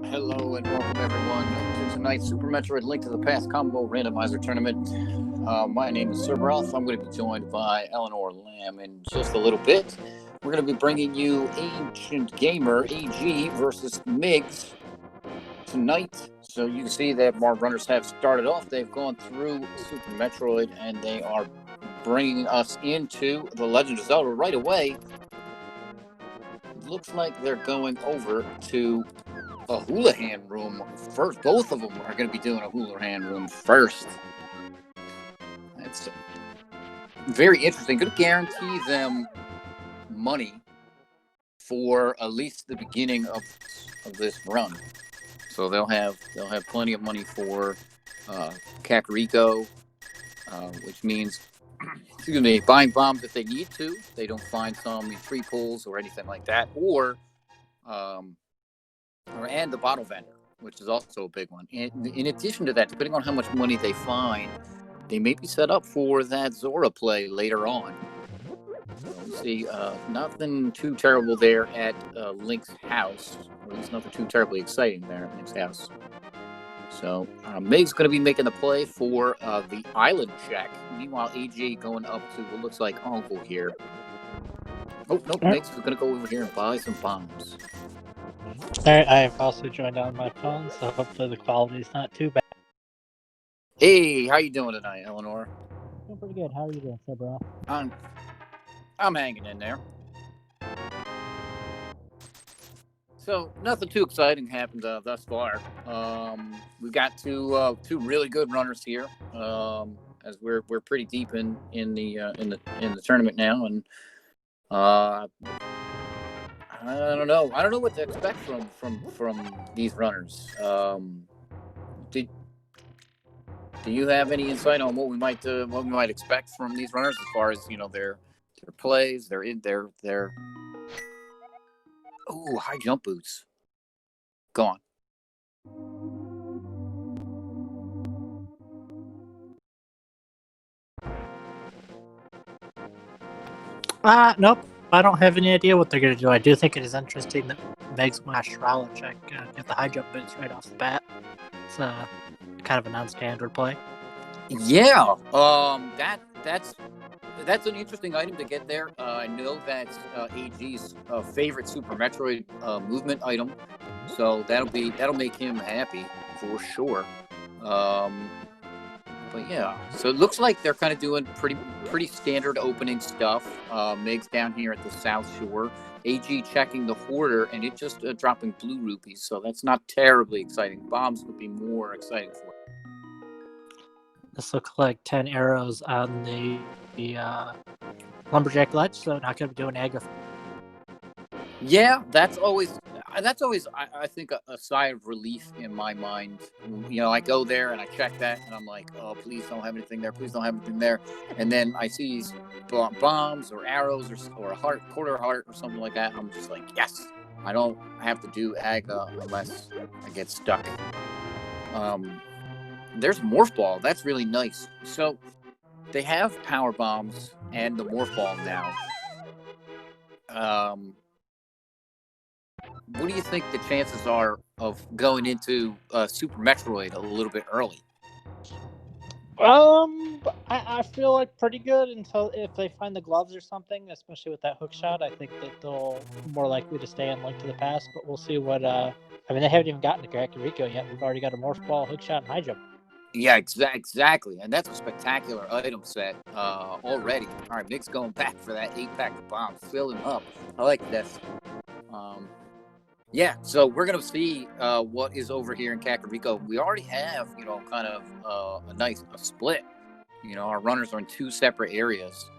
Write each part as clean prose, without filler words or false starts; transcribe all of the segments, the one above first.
Hello and welcome everyone to tonight's Super Metroid Link to the Past Combo Randomizer Tournament. My name is Cerberus. I'm going to be joined by Eleanor Lamb in just a little bit. We're going to be bringing you Ancient Gamer, AG, versus Migs tonight. So you can see that our runners have started off. They've gone through Super Metroid and they are bringing us into The Legend of Zelda right away. It looks like they're going over to a Houlihan room first. Both of them are going to be doing a Houlihan room first. That's very interesting. Going to guarantee them money for at least the beginning of this run. So they'll have plenty of money for Kakariko, which means excuse me, buying bombs if they need to. They don't find some in tree pools or anything like that, and the bottle vendor, which is also a big one. And in addition to that, depending on how much money they find, they may be set up for that Zora play later on. So we see nothing too terrible there at Link's house, or at least nothing too terribly exciting there at Link's house. So Meg's going to be making the play for the island check. Meanwhile, AJ going up to what looks like Uncle here. Oh, nope, Meg's is going to go over here and buy some bombs. Alright, I've also joined on my phone, so hopefully the quality is not too bad. Hey, how you doing tonight, Eleanor? Doing pretty good. How are you doing, bro? I'm hanging in there. So nothing too exciting happened thus far. We've got two really good runners here. As we're pretty deep in the tournament now, and I don't know what to expect from these runners. Do you have any insight on what we might expect from these runners as far as their plays, their high jump boots? Go on. Nope. I don't have any idea what they're going to do. I do think it is interesting that Meg's going to Shroud check get the high jump boots right off the bat. It's kind of a non-standard play. Yeah, that's an interesting item to get there. I know that's AG's favorite Super Metroid movement item, so that'll make him happy for sure. But yeah, so it looks like they're kind of doing pretty standard opening stuff. Migs down here at the South Shore, AG checking the hoarder, and it just dropping blue rupees, so that's not terribly exciting. Bombs would be more exciting for it. This looks like 10 arrows on the lumberjack ledge, so not going to be doing aggro. Yeah, that's always I think a sigh of relief in my mind. I go there and I check that and I'm like, oh, please don't have anything there, please don't have anything there. And then I see these bombs or arrows or a heart, quarter heart or something like that. I'm just like, yes, I don't have to do AGA unless I get stuck. There's Morph Ball. That's really nice. So they have power bombs and the Morph Ball now. What do you think the chances are of going into Super Metroid a little bit early? I feel like pretty good until if they find the gloves or something, especially with that hook shot. I think that they'll more likely to stay on Link to the Past, but we'll see what. I mean, they haven't even gotten to Kakariko yet. We've already got a Morph Ball, hook shot, and high jump. Yeah, exactly, and that's a spectacular item set already. All right, Mick's going back for that 8-pack of bombs, filling up. I like this. Yeah, so we're gonna see what is over here in Kakariko. We already have, kind of a nice split. Our runners are in two separate areas.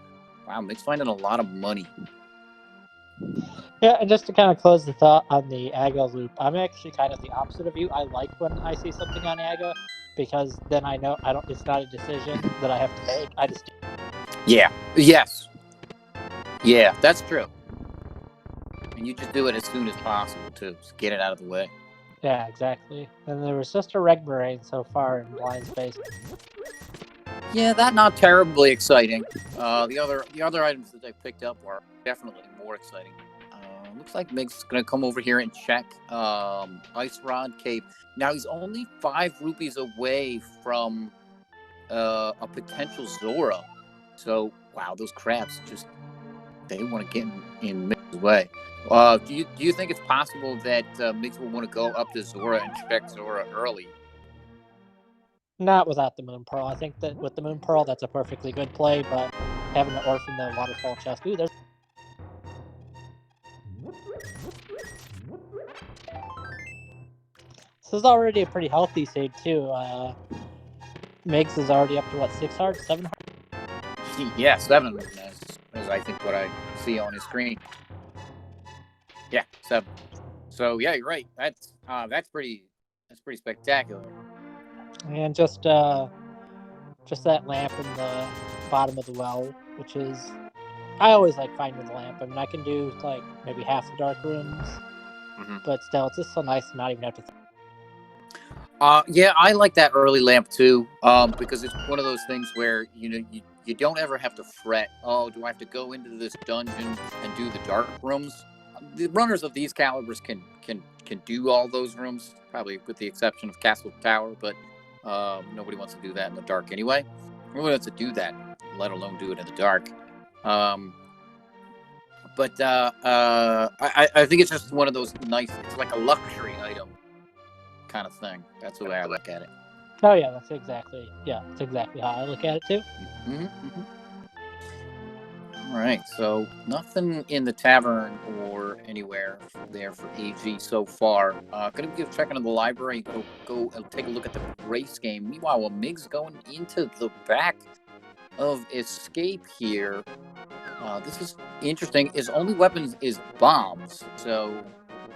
Wow, Mick's finding a lot of money. Yeah, and just to kind of close the thought on the AGA loop, I'm actually kind of the opposite of you. I like when I see something on AGA because then I know I don't. It's not a decision that I have to make. I just. Yeah. Yes. Yeah, that's true. And you just do it as soon as possible to get it out of the way. Yeah, exactly. And there was just a Regmoraine so far in Blind Space. Yeah, that's not terribly exciting. The other items that I picked up are definitely more exciting. Looks like Migs is gonna come over here and check Ice Rod Cave. Now he's only 5 rupees away from a potential Zora. So wow, those crabs they want to get in Migs' way. Do you think it's possible that Migs will want to go up to Zora and check Zora early? Not without the Moon Pearl. I think that with the Moon Pearl, that's a perfectly good play, but having to orphan the waterfall chest. Ooh, there's. This is already a pretty healthy seed, too. Migs is already up to what, 6 hearts? 7 hearts? Yeah, 7 is I think what I see on his screen. Yeah, 7. So yeah, you're right. That's pretty spectacular. And just that lamp in the bottom of the well, which is. I always like finding the lamp. I mean, I can do like maybe half the dark rooms, but still, it's just so nice to not even have to. Yeah, I like that early lamp too, because it's one of those things where you don't ever have to fret. Oh, do I have to go into this dungeon and do the dark rooms? The runners of these calibers can do all those rooms, probably with the exception of Castle Tower, but nobody wants to do that in the dark anyway. Nobody wants to do that, let alone do it in the dark. But I think it's just one of those nice. It's like a luxury item kind of thing. That's the way I look at it. Oh yeah, that's exactly how I look at it too. All right, so nothing in the tavern or anywhere there for AG so far. Gonna be checking in the library. Go take a look at the race game. Meanwhile, while Migs going into the back of Escape here. This is interesting. His only weapon is bombs, so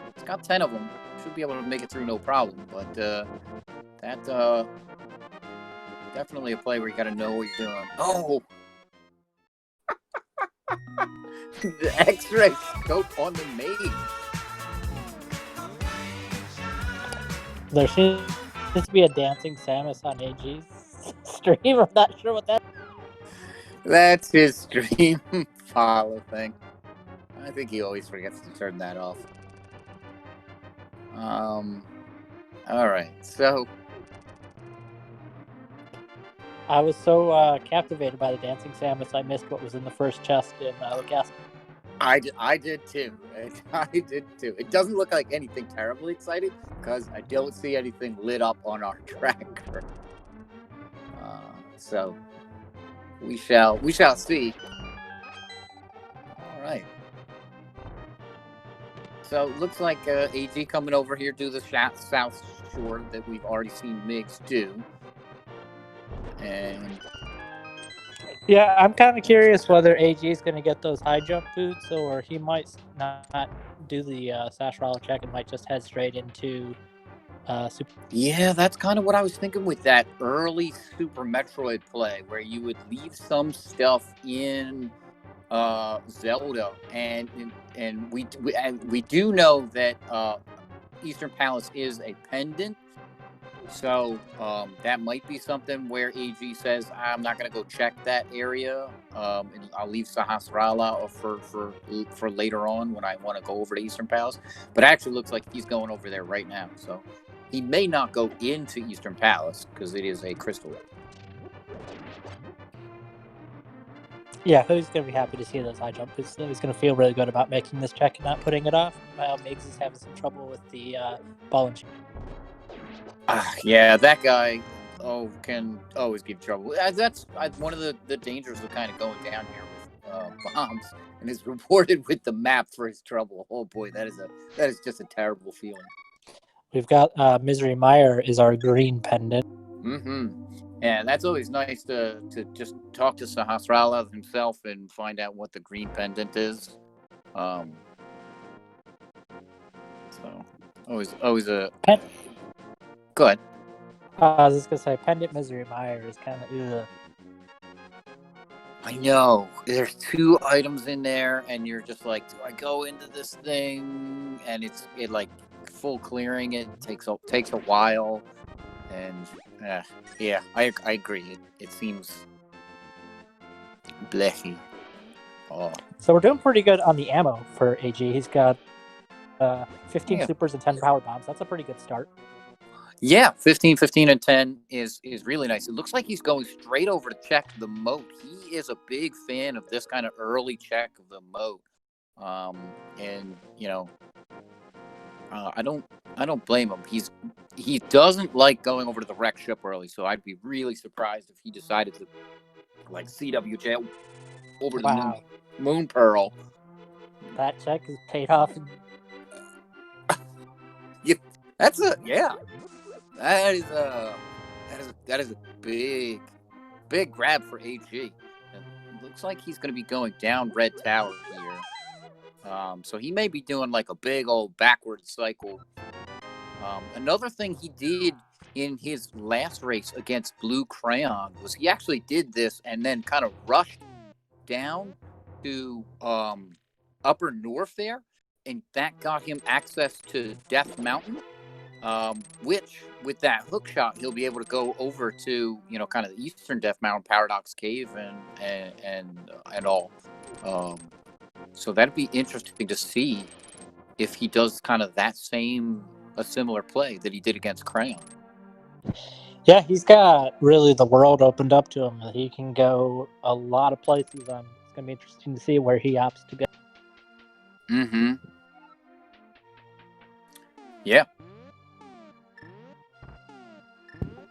it's got 10 of them. Should be able to make it through no problem. But that definitely a play where you got to know what you're doing. Oh, the X-ray scope on the main. There seems to be a dancing Samus on AG's stream. I'm not sure what that. That's his stream follow thing. I think he always forgets to turn that off. All right, so I was so captivated by the dancing Samus, I missed what was in the first chest in the castle. I did too. I did too. It doesn't look like anything terribly exciting because I don't see anything lit up on our tracker. So we shall see. All right. So it looks like AG coming over here to the South Shore that we've already seen Migs do. And yeah, I'm kind of curious whether AG is going to get those high jump boots or he might not do the Sashrala check and might just head straight into Super. Yeah, that's kind of what I was thinking with that early Super Metroid play where you would leave some stuff in Zelda, and we do know that Eastern Palace is a pendant, so that might be something where AG says I'm not going to go check that area, and I'll leave Sahasrara for later on when I want to go over to Eastern Palace. But it actually looks like he's going over there right now, so he may not go into Eastern Palace because it is a crystal. Yeah, he's going to be happy to see those high jump boots. He's going to feel really good about making this check and not putting it off. Migs is having some trouble with the ball and chain. Yeah, that guy can always give trouble. That's one of the dangers of kind of going down here with bombs, and is rewarded with the map for his trouble. Oh boy, that is just a terrible feeling. We've got Misery Meyer is our green pendant. And that's always nice to just talk to Sahasrara himself and find out what the green pendant is. Always a. Pen- Go ahead. I was just gonna say, Pendant Misery Mire is kind of. I know there's 2 items in there, and you're just like, do I go into this thing? And it like full clearing it takes a while, and yeah, I agree. It seems blecky. Oh, So we're doing pretty good on the ammo for AG. He's got 15 yeah. supers and 10 power bombs. That's a pretty good start. Yeah, 15, 15, and 10 is really nice. It looks like he's going straight over to check the moat. He is a big fan of this kind of early check of the moat. And I don't blame him. He doesn't like going over to the wreck ship early, so I'd be really surprised if he decided to like CWJ over to the Moon Pearl. That check is paid off. That is a big grab for AG. It looks like he's going to be going down Red Tower here. So he may be doing like a big old backward cycle. Another thing he did in his last race against Blue Crayon was he actually did this and then kind of rushed down to Upper North there, and that got him access to Death Mountain. Which with that hook shot he'll be able to go over to kind of the eastern Death Mountain, Paradox Cave, and all. So that'd be interesting to see if he does kind of a similar play that he did against Crayon. Yeah, he's got really the world opened up to him. He can go a lot of places. It's gonna be interesting to see where he opts to go. Mm-hmm. Yeah.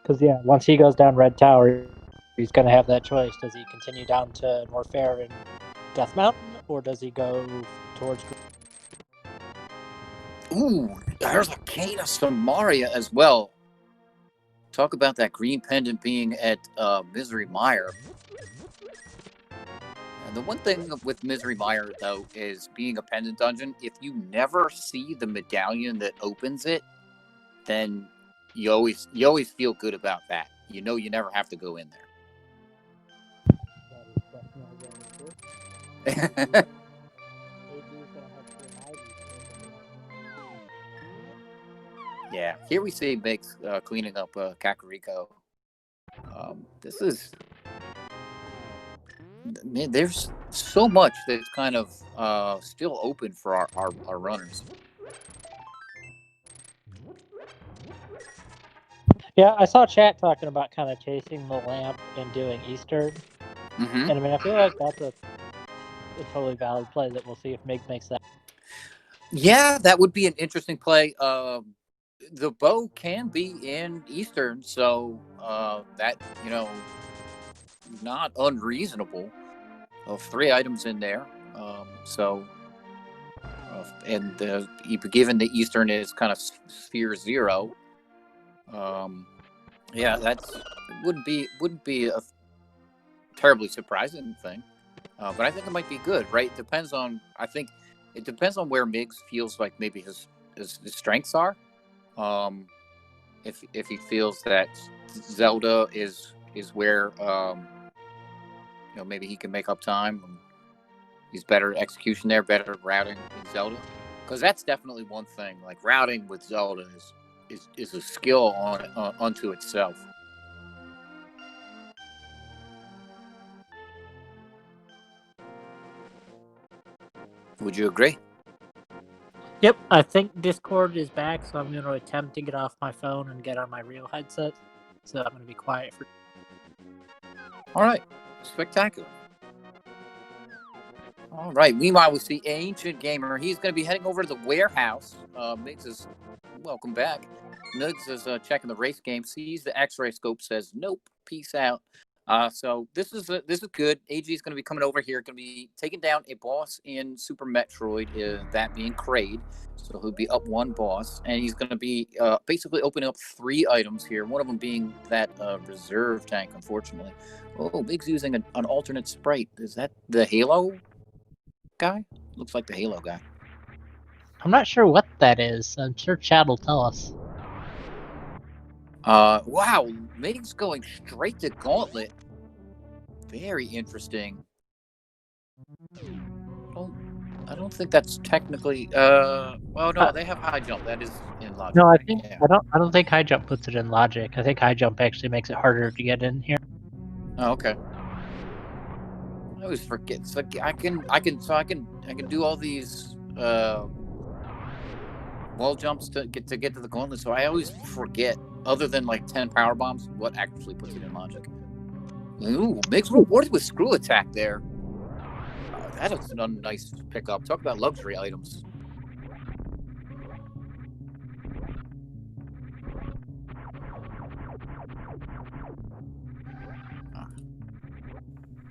Because once he goes down Red Tower, he's going to have that choice. Does he continue down to North Fair and Death Mountain, or does he go towards? Ooh, there's a Cane of Samaria as well. Talk about that green pendant being at Misery Mire. And the one thing with Misery Mire, though, is being a pendant dungeon, if you never see the medallion that opens it, then you always feel good about that. You never have to go in there. Yeah, here we see Migs cleaning up Kakariko. This is... Man, there's so much that's kind of still open for our runners. Yeah, I saw chat talking about kind of chasing the lamp and doing Eastern. Mm-hmm. And I mean, I feel like that's a totally valid play that we'll see if Migs makes that. Yeah, that would be an interesting play. The bow can be in Eastern, so that, not unreasonable. 3 items in there. And given the Eastern is kind of sphere 0, that wouldn't be a terribly surprising thing. But I think it might be good, right? I think it depends on where Migs feels like maybe his strengths are. If he feels that Zelda is where maybe he can make up time. He's better execution there, better routing in Zelda, because that's definitely one thing. Like routing with Zelda is a skill unto itself. Would you agree? Yep, I think Discord is back, so I'm going to attempt to get off my phone and get on my real headset. So I'm going to be quiet for. All right, spectacular. All right. Meanwhile, we see Ancient Gamer. He's going to be heading over to the warehouse. Migs is welcome back. Migs is checking the race game. Sees the X-ray scope. Says nope. Peace out. So this is good. AG is going to be coming over here. Going to be taking down a boss in Super Metroid. That being Kraid. So he'll be up 1 boss, and he's going to be basically opening up 3 items here. One of them being that reserve tank. Unfortunately. Oh, Migs using an alternate sprite. Is that the Halo guy? Looks like the Halo guy. I'm not sure what that is. I'm sure Chad will tell us. Wow, Migs going straight to Gauntlet. Very interesting. I don't think that's technically. Well, no, they have high jump. That is in logic. No, I right? think Yeah. I don't think high jump puts it in logic. I think high jump actually makes it harder to get in here. Oh, okay. I always forget. So I can do all these wall jumps to get to the Gauntlet. So I always forget. Other than like 10 power bombs, what actually puts it in logic? Ooh, Migs rewarded with screw attack there. That is a nice pickup. Talk about luxury items.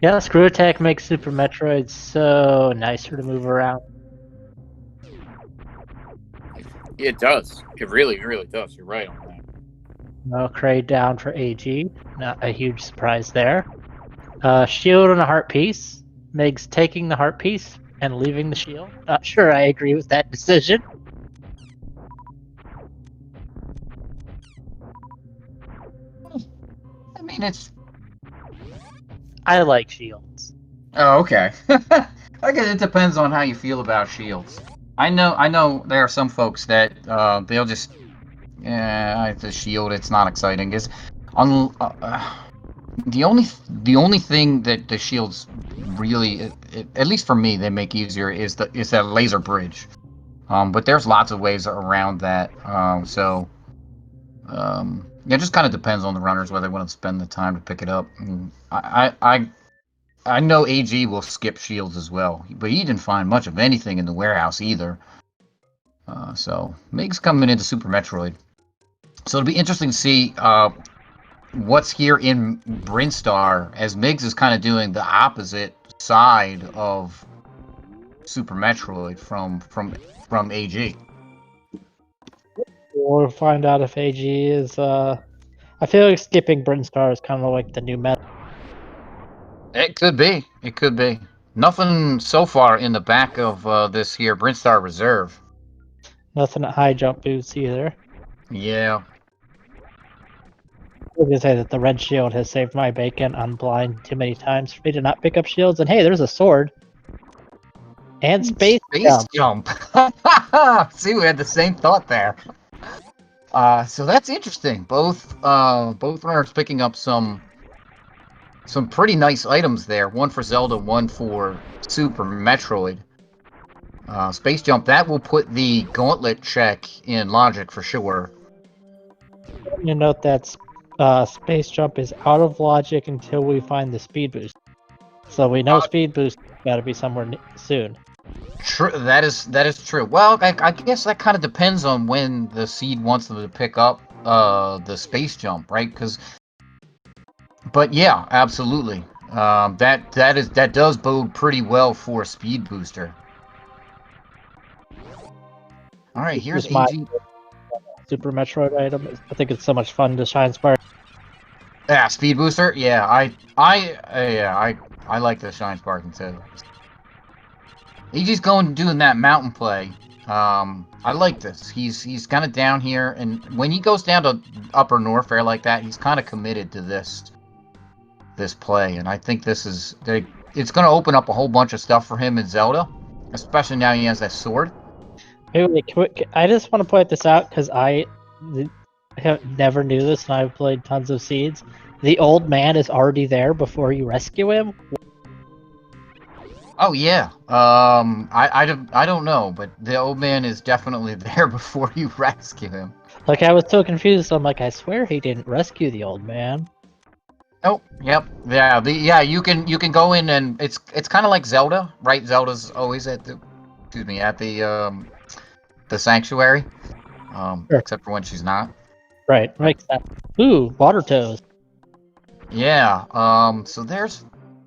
Yeah, screw attack makes Super Metroid so nicer to move around. It does. It really, really does. You're right on that. No Kraid down for AG. Not a huge surprise there. Shield and a heart piece. Meg's taking the heart piece and leaving the shield. Not sure I agree with that decision. I mean, it's. I like shields. Oh, okay. I guess it depends on how you feel about shields. I know there are some folks that they'll just, yeah, it's a shield. It's not exciting. Is on the only thing that the shields really, at least for me, they make easier is that laser bridge. But there's lots of ways around that. It just kind of depends on the runners whether they want to spend the time to pick it up. And I know AG will skip shields as well, but he didn't find much of anything in the warehouse either. So Meg's coming into Super Metroid. So it'll be interesting to see what's here in Brinstar, as Migs is kind of doing the opposite side of Super Metroid from AG. We'll find out if AG is. I feel like skipping Brinstar is kind of like the new meta. It could be. It could be. Nothing so far in the back of this here Brinstar Reserve. Nothing at high jump boots either. Yeah. I was gonna say that the red shield has saved my bacon on blind too many times for me to not pick up shields. And hey, there's a sword. And space jump. See, we had the same thought there. So that's interesting. Both runners picking up some pretty nice items there. One for Zelda, one for Super Metroid. Space jump, that will put the gauntlet check in logic for sure. You note that space jump is out of logic until we find the speed boost. So we know speed boost got to be somewhere soon. True, that is true. Well, I guess that kind of depends on when the seed wants them to pick up the space jump, right? But yeah, absolutely. That does bode pretty well for a speed booster. All right, here's my AG. Super Metroid item. I think it's so much fun to shine spark. Yeah, speed booster. Yeah, I like the shine sparking too. AG's doing that mountain play. I like this. He's kind of down here, and when he goes down to Upper North Fair like that, he's kind of committed to this play, and I think it's going to open up a whole bunch of stuff for him in Zelda, especially now he has that sword. I just want to point this out because I never knew this, and I've played tons of seeds. The old man is already there before you rescue him. Oh yeah. I don't know, but the old man is definitely there before you rescue him. Like, I was so confused. I'm like, I swear he didn't rescue the old man. Oh, yep. Yeah, you can go in, and it's kind of like Zelda, right? Zelda's always at the sanctuary. Sure. Except for when she's not. Right. Ooh, water toes. Yeah. So there's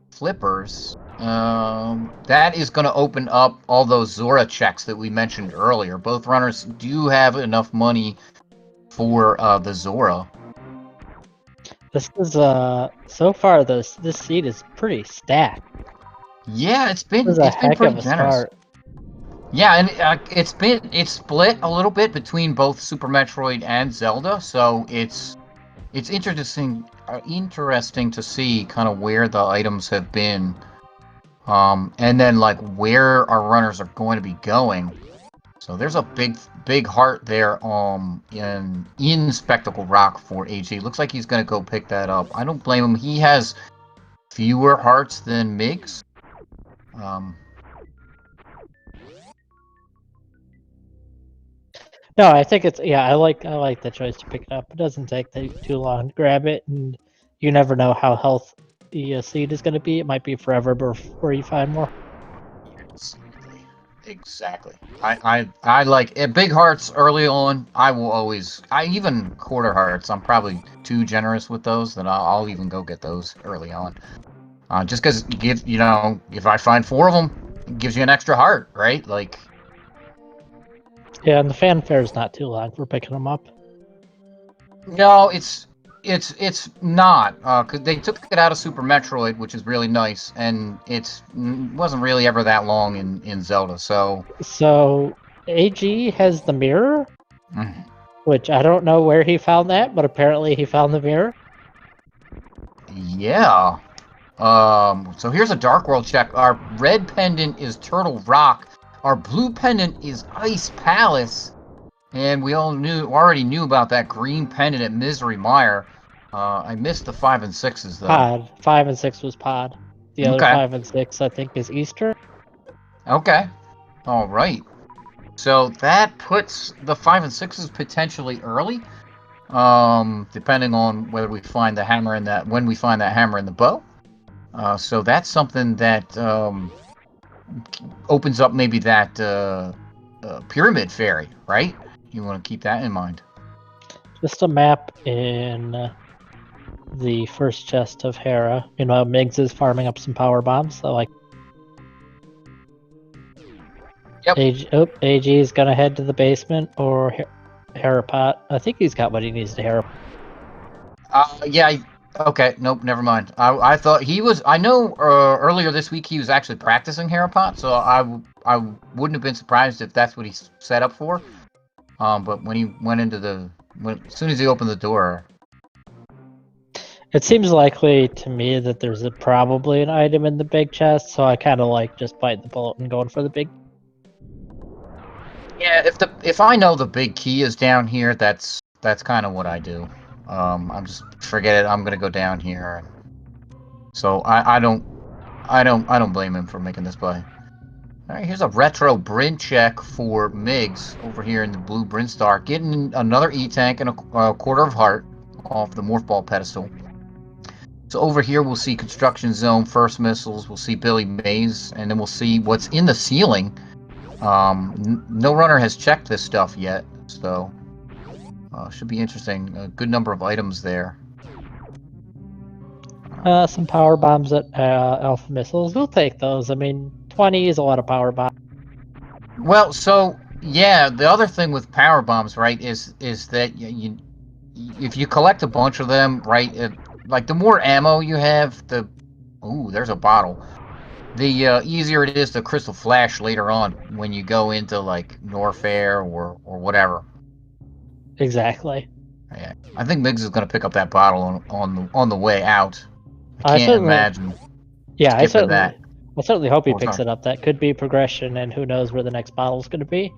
flippers. That is going to open up all those Zora checks that we mentioned earlier. Both runners do have enough money for the Zora. This is so far this seed is pretty stacked. Yeah, it's been This is a heck pretty of a generous. start. Yeah, and it's split a little bit between both Super Metroid and Zelda, so it's interesting to see kind of where the items have been, and then like where our runners are going to be going. So there's a big heart there, in Spectacle Rock for AG. Looks like he's gonna go pick that up. I don't blame him. He has fewer hearts than Migs. Um, No, I think it's I like the choice to pick it up. It doesn't take too long to grab it, and you never know how health the seed is going to be. It might be forever before you find more. exactly. I like big hearts early on. I even quarter hearts. I'm probably too generous with those that I'll even go get those early on. Just because if I find 4 of them, it gives you an extra heart, right? Like, Yeah, and the fanfare is not too long for picking them up. no, it's not, because they took it out of Super Metroid, which is really nice, and it wasn't really ever that long in Zelda. So AG has the mirror, Mm. which I don't know where he found that, but apparently he found the mirror. Yeah. So here's a Dark World check. Our red pendant is Turtle Rock. Our blue pendant is Ice Palace. And we already knew about that green pendant at Misery Mire. I missed the 5 and 6s though. Pod 5 and 6 was Pod. The other Okay. 5 and 6 I think is Easter. Okay. All right. So that puts the 5 and 6s potentially early. Depending on whether we find the hammer in that when we find that hammer in the bow. So that's something that opens up maybe that pyramid fairy, right? You want to keep that in mind. Just a map in the first chest of Hera. You know, Migs is farming up some power bombs, so like. Yep. AG is gonna head to the basement or Harapot. I think he's got what he needs to Harapot. Yeah. Okay. Nope. Never mind. I thought he was. I know earlier this week he was actually practicing Harapot, so I wouldn't have been surprised if that's what he set up for. But when he went into as soon as he opened the door. It seems likely to me that there's probably an item in the big chest, so I kind of like just biting the bullet and going for the big. Yeah, if I know the big key is down here, that's kind of what I do. I'm just forget it. I'm gonna go down here. So I don't blame him for making this play. All right, here's a retro Bryn check for Migs over here in the blue Brinstar, getting another E-tank and a quarter of heart off the Morph Ball pedestal. So over here we'll see Construction Zone, First Missiles, we'll see Billy Mays, and then we'll see what's in the ceiling. No runner has checked this stuff yet, so should be interesting. A good number of items there. Some power bombs at Alpha Missiles. We'll take those. I mean, 20 is a lot of power bombs. Well, so yeah, the other thing with power bombs, right, is that if you collect a bunch of them, right, like the more ammo you have, there's a bottle. The easier it is to crystal flash later on when you go into like Norfair or whatever. Exactly. Yeah, I think Migs is going to pick up that bottle on the way out. I Can't imagine. Yeah, I that. certainly hope he picks sorry. it up. That could be progression, and who knows where the next bottle's going to be.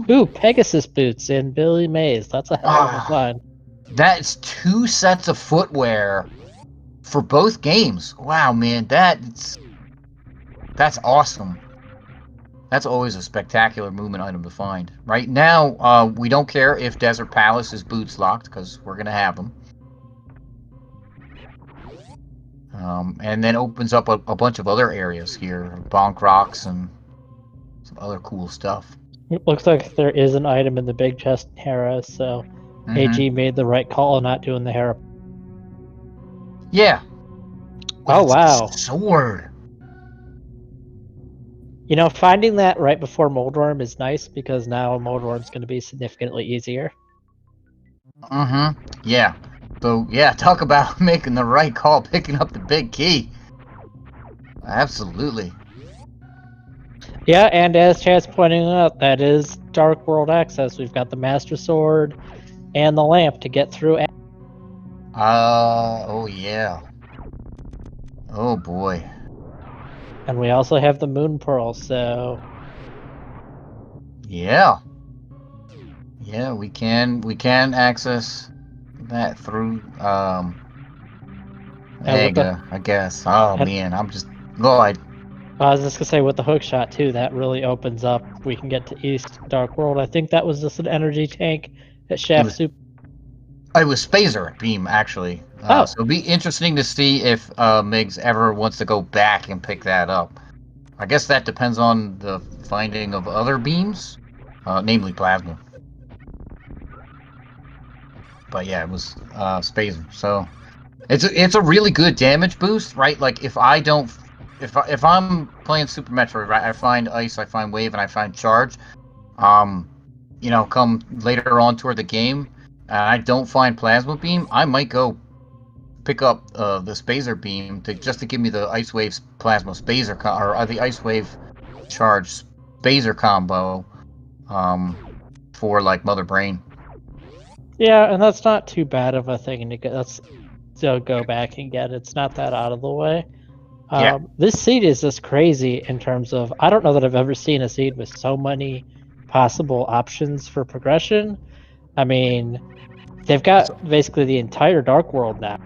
Ooh, Pegasus boots in Billy Mays. That's a hell of a find. That's 2 sets of footwear for both games. Wow, man, that's awesome. That's always a spectacular movement item to find. Right now, we don't care if Desert Palace is boots locked because we're gonna have them. And then opens up a bunch of other areas here, bonk rocks and some other cool stuff. It looks like there is an item in the big chest in Hera, so AG made the right call on not doing the Hera. Yeah. Oh, wow. Sword. You know, finding that right before Moldworm is nice because now Moldworm's going to be significantly easier. Yeah. So, yeah, talk about making the right call, picking up the big key. Absolutely. Yeah, and as Chad's pointing out, that is Dark World access. We've got the Master Sword and the lamp to get through. Oh yeah. Oh boy. And we also have the Moon Pearl, so Yeah. Yeah, we can access that through and with the Ega, I guess. Oh and, man, I'm just Lord. I was just gonna say with the hook shot too, that really opens up. We can get to East Dark World. I think that was just an energy tank at Shaft Super. It was Spazer Beam actually. Oh, So it'll be interesting to see if Migs ever wants to go back and pick that up. I guess that depends on the finding of other beams, namely plasma. But yeah, it was Spazer. So it's a really good damage boost, right? Like if I don't, if I'm playing Super Metroid, right? I find Ice, I find Wave, and I find Charge. Come later on toward the game, and I don't find Plasma Beam, I might go pick up the Spazer Beam just to give me the Ice Wave's Plasma Spazer or the Ice Wave Charge Spazer combo, for like Mother Brain. yeah, and that's not too bad of a thing to get. That's to go back and get. It's not that out of the way. Yeah. This seed is just crazy in terms of. I don't know that I've ever seen a seed with so many possible options for progression. I mean, they've got basically the entire Dark World now.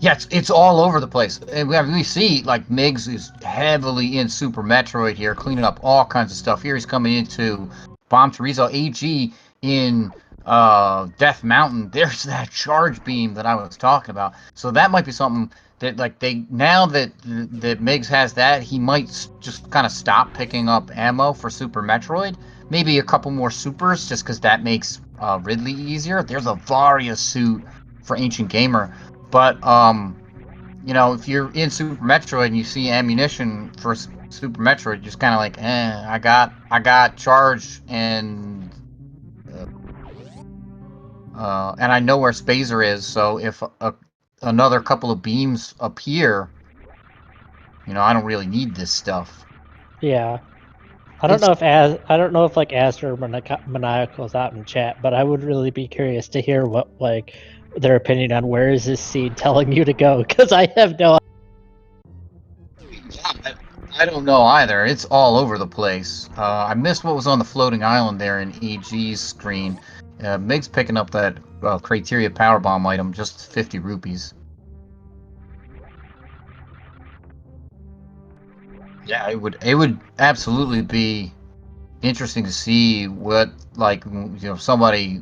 Yeah, it's all over the place. And we see, like, Migs is heavily in Super Metroid here, cleaning up all kinds of stuff. Here he's coming into Bomb Teresa AG in Death Mountain. There's that charge beam that I was talking about. So that might be something that, like, now that Migs has that, he might just kind of stop picking up ammo for Super Metroid. Maybe a couple more supers, just because that makes Ridley easier. There's a Varia suit for Ancient Gamer. But if you're in Super Metroid and you see ammunition for Super Metroid, you're just kind of like, I got charge and I know where Spazer is. So if another couple of beams appear, I don't really need this stuff. Yeah. I don't know if like Aster or Maniacal is out in chat, but I would really be curious to hear what like their opinion on where is this seed telling you to go, because I have no. Yeah, I don't know either. It's all over the place. I missed what was on the floating island there in EG's screen. Meg's picking up that Criteria Power Bomb item, just 50 rupees. Yeah, it would absolutely be interesting to see what, like, somebody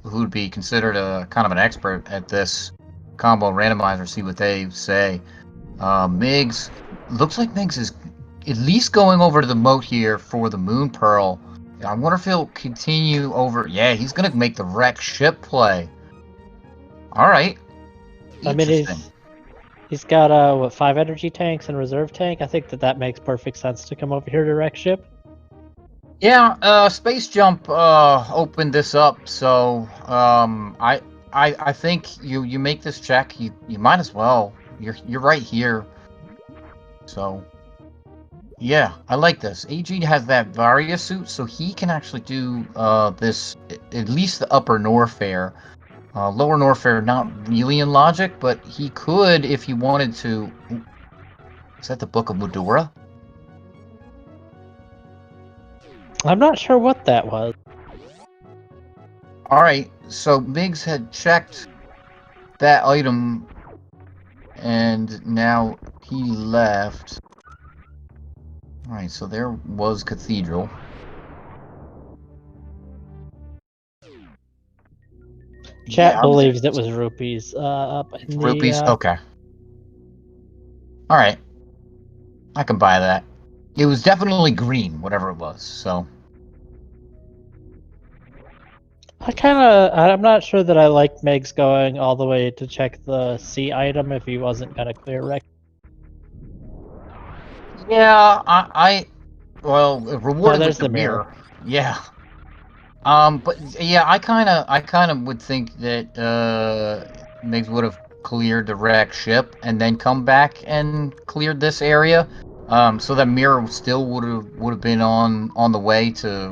who would be considered a kind of an expert at this combo randomizer, see what they say. Migs, looks like Migs is at least going over to the moat here for the Moon Pearl. I wonder if he'll continue over. Yeah, he's gonna make the wreck ship play. All right. I mean, he's got 5 energy tanks and reserve tank. I think that makes perfect sense to come over here to wreck ship. Yeah, Space Jump opened this up, so I think you make this check. You might as well. You're right here. So yeah, I like this. AG has that Varia suit, so he can actually do this, at least the upper Norfair. Lower Norfair, not really in logic, but he could if he wanted to. Is that the Book of Medora? I'm not sure what that was. Alright, so Migs had checked that item, and now he left. Alright, so there was Cathedral. Chat believes it was rupees up in rupees? the... Okay. Alright. I can buy that. It was definitely green, whatever it was, so... I'm not sure that I like Megs going all the way to check the C item if he wasn't gonna clear wreck. Yeah, well, rewarded there's with the mirror. Yeah. But yeah, I kind of would think that Migs would have cleared the wreck ship and then come back and cleared this area. So that mirror still would have been on the way to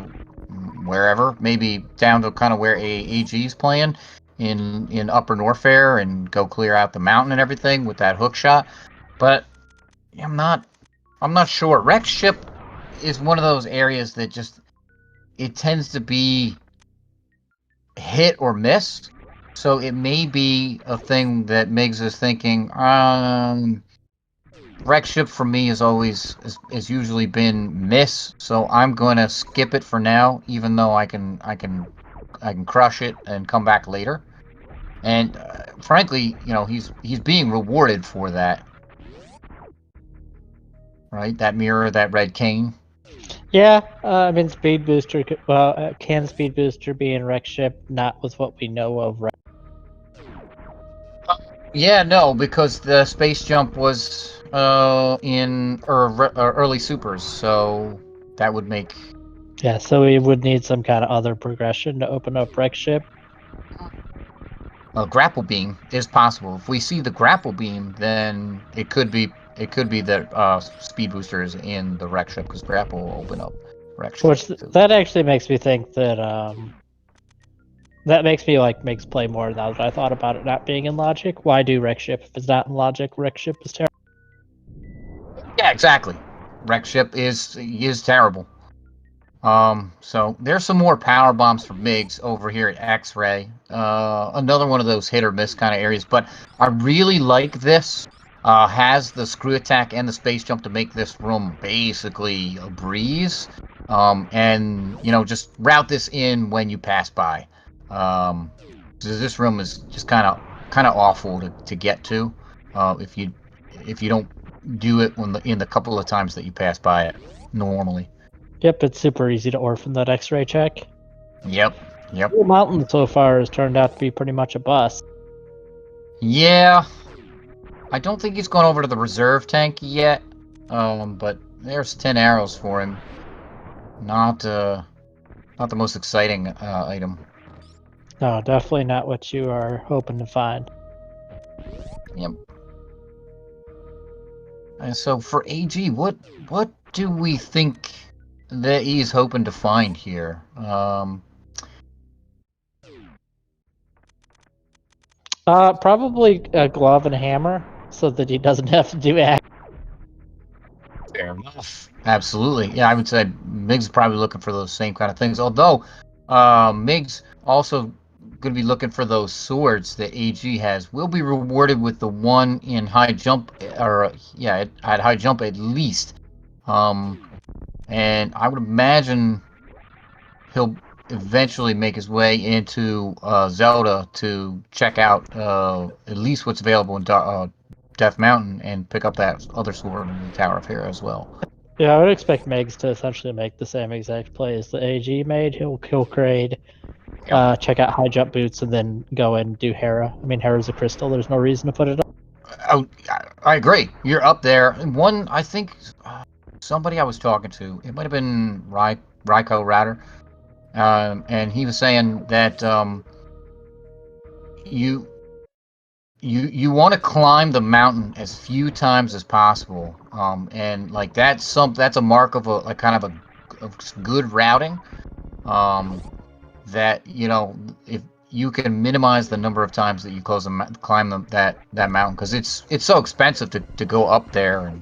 wherever, maybe down to kind of where AG's playing in Upper Norfair and go clear out the mountain and everything with that hook shot. But I'm not sure. Wreck ship is one of those areas that just it tends to be hit or miss. So it may be a thing that Migs is thinking, wreck ship for me has usually been miss, so I'm going to skip it for now, even though I can crush it and come back later. And frankly, he's being rewarded for that, right? That mirror, that red cane. Yeah, I mean, speed booster. Well, can speed booster be in wreck ship? Not with what we know of. Right? Yeah, no, because the space jump was in early supers, so that would make. Yeah, so we would need some kind of other progression to open up wreck ship. A grapple beam is possible. If we see the grapple beam, then it could be that speed booster is in the wreck ship because grapple will open up wreck ship. Which that actually makes me think that that makes me like makes play more now that I thought about it not being in logic. Why do wreck ship if it's not in logic? Wreck ship is terrible. Yeah, exactly. Wreck ship is terrible. So there's some more power bombs for Migs over here at X-Ray. Another one of those hit or miss kind of areas, but I really like this. Has the screw attack and the space jump to make this room basically a breeze. And just route this in when you pass by. This room is just kind of awful to get to. If you don't do it in the couple of times that you pass by it normally. Yep, it's super easy to orphan that X-ray check. Yep. The mountain so far has turned out to be pretty much a bust. Yeah. I don't think he's gone over to the reserve tank yet. But there's 10 arrows for him. Not the most exciting item. No, definitely not what you are hoping to find. Yep. And so for AG, what do we think that he's hoping to find here? Probably a glove and a hammer, so that he doesn't have to do act. Fair enough. Absolutely. Yeah, I would say Migs is probably looking for those same kind of things. Although, Migs also going to be looking for those swords that AG has. We'll be rewarded with the one in high jump, at high jump at least. And I would imagine he'll eventually make his way into Zelda to check out at least what's available in Death Mountain and pick up that other sword in the Tower of Hera as well. Yeah, I would expect Megs to essentially make the same exact play as the AG made. He'll kill Kraid, check out high jump boots, and then go and do Hera. I mean, Hera's a crystal. There's no reason to put it up. Oh, I agree. You're up there. One, I think, somebody I was talking to, it might have been Ryko Router, and he was saying that you want to climb the mountain as few times as possible, and like that's a mark of a kind of a good routing, that if you can minimize the number of times that you climb that mountain, because it's so expensive to go up there, and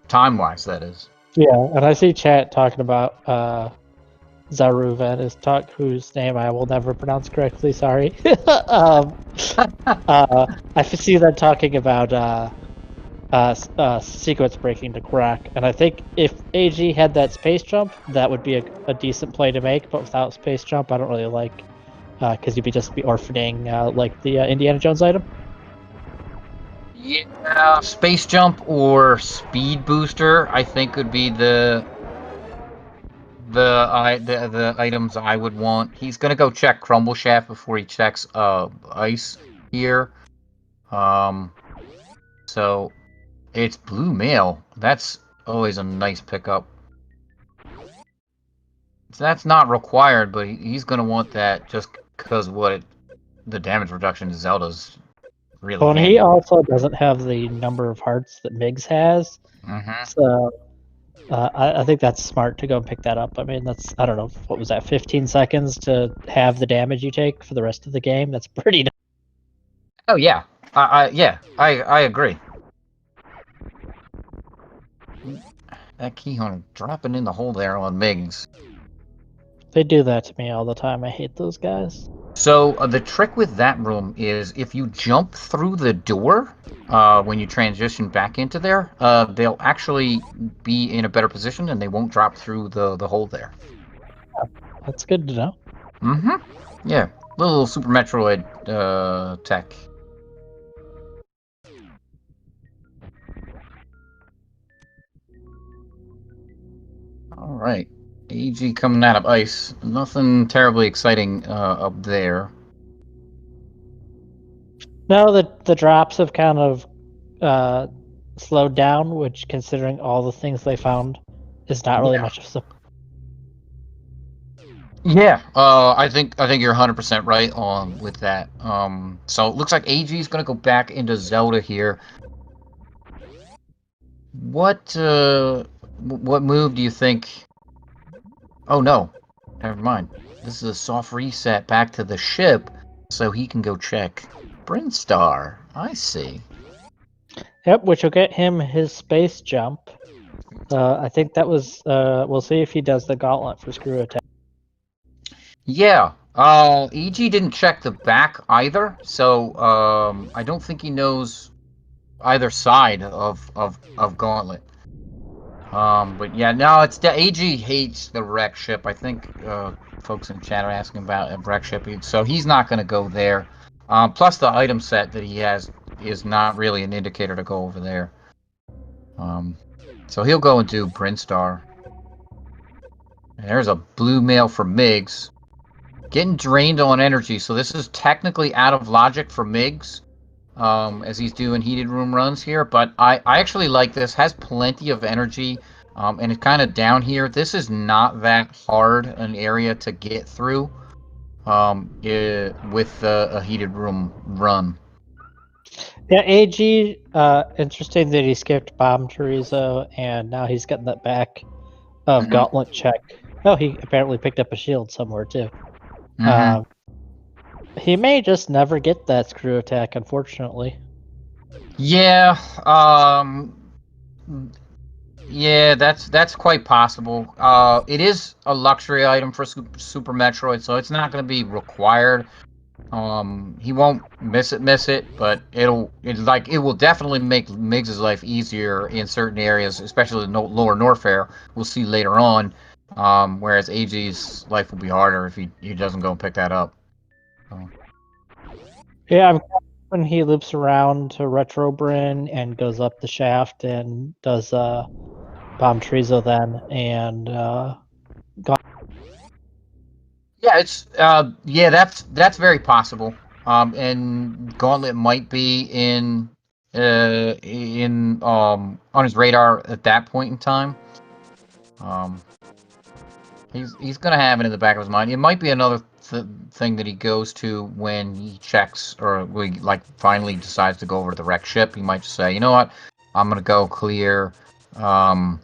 time wise that is. Yeah, and I see chat talking about Zaruvan is whose name I will never pronounce correctly. Sorry. I see them talking about sequence breaking to crack, and I think if AG had that space jump, that would be a decent play to make. But without space jump, I don't really like, because you'd just be orphaning like the Indiana Jones item. Yeah, space jump or speed booster, I think would be the items I would want. He's gonna go check Crumble Shaft before he checks ice here. So it's blue mail. That's always a nice pickup. That's not required, but he's gonna want that just because the damage reduction in Zelda's really Well, and handy. he also doesn't have the number of hearts that Migs has. Mm-hmm. So I think that's smart to go and pick that up. I mean, that's, I don't know, what was that, 15 seconds to have the damage you take for the rest of the game? That's pretty. Oh yeah, I agree. That keyhorn dropping in the hole there on Migs. They do that to me all the time. I hate those guys. So the trick with that room is if you jump through the door when you transition back into there, they'll actually be in a better position and they won't drop through the hole there. That's good to know. Mm-hmm. Yeah, little Super Metroid tech. All right, AG coming out of ice. Nothing terribly exciting up there. No, the drops have kind of slowed down, which, considering all the things they found, is not really much of a. Yeah, I think you're 100% right on with that. So it looks like AG is gonna go back into Zelda here. What move do you think? Oh no, never mind. This is a soft reset back to the ship, so he can go check Brinstar. I see. Yep, which will get him his space jump. I think that was. We'll see if he does the gauntlet for screw attack. Yeah. EG didn't check the back either, so I don't think he knows either side of Gauntlet. But yeah, no, it's the AG hates the wreck ship. I think folks in chat are asking about a wreck ship, so he's not going to go there. Plus, the item set that he has is not really an indicator to go over there. So he'll go and do Brinstar. And there's a blue mail for Migs. Getting drained on energy, so this is technically out of logic for Migs. As he's doing heated room runs here, but I actually like this. Has plenty of energy, and it's kind of down here. This is not that hard an area to get through with a heated room run. Yeah, AG. Interesting that he skipped Bomb Chorizo, and now he's getting that back of Gauntlet check. Oh, he apparently picked up a shield somewhere too. He may just never get that screw attack, unfortunately. Yeah, yeah, that's quite possible. It is a luxury item for Super Metroid, so it's not going to be required. He won't miss it, but it will definitely make Migs' life easier in certain areas, especially the lower Norfair. We'll see later on. Whereas AG's life will be harder if he doesn't go and pick that up. Yeah, when he loops around to Retro Bryn and goes up the shaft and does Bomb Chorizo then, and Yeah, it's that's very possible. And Gauntlet might be in on his radar at that point in time. He's gonna have it in the back of his mind. It might be another thing that he goes to when he checks or we finally decides to go over to the wreck ship. He might just say, you know what, I'm gonna go clear. I'm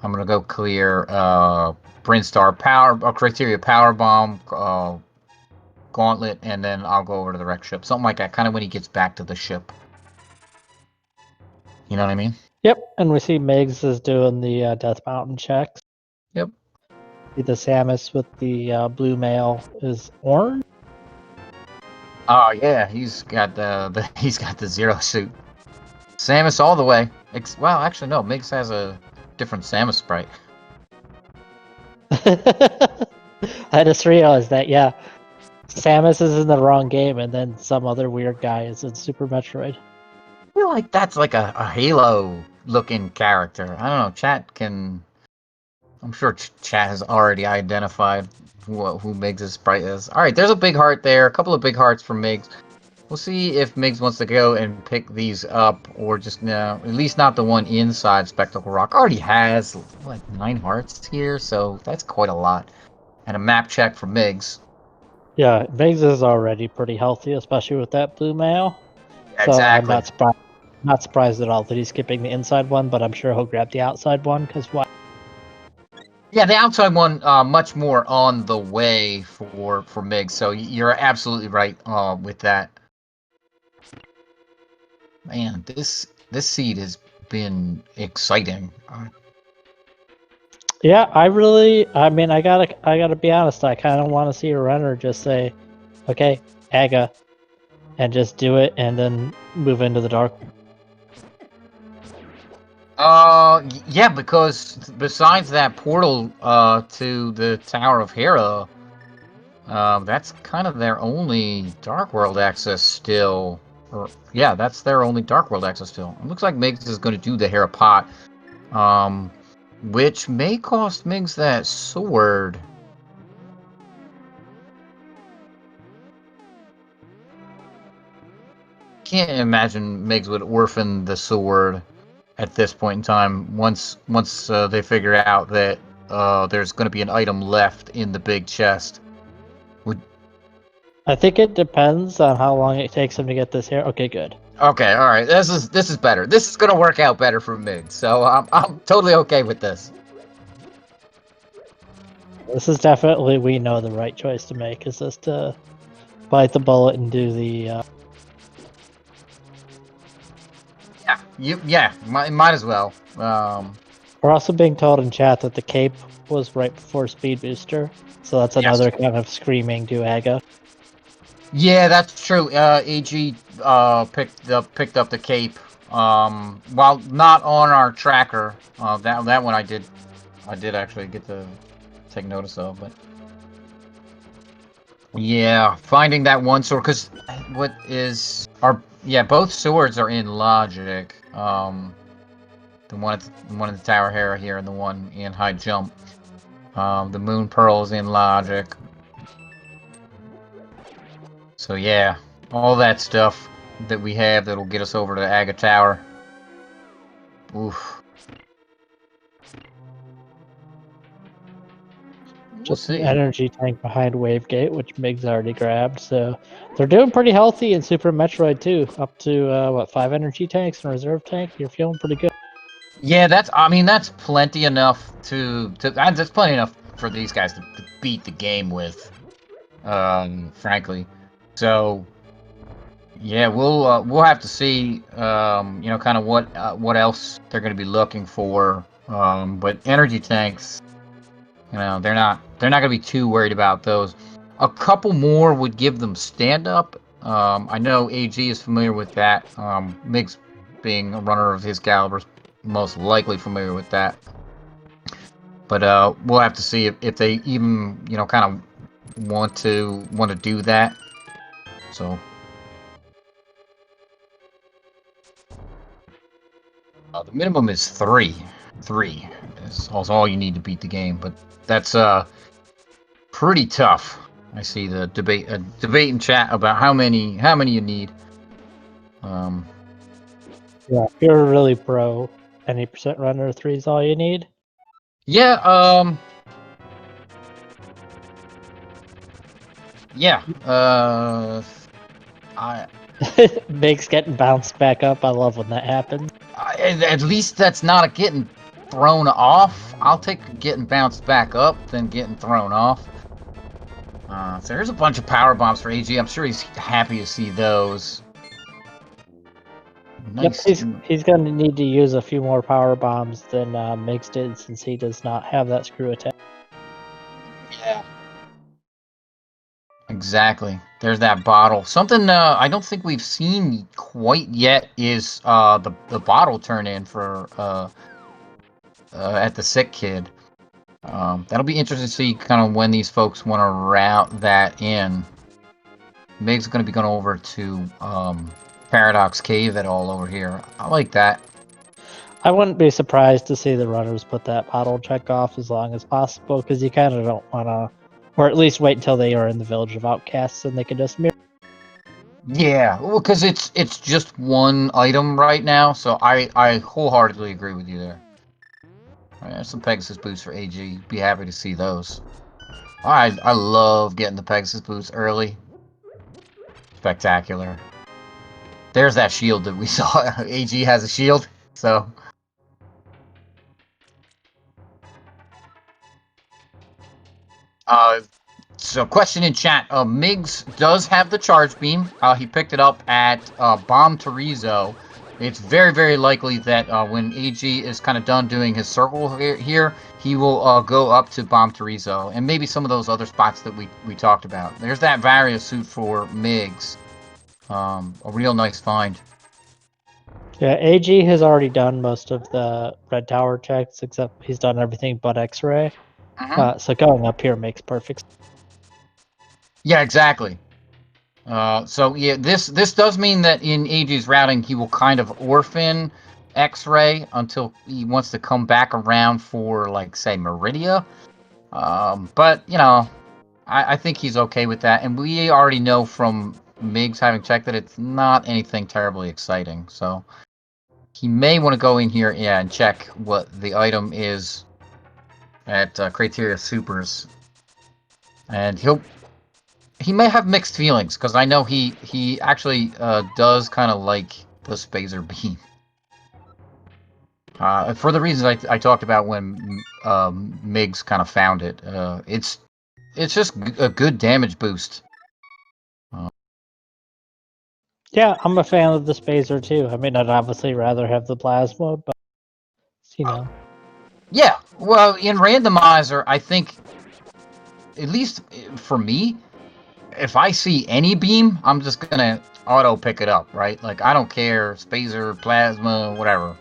gonna go clear Brinstar Power or Criteria Power Bomb, Gauntlet, and then I'll go over to the wreck ship. Something like that, kind of when he gets back to the ship. You know what I mean? Yep, and we see Migs is doing the Death Mountain checks. Yep. The Samus with the blue mail is orange. Oh yeah, he's got the zero suit. Samus all the way. Well, actually no, Migs has a different Samus sprite. I just realized that, yeah. Samus is in the wrong game, and then some other weird guy is in Super Metroid. I feel like that's like a Halo-looking character. I don't know. Chat can... I'm sure chat has already identified who Migs' sprite is. Alright, there's a big heart there. A couple of big hearts for Migs. We'll see if Migs wants to go and pick these up, or just no, at least not the one inside Spectacle Rock. Already has, like, 9 hearts here, so that's quite a lot. And a map check for Migs. Yeah, Migs is already pretty healthy, especially with that blue mail. So I'm Exactly. not surprised at all that he's skipping the inside one, but I'm sure he'll grab the outside one because why? Yeah, the outside one, much more on the way for Migs. So you're absolutely right with that. Man, this seed has been exciting. Yeah, I mean, I gotta be honest. I kind of want to see a runner just say, "Okay, Aga," and just do it, and then move into the dark. Yeah, because besides that portal to the Tower of Hera, that's kind of their only Dark World access still. Or yeah, that's their only Dark World access still. It looks like Migs is going to do the Hera pot, which may cost Migs that sword. Can't imagine Migs would orphan the sword at this point in time. Once they figure out that there's going to be an item left in the big chest. I think it depends on how long it takes him to get this here. Okay, good. Okay, all right. This is better. This is gonna work out better for Migs. So I'm totally okay with this. This is definitely we know the right choice to make is just to bite the bullet and do the. Yeah, might as well. We're also being told in chat that the cape was right before Speed Booster, so that's Yes. another kind of screaming to Aga. Yeah, that's true. AG picked up the cape. While not on our tracker, that one I did actually get to take notice of, but yeah, finding that one sword because what is our both swords are in logic. The one in the Tower Hera here and the one in High Jump. The Moon Pearl is in logic. So yeah, all that stuff that we have that'll get us over to Aga Tower. Oof. We'll Just an see. energy tank behind Wavegate, which Migs already grabbed. So they're doing pretty healthy in Super Metroid too. Up to 5 energy tanks and a reserve tank. You're feeling pretty good. Yeah, that's plenty enough that's plenty enough for these guys to beat the game with. Frankly. So yeah, we'll have to see kind of what else they're going to be looking for. But energy tanks, they're not going to be too worried about those. A couple more would give them stand up. I know AG is familiar with that. Migs, being a runner of his caliber, is most likely familiar with that. But we'll have to see if they even kind of want to do that. So the minimum is 3. 3 is all you need to beat the game, but that's pretty tough. I see the debate in chat about how many you need. Yeah, if you're really pro, any percent runner 3 is all you need. Yeah, yeah, Migs getting bounced back up. I love when that happens. at least that's not getting thrown off. I'll take getting bounced back up than getting thrown off. So there's a bunch of power bombs for AG. I'm sure he's happy to see those. Nice. Yep, he's going to need to use a few more power bombs than Migs did since he does not have that screw attack. Yeah. Exactly. There's that bottle. Something I don't think we've seen quite yet is the bottle turn in for at the sick kid. That'll be interesting to see kind of when these folks want to route that in. Meg's going to be going over to Paradox Cave at all over here. I like that. I wouldn't be surprised to see the runners put that bottle check off as long as possible because you kind of don't want to, or at least wait until they are in the Village of Outcasts and they can just mirror. Yeah, well, because it's just one item right now, so I wholeheartedly agree with you there. All right, there's some Pegasus boots for AG. Be happy to see those. I love getting the Pegasus boost early. Spectacular. There's that shield that we saw. AG has a shield, so. So question in chat. Migs does have the charge beam. He picked it up at Bomb Torizo. It's very, very likely that when AG is kind of done doing his circle here, he will go up to Bomb Torizo and maybe some of those other spots that we talked about. There's that Varia suit for Migs. A real nice find. Yeah, AG has already done most of the red tower checks, except he's done everything but X-ray. So going up here makes perfect sense. Yeah, exactly. So yeah, this does mean that in AG's routing, he will kind of orphan X-ray until he wants to come back around for, like, say, Meridia. But, you know, I think he's okay with that. And we already know from Migs having checked that it's not anything terribly exciting. So he may want to go in here, yeah, and check what the item is at Criteria Supers. And he may have mixed feelings, because I know he actually does kind of like the Spazer beam. For the reasons I talked about when Migs kind of found it. It's just a good damage boost. Yeah, I'm a fan of the Spazer too. I mean, I'd obviously rather have the plasma, but you know. Yeah, well, in Randomizer, I think, at least for me, if I see any beam, I'm just gonna auto pick it up, right? Like, I don't care, Spazer, Plasma, whatever.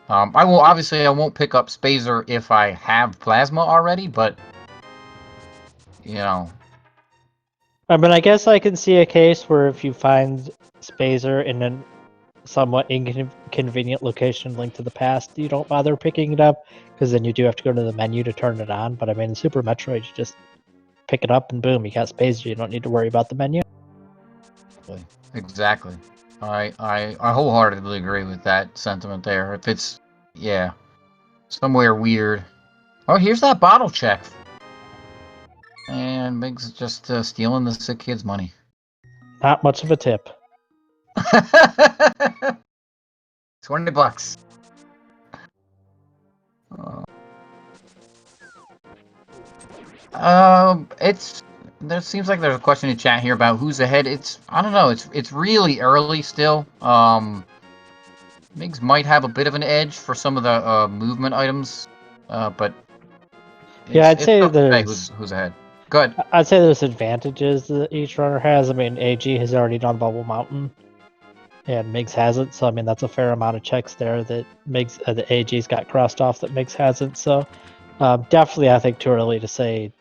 I won't pick up Spazer if I have Plasma already, but, you know. I mean, I guess I can see a case where if you find Spazer in a somewhat inconvenient location linked to the past, you don't bother picking it up, because then you do have to go to the menu to turn it on. But I mean, in Super Metroid, you just pick it up and boom, you got Spazer. You don't need to worry about the menu. Exactly. I wholeheartedly agree with that sentiment there. If it's, yeah, somewhere weird. Oh, here's that bottle check. And Migs is just stealing the sick kid's money. Not much of a tip. $20. There seems like there's a question in chat here about who's ahead. I don't know. It's really early still. Migs might have a bit of an edge for some of the movement items, but yeah, I'd say who's ahead. Good. I'd say there's advantages that each runner has. I mean, AG has already done Bubble Mountain, and Migs hasn't. So I mean, that's a fair amount of checks there that the AG's got crossed off that Migs hasn't. So definitely, I think too early to say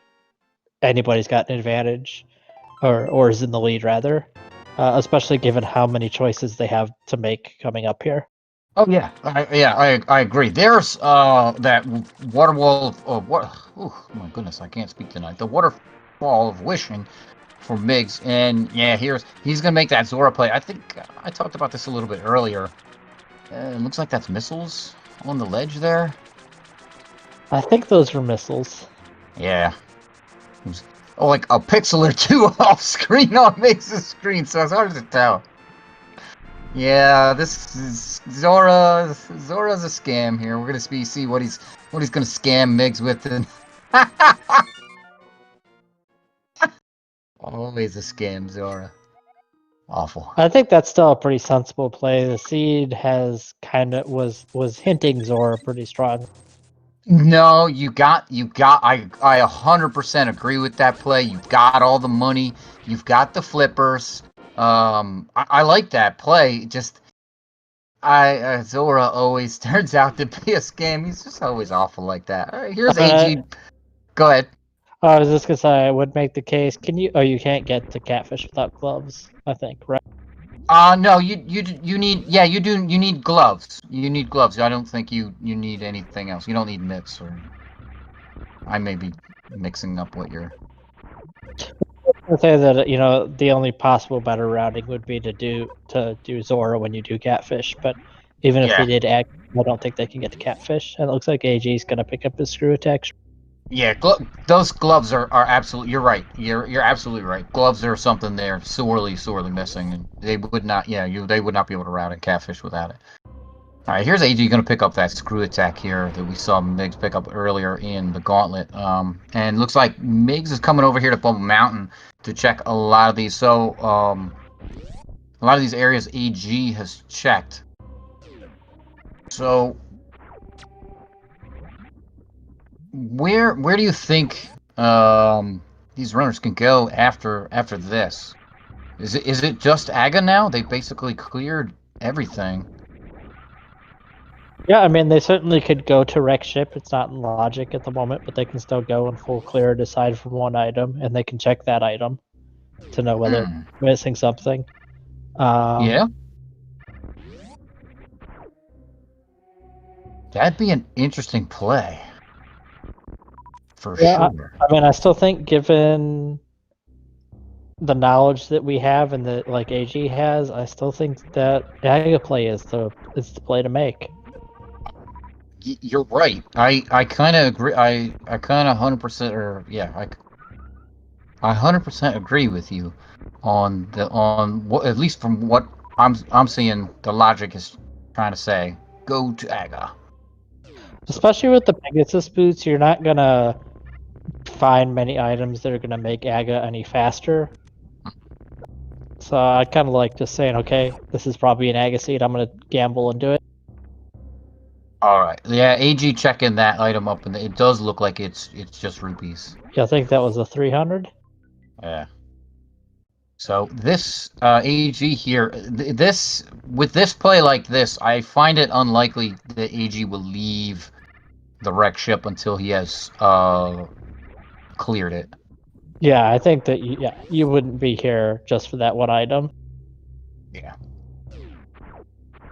anybody's got an advantage, or is in the lead rather, especially given how many choices they have to make coming up here. Oh yeah, I agree. There's that water wall of what? Oh my goodness, I can't speak tonight. The waterfall of wishing for Migs, and yeah, he's gonna make that Zora play. I think I talked about this a little bit earlier. It looks like that's missiles on the ledge there. I think those were missiles. Yeah. Oh, like a pixel or two off screen on Migs' screen, so it's hard to tell. Yeah, this is Zora's a scam here. We're gonna see what he's gonna scam Migs with. And always a scam, Zora. Awful. I think that's still a pretty sensible play. The seed was hinting Zora pretty strong. No, you got. I 100% agree with that play. You've got all the money. You've got the flippers. I like that play. Just Zora always turns out to be a scam. He's just always awful like that. All right, here's AG. Go ahead. I was just gonna say I would make the case. Can you? Oh, you can't get to catfish without gloves. I think, right? No, you need, yeah, you need gloves. You need gloves. I don't think you need anything else. You don't need mitts, or I may be mixing up what you're. I'd say that the only possible better routing would be to do Zora when you do catfish. But even if they did act, I don't think they can get to catfish. And it looks like AG's gonna pick up his screw attack. Yeah, those gloves are absolutely. You're right. You're absolutely right. Gloves are something they're sorely missing, and they would not. Yeah, they would not be able to route a catfish without it. All right, here's AG going to pick up that screw attack here that we saw Migs pick up earlier in the gauntlet. And looks like Migs is coming over here to Bubble Mountain to check a lot of these. So a lot of these areas AG has checked. So where do you think these runners can go after this? Is it just Aga now? They basically cleared everything. Yeah, I mean, they certainly could go to wreck ship. It's not in logic at the moment, but they can still go and full clear it aside from one item, and they can check that item to know whether it's missing something. Yeah. That'd be an interesting play. For sure. I mean, I still think, given the knowledge that we have and that like AG has, I still think that Aga play is the play to make. You're right. I kind of agree. I kind of 100% or yeah, I 100% agree with you on what, at least from what I'm seeing the logic is trying to say. Go to Aga. Especially with the Pegasus boots, you're not gonna find many items that are gonna make Aga any faster. So I kind of like just saying, okay, this is probably an Aga seed. I'm gonna gamble and do it. All right. Yeah, AG checking that item up, and it does look like it's just rupees. Yeah, I think that was a 300. Yeah. So this AG here, this with this play like this, I find it unlikely that AG will leave the wreck ship until he has cleared it. Yeah, I think that you wouldn't be here just for that one item. Yeah.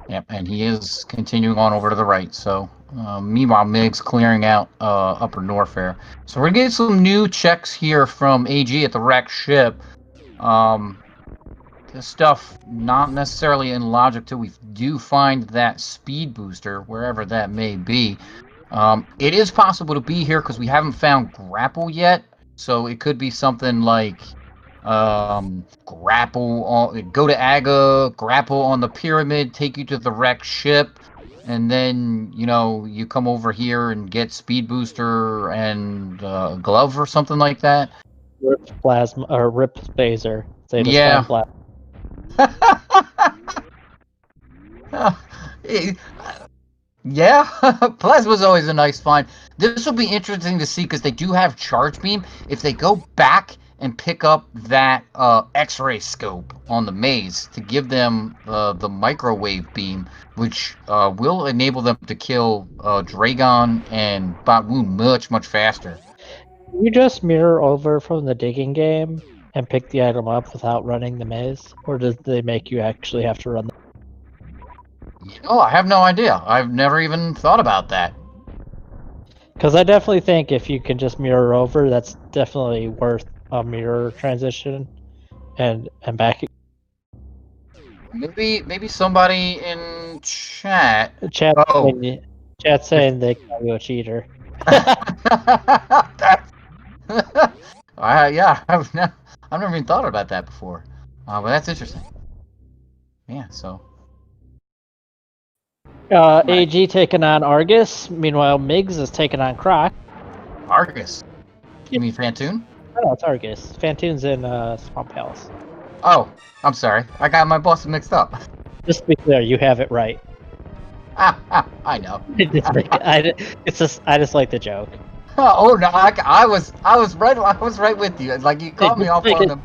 Yep, and he is continuing on over to the right. So meanwhile, Migs clearing out Upper Norfair. So we're gonna get some new checks here from AG at the wreck ship. This stuff not necessarily in logic till we do find that speed booster wherever that may be. It is possible to be here because we haven't found grapple yet, so it could be something like grapple on, go to Aga, grapple on the pyramid, take you to the wrecked ship, and then you come over here and get speed booster and glove or something like that. Rip plasma or rip phaser. Say the Yeah. plasma. Yeah, plasma's always a nice find. This will be interesting to see because they do have charge beam. If they go back and pick up that X-ray scope on the maze to give them the microwave beam, which will enable them to kill Dragon and Batwoon much faster. Can you just mirror over from the digging game and pick the item up without running the maze, or does they make you actually have to run? I have no idea. I've never even thought about that. Because I definitely think if you can just mirror over, that's definitely worth a mirror transition, and back. Maybe somebody in chat. Chat saying they call you a cheater. Yeah, I've never even thought about that before. But that's interesting. Yeah, so. AG taking on Argus. Meanwhile, Migs is taking on Croc. Argus? You mean Fantoon? Oh, it's Argus. Fantoon's in Swamp Palace. Oh, I'm sorry. I got my boss mixed up. Just to be clear, you have it right. I know. I just like the joke. Oh no, I was right with you. It's like you caught me off on them.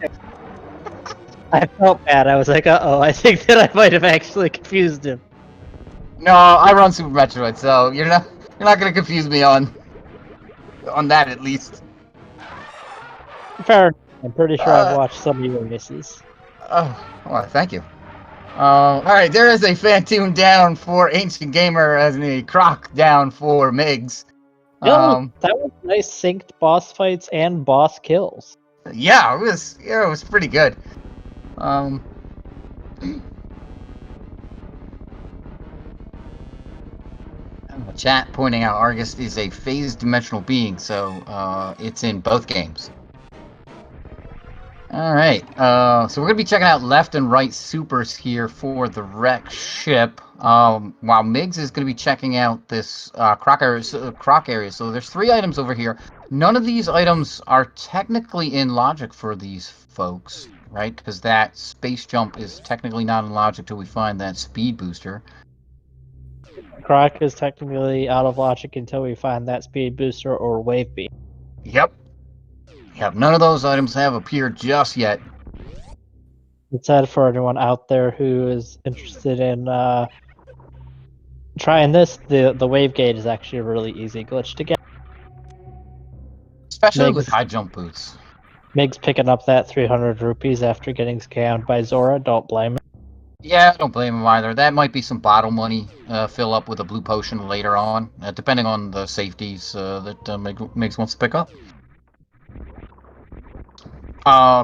I felt bad. I was like, uh-oh, I think that I might have actually confused him. No, I run Super Metroid, so you're not gonna confuse me on that at least. Fair enough. I'm pretty sure I've watched some of your races. Oh, well, thank you. Alright, there is a Fantoon down for Ancient Gamer as a Croc down for Migs. That was nice synced boss fights and boss kills. Yeah, it was pretty good. Chat pointing out Argus is a phased dimensional being, so it's in both games. Alright, so we're going to be checking out left and right supers here for the wreck ship, while Migs is going to be checking out this croc area. So there's 3 items over here. None of these items are technically in logic for these folks, right? Because that space jump is technically not in logic till we find that speed booster. Croc is technically out of logic until we find that speed booster or wave beam. Yep. None of those items have appeared just yet. It's sad for anyone out there who is interested in trying this. The wave gate is actually a really easy glitch to get. Especially with high jump boots. Migs picking up that 300 rupees after getting scammed by Zora. Don't blame him. Yeah, I don't blame him either. That might be some bottle money. Fill up with a blue potion later on, depending on the safeties that Migs wants to pick up.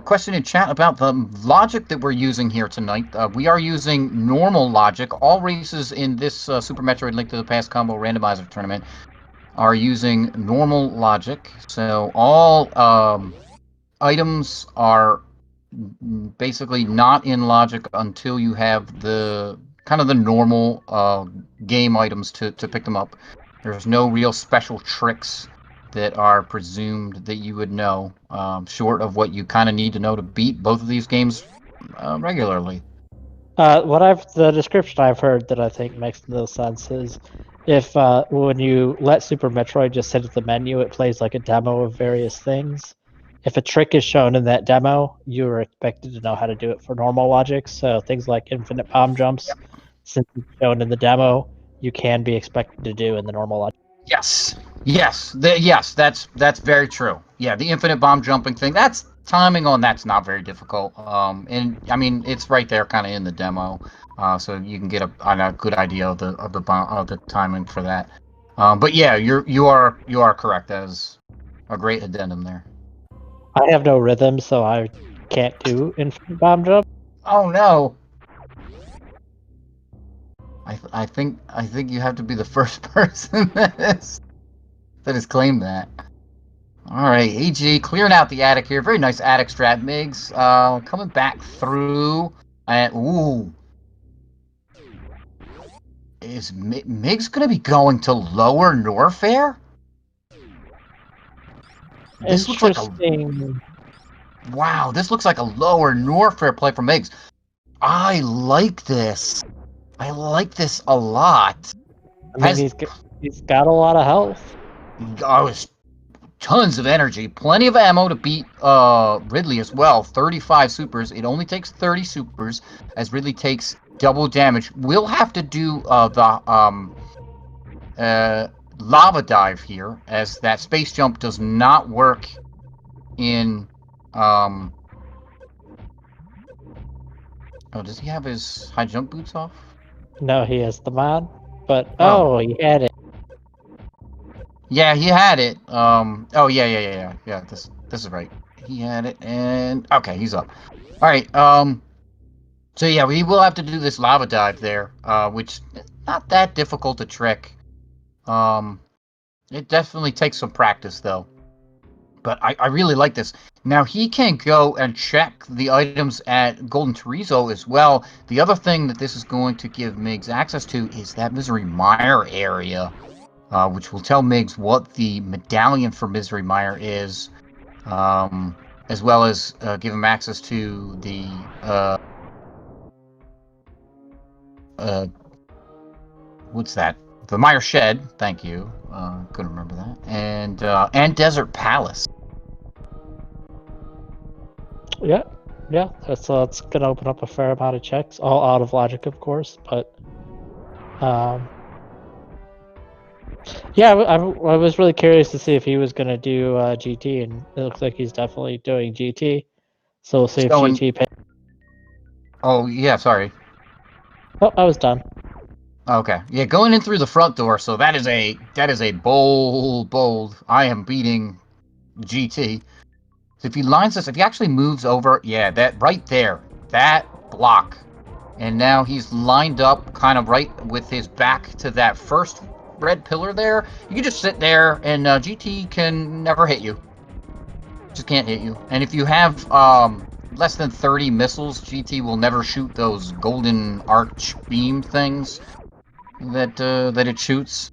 Question in chat about the logic that we're using here tonight. We are using normal logic. All races in this Super Metroid Link to the Past Combo Randomizer tournament are using normal logic. So all items are basically not in logic until you have the kind of the normal game items to pick them up. There's no real special tricks that are presumed that you would know, short of what you kind of need to know to beat both of these games regularly. The description I've heard that I think makes no sense is if when you let Super Metroid just sit at the menu, it plays like a demo of various things. If a trick is shown in that demo, you are expected to know how to do it for normal logic. So things like infinite bomb jumps, since it's shown in the demo, you can be expected to do in the normal logic. Yes, that's very true. Yeah, the infinite bomb jumping thing, that's timing on that's not very difficult. And I mean it's right there, kind of in the demo, so you can get a good idea of the timing for that. But yeah, you are correct. That is a great addendum there. I have no rhythm, so I can't do infinite bomb jump. Oh no! I think you have to be the first person that has claimed that. Alright, AG clearing out the attic here. Very nice attic strat, Migs. Coming back through. Ooh. Is Migs going to be going to lower Norfair? This looks like wow, this looks like a lower Norfair play for Migs. I like this. I like this a lot. I mean, he's got a lot of health. Tons of energy, plenty of ammo to beat Ridley as well. 35 supers. It only takes 30 supers, as Ridley takes double damage. We'll have to do the lava dive here, as that space jump does not work in oh, does he have his high jump boots off? No, he has the mod, but he had it. Yeah, he had it. Oh yeah. This is right. He had it, and okay, he's up. All right. So yeah, we will have to do this lava dive there, which is not that difficult to trick. It definitely takes some practice though. But I really like this. Now he can go and check the items at Golden Chorizo as well. The other thing that this is going to give Migs access to is that Misery Mire area. Which will tell Migs what the medallion for Misery Mire is, as well as give him access to the what's that? The Mire Shed. Thank you. Couldn't remember that. And Desert Palace. Yeah. That's gonna open up a fair amount of checks, all out of logic, of course, but yeah, I was really curious to see if he was going to do GT, and it looks like he's definitely doing GT. So we'll see if GT pays. Oh, yeah, sorry. Oh, I was done. Okay. Yeah, going in through the front door, so that is a bold. I am beating GT. So if he lines this, if he actually moves over, yeah, that right there, that block. And now he's lined up kind of right with his back to that first red pillar there, you can just sit there and GT can never hit you. Just can't hit you. And if you have less than 30 missiles, GT will never shoot those golden arch beam things that it shoots.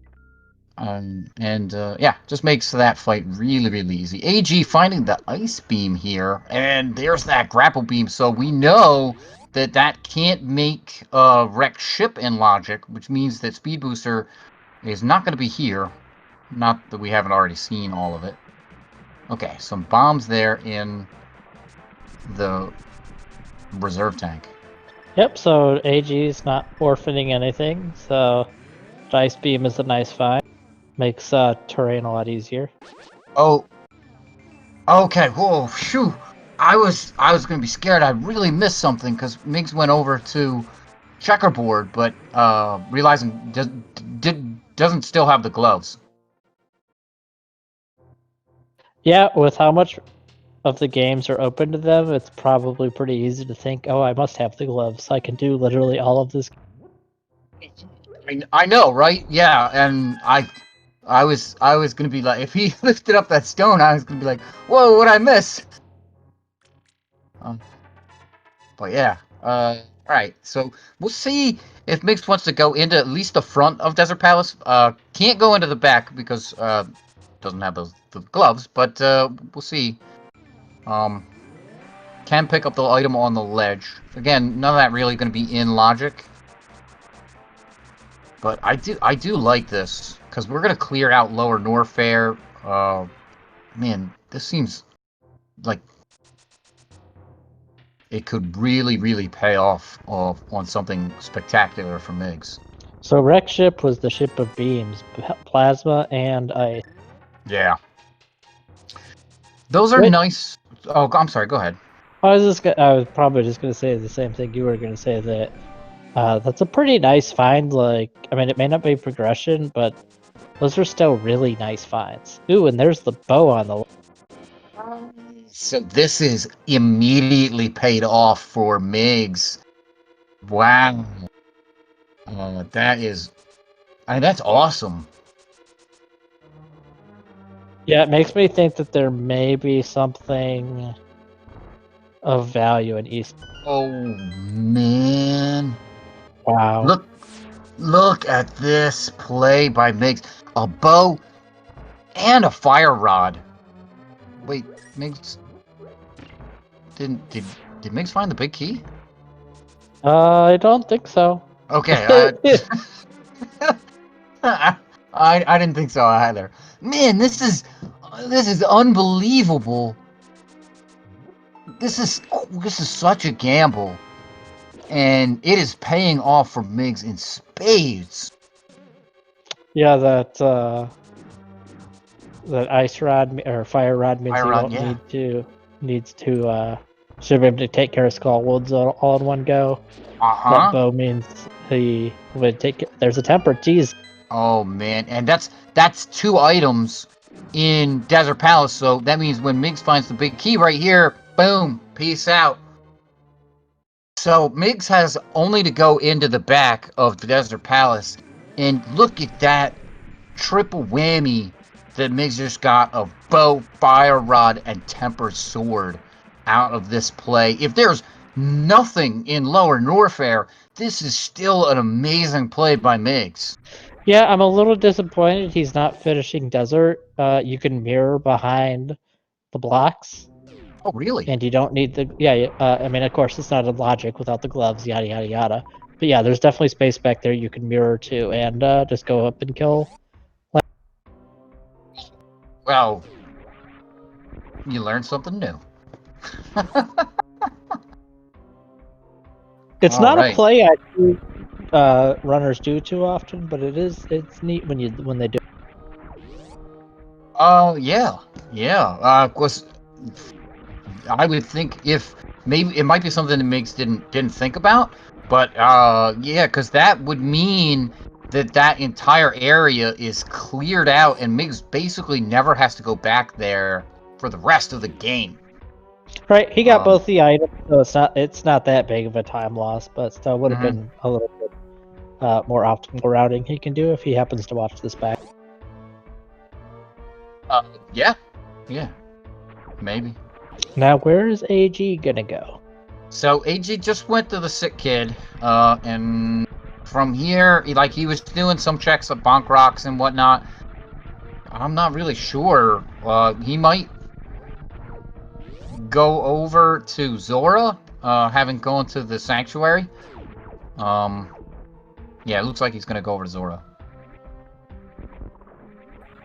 Yeah, just makes that fight really, really easy. AG finding the ice beam here, and there's that grapple beam, so we know that can't make wreck ship in logic, which means that Speed Booster is not going to be here. Not that we haven't already seen all of it. Okay, some bombs there in the reserve tank. Yep, so AG's not orphaning anything, so Ice Beam is a nice find. Makes terrain a lot easier. Oh, okay. Whoa, phew. I was gonna be scared. I really missed something because Migs went over to checkerboard, but realizing doesn't still have the gloves. Yeah, with how much of the games are open to them, it's probably pretty easy to think, oh, I must have the gloves. I can do literally all of this. I know, right? Yeah, and I was gonna be like, if he lifted up that stone, I was gonna be like, whoa, what'd I miss? But yeah, all right. So we'll see if Mix wants to go into at least the front of Desert Palace. Can't go into the back because doesn't have the gloves. But we'll see. Can pick up the item on the ledge. Again, none of that really going to be in logic. But I do like this because we're going to clear out Lower Norfair. Man, this seems like it could really, really pay off on something spectacular for Migs. So Wreck Ship was the ship of beams, plasma, and ice. Yeah. Those are nice. Oh, I'm sorry. Go ahead. I was probably just gonna say the same thing you were gonna say, that that's a pretty nice find. Like, I mean, it may not be progression, but those are still really nice finds. Ooh, and there's the bow on the. So this is immediately paid off for Migs. Wow. That's awesome. Yeah, it makes me think that there may be something of value in East. Oh man! Wow. Look at this play by Migs. A bow and a fire rod. Wait, Migs did Migs find the big key? I don't think so. Okay. I didn't think so either. Man, this is unbelievable. This is such a gamble, and it is paying off for Migs in spades. Yeah, that ice rod or fire rod means needs to should be able to take care of Skull Woods all in one go. That bow means he would take it. There's a temper. Jeez. Oh man, and that's 2 items in Desert Palace. So that means when Migs finds the big key right here, boom, peace out. So Migs has only to go into the back of the Desert Palace, and look at that triple whammy that Migs just got of bow, fire rod, and temper sword out of this play. If there's nothing in Lower Norfair, this is still an amazing play by Migs. Yeah, I'm a little disappointed he's not finishing Desert. You can mirror behind the blocks. Oh, really? And you don't need the... Yeah, I mean, of course, it's not a logic without the gloves, yada, yada, yada. But yeah, there's definitely space back there you can mirror to and just go up and kill. Well, you learned something new. It's not a play I do, runners do too often, but it's neat when they do. Yeah. Of course, I would think if maybe it might be something that Migs didn't think about, but yeah, because that would mean that entire area is cleared out, and Migs basically never has to go back there for the rest of the game. Right, he got both the items, so it's not that big of a time loss, but still would have been a little bit more optimal routing he can do if he happens to watch this back. Yeah, maybe. Now, where is AG gonna go? So AG just went to the sick kid, and from here, he was doing some checks at bonk rocks and whatnot. I'm not really sure. He might go over to Zora, having gone to the sanctuary. Yeah, it looks like he's gonna go over to Zora.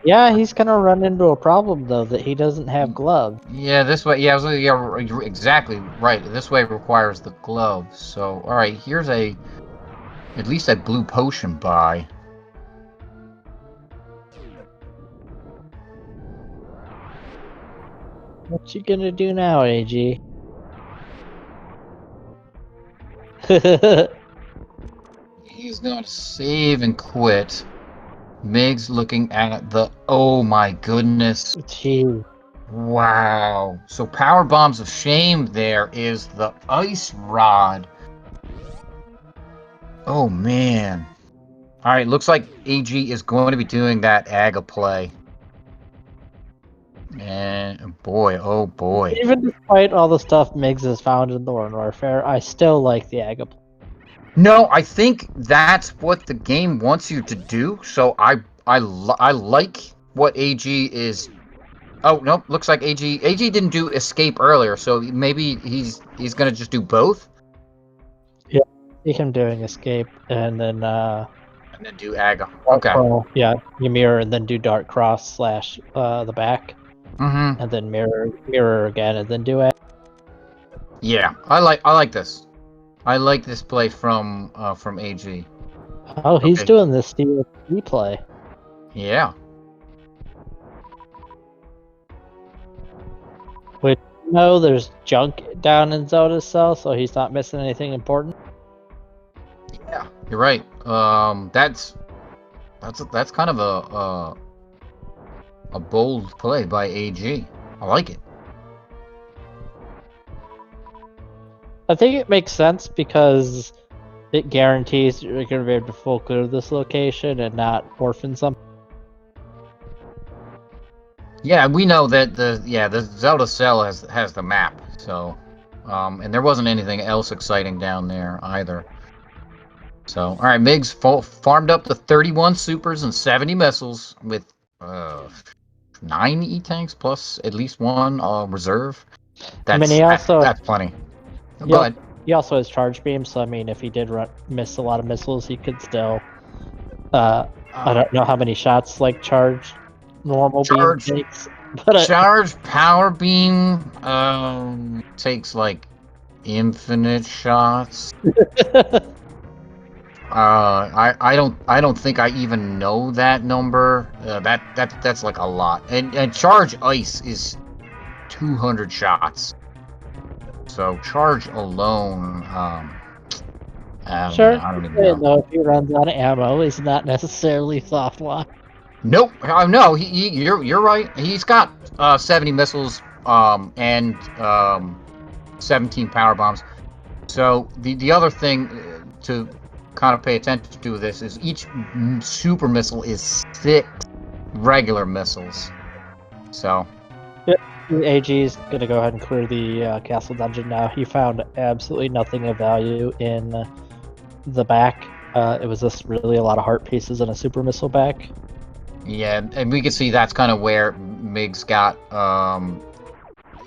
Yeah, he's gonna run into a problem though that he doesn't have gloves. Yeah, this way. Yeah, you're exactly right. This way requires the gloves. So, all right, here's at least a blue potion buy. What you gonna do now, AG? He's gonna save and quit. Migs looking at the. Oh my goodness! Gee. Wow. So power bombs of shame. There is the ice rod. Oh man. All right, looks like AG is going to be doing that Aga play. And boy, oh boy. Even despite all the stuff Migs has found in Thorn Warfare, I still like the Aga. No, I think that's what the game wants you to do. So I like what AG is. Oh no, looks like AG didn't do escape earlier, so maybe he's gonna just do both. Yeah, see him doing escape and then do Aga. Okay. Yeah, you mirror and then do Dark Cross / the back. Mm-hmm. And then mirror again, and then do it. Yeah, I like this. I like this play from AG. Oh, he's doing this DLP play. Yeah. Which there's junk down in Zelda's cell, so he's not missing anything important. Yeah, you're right. That's kind of a bold play by AG. I like it. I think it makes sense because it guarantees you're going to be able to full clear this location and not orphan something. Yeah, we know that the Zelda cell has the map. So, and there wasn't anything else exciting down there either. So, all right, Migs farmed up to 31 supers and 70 missiles with 9 E-tanks plus at least 1 reserve. That's plenty. Go ahead. He also has charge beam, so I mean, if he did miss a lot of missiles, he could still. I don't know how many shots charge normal beam takes. But charge power beam takes infinite shots. I don't think I even know that number. That's a lot. And charge ice is 200 shots. So charge alone, I don't even know. If he runs out of ammo, he's not necessarily soft lock. Nope. No, you're right. He's got 70 missiles and 17 power bombs. So the other thing to kind of pay attention to this is each super missile is 6 regular missiles. So AG's gonna go ahead and clear the castle dungeon now. He found absolutely nothing of value in the back. It was just really a lot of heart pieces and a super missile back. Yeah, and we can see that's kind of where Migs got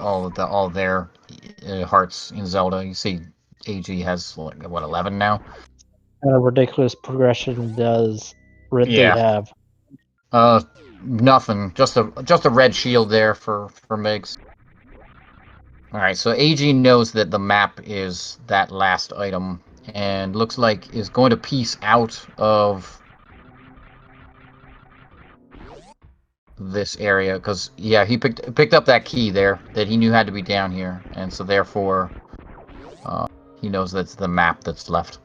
all their hearts in Zelda. You see, AG has 11 now. And a ridiculous progression does Ridley have? Nothing. Just a red shield there for Migs. All right, so AG knows that the map is that last item, and looks like is going to piece out of this area because he picked up that key there that he knew had to be down here, and so therefore he knows that's the map that's left.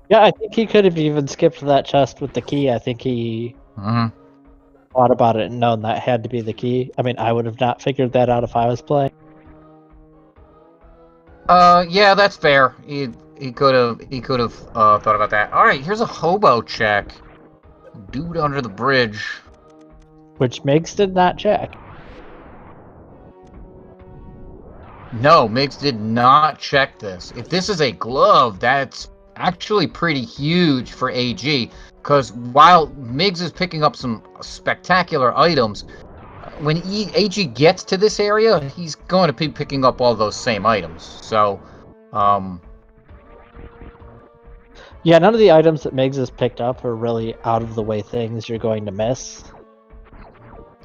Yeah, I think he could have even skipped that chest with the key. I think he thought about it and known that had to be the key. I mean, I would have not figured that out if I was playing. Yeah, that's fair. thought about that. All right, here's a hobo check. Dude under the bridge. Which Migs did not check. No, Migs did not check this. If this is a glove, that's actually pretty huge for AG. Because while Migs is picking up some spectacular items, when AG gets to this area, he's going to be picking up all those same items. So, Yeah, none of the items that Migs has picked up are really out of the way things you're going to miss.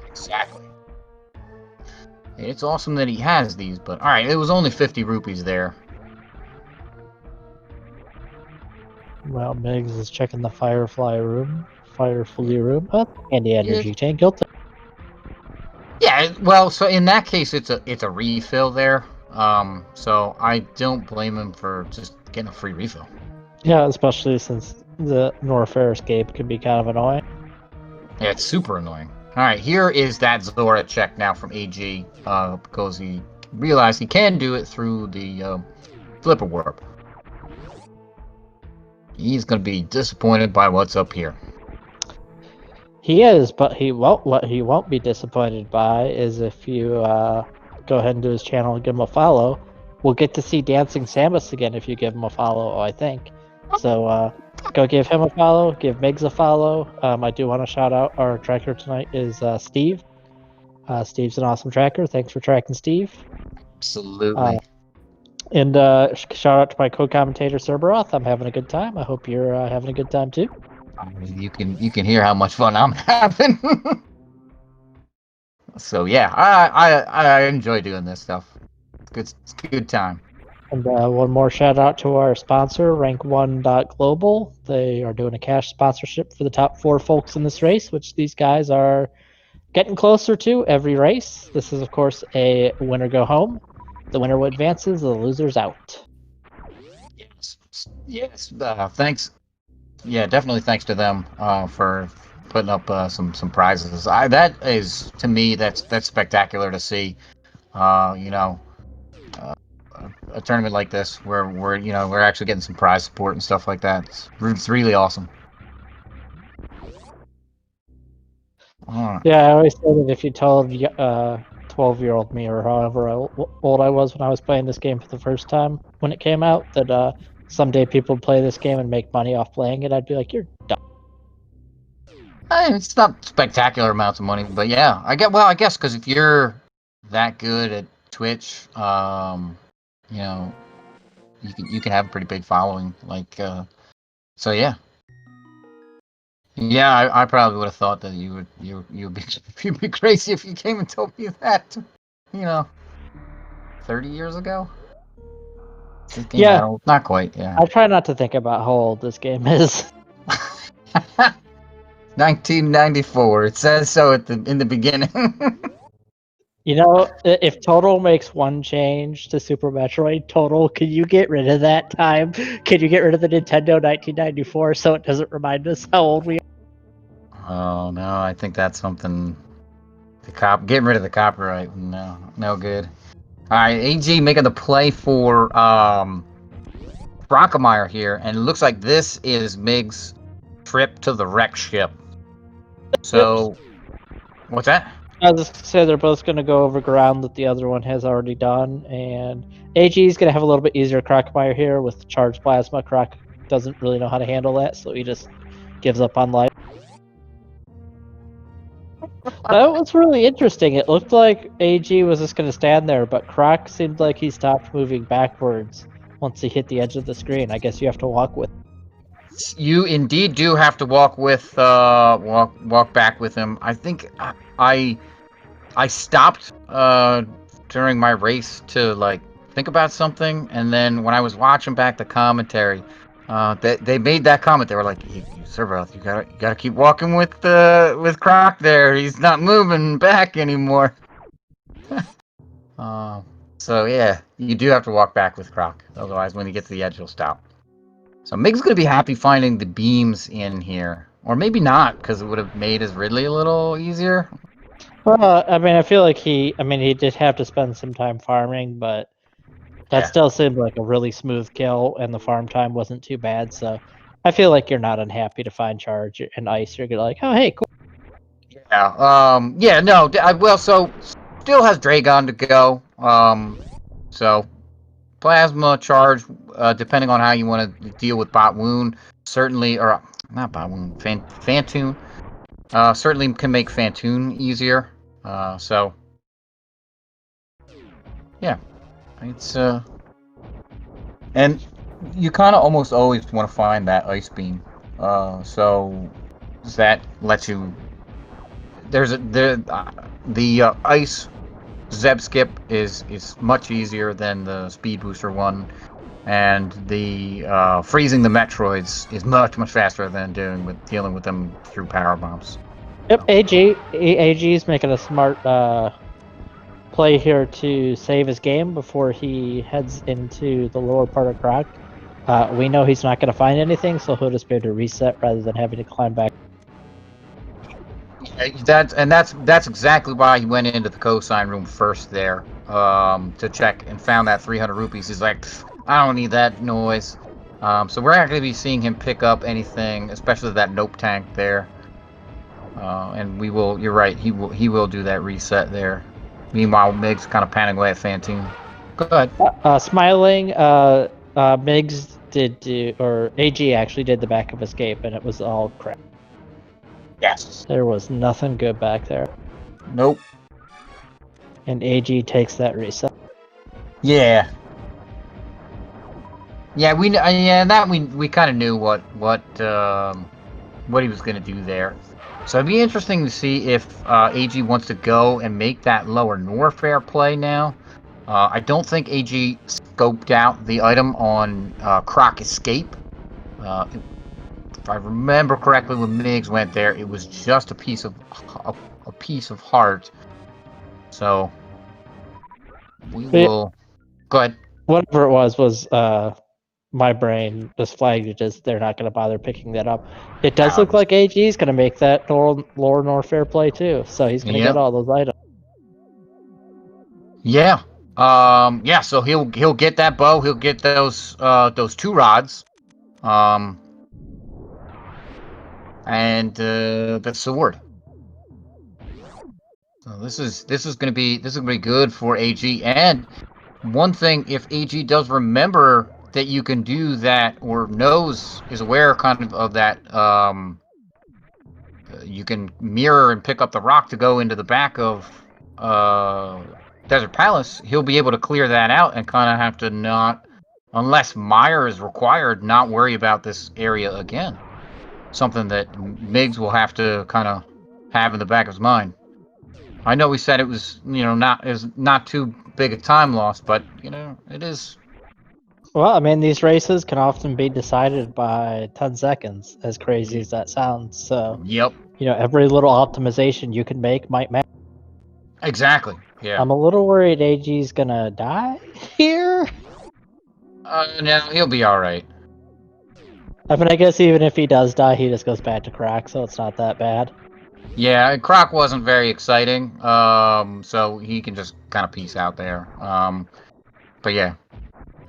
Exactly. It's awesome that he has these, but alright, it was only 50 rupees there. Well, Migs is checking the Firefly room. Firefly room. Oh, and the energy tank. Guilty. Yeah, well, so in that case, it's a refill there. So I don't blame him for just getting a free refill. Yeah, especially since the Norfair escape can be kind of annoying. Yeah, it's super annoying. Alright, here is that Zora check now from AG, because he realized he can do it through the Flipper Warp. He's going to be disappointed by what's up here. He is, but he won't. What he won't be disappointed by is if you go ahead and do his channel and give him a follow. We'll get to see Dancing Samus again if you give him a follow, I think. So go give him a follow, give Migs a follow. I do want to shout out our tracker tonight is Steve. Steve's an awesome tracker. Thanks for tracking, Steve. Absolutely. And shout out to my co-commentator Cerberoth. I'm having a good time. I hope you're having a good time too. You can hear how much fun I'm having. So yeah, I enjoy doing this stuff. It's a good time. And one more shout out to our sponsor, Rank1.global. They are doing a cash sponsorship for the top 4 folks in this race, which these guys are getting closer to every race. This is, of course, a winner go home. The winner advances, the loser's out. Yes. Thanks. Yeah, definitely thanks to them for putting up some prizes. That is, to me, that's spectacular to see. A tournament like this where we're actually getting some prize support and stuff like that. It's really awesome. Yeah, I always say that if you told 12-year-old me or however old I was when I was playing this game for the first time when it came out, that someday people would play this game and make money off playing it, I'd be like, you're dumb. It's not spectacular amounts of money, but yeah, I guess because if you're that good at Twitch, you can have a pretty big following. So yeah. Yeah, I probably would have thought that you'd be crazy if you came and told me that, 30 years ago. Yeah, not quite. Yeah. I try not to think about how old this game is. 1994. It says so in the beginning. If Total makes one change to Super Metroid, Total, can you get rid of that time? Can you get rid of the Nintendo 1994 so it doesn't remind us how old we are? Oh no, I think that's something. Getting rid of the copyright. No good. All right, AG making the play for Brockemeyer here, and it looks like this is Mig's trip to the wreck ship. So, what's that? I was just gonna say they're both going to go over ground that the other one has already done, and AG is going to have a little bit easier Crockemeyer here with charged plasma. Croc doesn't really know how to handle that, so he just gives up on life. That was really interesting. It looked like AG was just going to stand there, but Croc seemed like he stopped moving backwards once he hit the edge of the screen. I guess you have to walk with. You indeed do have to walk back with him. I think I stopped during my race to think about something, and then when I was watching back the commentary, they made that comment. They were like, Cerberoth, you gotta keep walking with Croc there. He's not moving back anymore. So yeah, you do have to walk back with Croc. Otherwise, when you get to the edge, he'll stop. So Mig's gonna be happy finding the beams in here, or maybe not, because it would have made his Ridley a little easier. Well, I mean, I feel like he did have to spend some time farming, but That still seemed like a really smooth kill, and the farm time wasn't too bad. So I feel like you're not unhappy to find charge and ice. You're like, oh hey, cool. Yeah. Yeah. No. Well, so still has Dragon to go. So plasma charge, depending on how you want to deal with bot wound, certainly, or not bot wound, Fantoon. Certainly can make Fantoon easier. So yeah, it's and you kind of almost always want to find that ice beam. So that lets you. There's the ice Zeb skip is much easier than the speed booster one, and the freezing the Metroids is much faster than dealing with them through power bombs. Yep, AG is making a smart play here to save his game before he heads into the lower part of Croc. We know he's not going to find anything, so he'll just be able to reset rather than having to climb back. That's exactly why he went into the cosign room first there, to check and found that 300 rupees. He's like, I don't need that noise. So we're not going to be seeing him pick up anything, especially that nope tank there. And we will. You're right. He will do that reset there. Meanwhile, Migs kind of panning away at Fantoon. Go ahead. Smiling. Migs did do, or AG actually did the backup escape, and it was all crap. Yes. There was nothing good back there. Nope. And AG takes that reset. Yeah. Yeah, we kind of knew what he was gonna do there. So it'd be interesting to see if AG wants to go and make that lower Norfair play now. I don't think AG scoped out the item on Croc Escape. If I remember correctly, when Migs went there, it was just a piece of heart. So we will go ahead. Whatever it was my brain just flagged it as they're not going to bother picking that up. It does look like AG is going to make that lower Norfair play too, so he's going to get all those items. Yeah. Yeah. So he'll get that bow. He'll get those 2 rods. And the sword. So this is gonna be good for AG. And one thing, if AG does remember that you can do that, or is aware kind of that, you can mirror and pick up the rock to go into the back of Desert Palace, he'll be able to clear that out and kind of have to not, unless Meyer is required, not worry about this area again. Something that Migs will have to kind of have in the back of his mind. I know we said it was, not too big a time loss, but it is. Well, I mean, these races can often be decided by 10 seconds, as crazy as that sounds. So, yep. Every little optimization you can make might matter. Exactly. Yeah. I'm a little worried AG's gonna die here. No, he'll be all right. I mean, I guess even if he does die, he just goes back to Croc, so it's not that bad. Yeah, Croc wasn't very exciting, so he can just kind of peace out there. But yeah,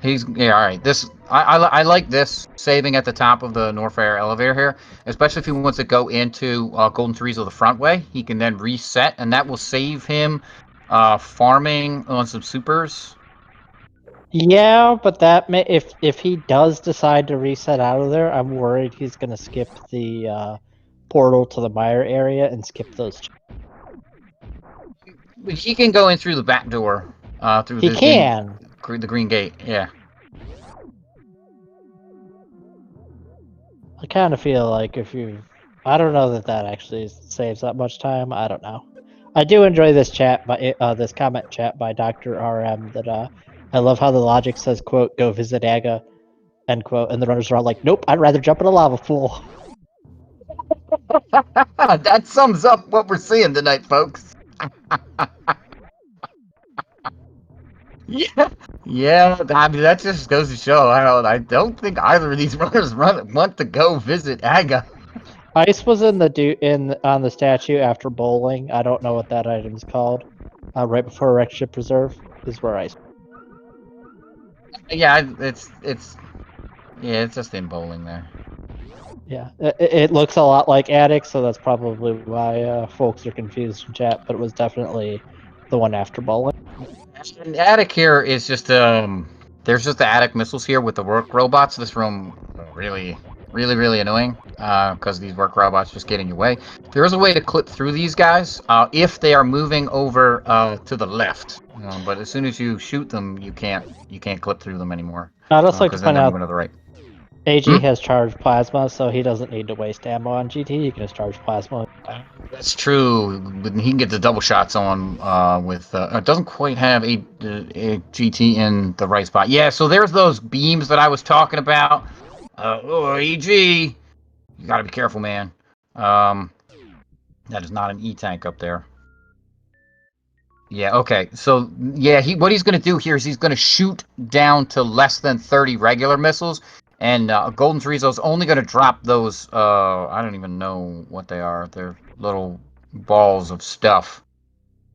all right. This I like this saving at the top of the Norfair elevator here, especially if he wants to go into Golden Teresa the front way. He can then reset, and that will save him farming on some supers. Yeah, but that if he does decide to reset out of there, I'm worried he's gonna skip the portal to the Meyer area and skip those. He can go in through the back door. Through the green gate. Yeah. I kind of feel like I don't know that actually saves that much time. I don't know. I do enjoy this this comment chat by Dr. RM that I love how the logic says, quote, go visit Aga, end quote, and the runners are all like, nope, I'd rather jump in a lava pool. That sums up what we're seeing tonight, folks. Yeah. I mean, that just goes to show. I don't think either of these runners want to go visit Aga. Ice was on the statue after bowling. I don't know what that item's called. Right before Wreckship Reserve is where Ice. Yeah, it's just in bowling there. Yeah, it looks a lot like Attic, so that's probably why folks are confused in chat. But it was definitely the one after bowling. And attic here is just there's just the attic missiles here with the work robots. This room really annoying because these work robots just get in your way. There is a way to clip through these guys if they are moving over to the left. But as soon as you shoot them, you can't clip through them anymore I'd also like to because then point they're out moving to the right. AG has charged plasma, so he doesn't need to waste ammo on GT. He can just charge plasma. That's true. He can get the double shots on with. It doesn't quite have a GT in the right spot. Yeah, so there's those beams that I was talking about. EG, you gotta be careful, man. That is not an E-tank up there. Yeah, okay. So, yeah, what he's going to do here is he's going to shoot down to less than 30 regular missiles, and Golden Chorizo's only going to drop those, I don't even know what they are. They're little balls of stuff.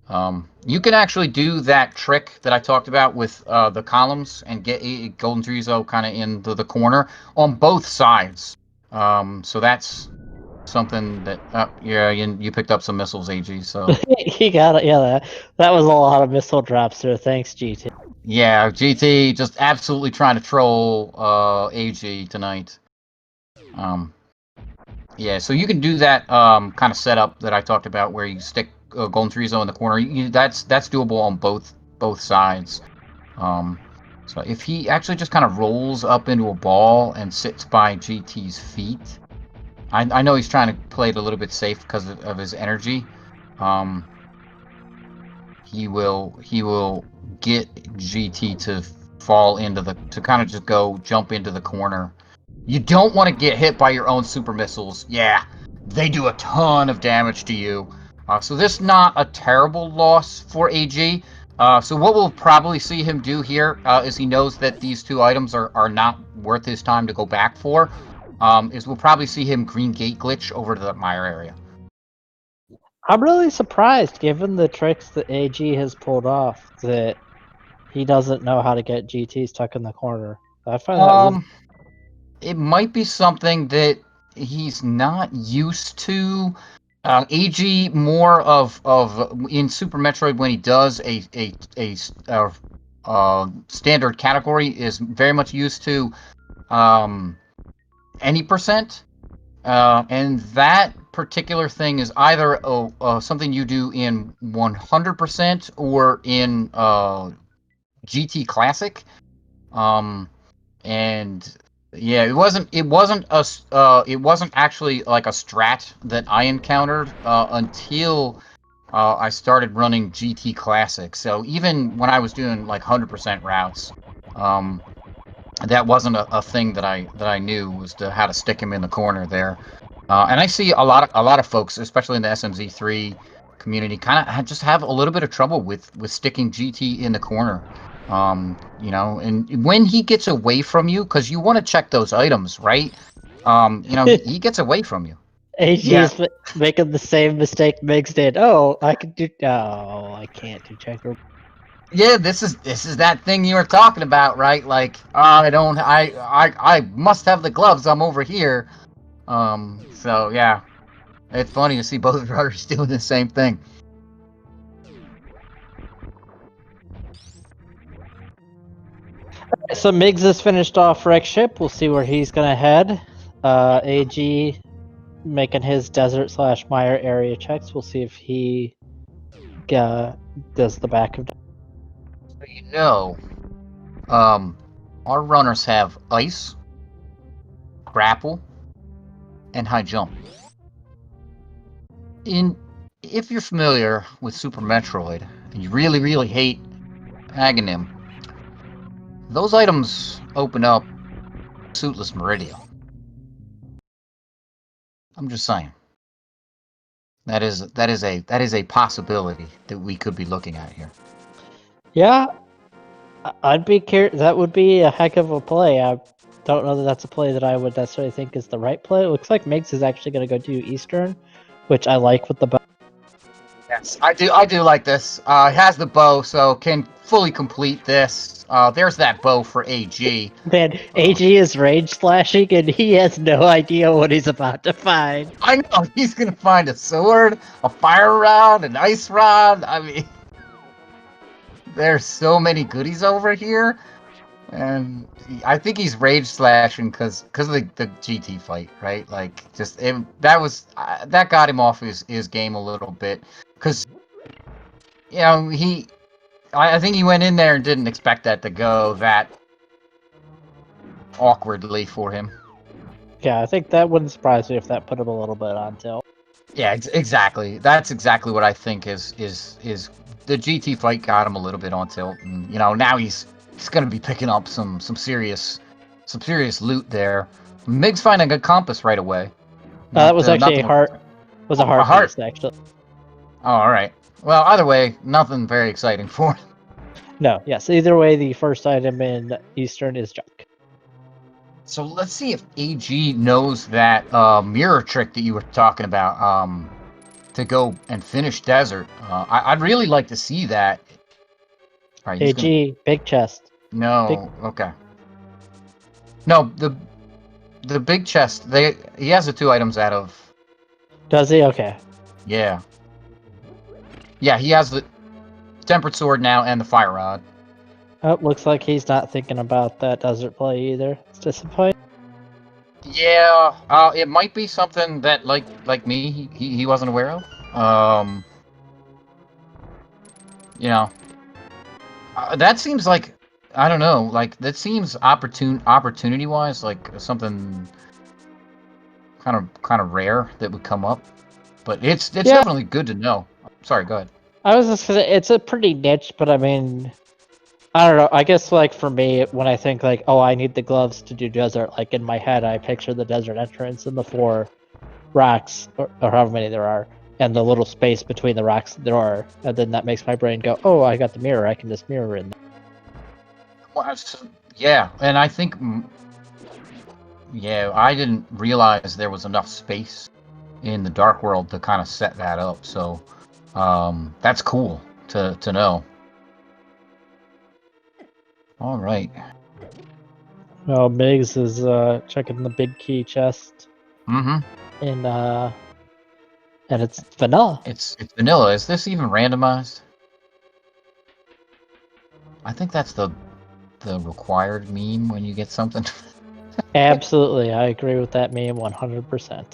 You can actually do that trick that I talked about with the columns and get Golden Chorizo kind of into the corner on both sides. So that's something that, yeah, you picked up some missiles, AG, so... He got it. Yeah, that was a lot of missile drops there. Thanks, GT. Yeah, GT just absolutely trying to troll AG tonight. Yeah, so you can do that kind of setup that I talked about where you stick Golden Chorizo in the corner. That's doable on both sides. So if he actually just kind of rolls up into a ball and sits by GT's feet, I know he's trying to play it a little bit safe because of his energy. He will get GT to fall into to kind of just jump into the corner. You don't want to get hit by your own super missiles. Yeah, they do a ton of damage to you. So this is not a terrible loss for AG. So what we'll probably see him do here is he knows that these two items are not worth his time to go back for. Is we'll probably see him green gate glitch over to the Mire area. I'm really surprised, given the tricks that AG has pulled off, that he doesn't know how to get GT stuck in the corner. I find that really... It might be something that he's not used to. AG more of in Super Metroid when he does a standard category is very much used to any percent, and that particular thing is either something you do in 100% or in GT Classic. And yeah, it wasn't actually like a strat that I encountered until I started running GT Classic. So even when I was doing like 100% routes, that wasn't a thing that I knew was how to stick him in the corner there. And I see a lot of folks, especially in the SMZ3 community, kind of just have a little bit of trouble with sticking GT in the corner. And when he gets away from you, because you want to check those items, right? He gets away from you. AG Yeah. is making the same mistake Migs did. Oh, I can do... Oh, I can't do checker. Yeah, this is that thing you were talking about, right? Like, I must have the gloves. I'm over here. So yeah, it's funny to see both runners doing the same thing. So Migs has finished off Wreck Ship. We'll see where he's gonna head. AG making his desert / Mire area checks. We'll see if he does the back of... Our runners have ice, grapple, and high jump. If you're familiar with Super Metroid and you really hate Aghanim, those items open up Suitless Meridian. I'm just saying. That is a possibility that we could be looking at here. Yeah, I'd be curious. That would be a heck of a play. I don't know that that's a play that I would necessarily think is the right play. It looks like Migs is actually going to go do Eastern, which I like with the... Yes, I do. I do like this. It has the bow, so can fully complete this. There's that bow for AG. Man, AG is rage slashing, and he has no idea what he's about to find. I know he's gonna find a sword, a fire rod, an ice rod. I mean, there's so many goodies over here, and I think he's rage slashing because of the GT fight, right? Like, that got him off his game a little bit because I think he went in there and didn't expect that to go that awkwardly for him. Yeah, I think that wouldn't surprise me if that put him a little bit on tilt. Yeah, exactly. That's exactly what I think is the GT fight got him a little bit on tilt, and now he's gonna be picking up some serious loot there. Migs finding a compass right away. That was actually a heart. Was a heart. Heart. Beast, actually. Oh, all right. Well, either way, nothing very exciting for him. No, yes. Either way, the first item in Eastern is junk. So let's see if AG knows that mirror trick that you were talking about to go and finish desert. I'd really like to see that. All right, AG, big chest. No, okay. No, the big chest. He has the 2 items out of. Does he? Okay. Yeah. Yeah, he has the tempered sword now and the fire rod. Oh, looks like he's not thinking about that desert play either. It's disappointing. Yeah, it might be something that like me he wasn't aware of. That seems like, I don't know, like that seems opportunity wise like something kind of rare that would come up, but it's definitely good to know. Sorry, go ahead. I was just gonna say, it's a pretty niche, but I mean, I don't know. I guess like for me, when I think like, oh, I need the gloves to do desert, like in my head, I picture the desert entrance and the 4 rocks, or however many there are, and the little space between the rocks there are, and then that makes my brain go, oh, I got the mirror. I can just mirror in there. Well, yeah, and I think, I didn't realize there was enough space in the Dark World to kind of set that up. So, that's cool to know. All right. Well, Migs is checking the big key chest. Mm-hmm. And it's vanilla. It's vanilla. Is this even randomized? I think that's the required meme when you get something. Absolutely, I agree with that meme 100%.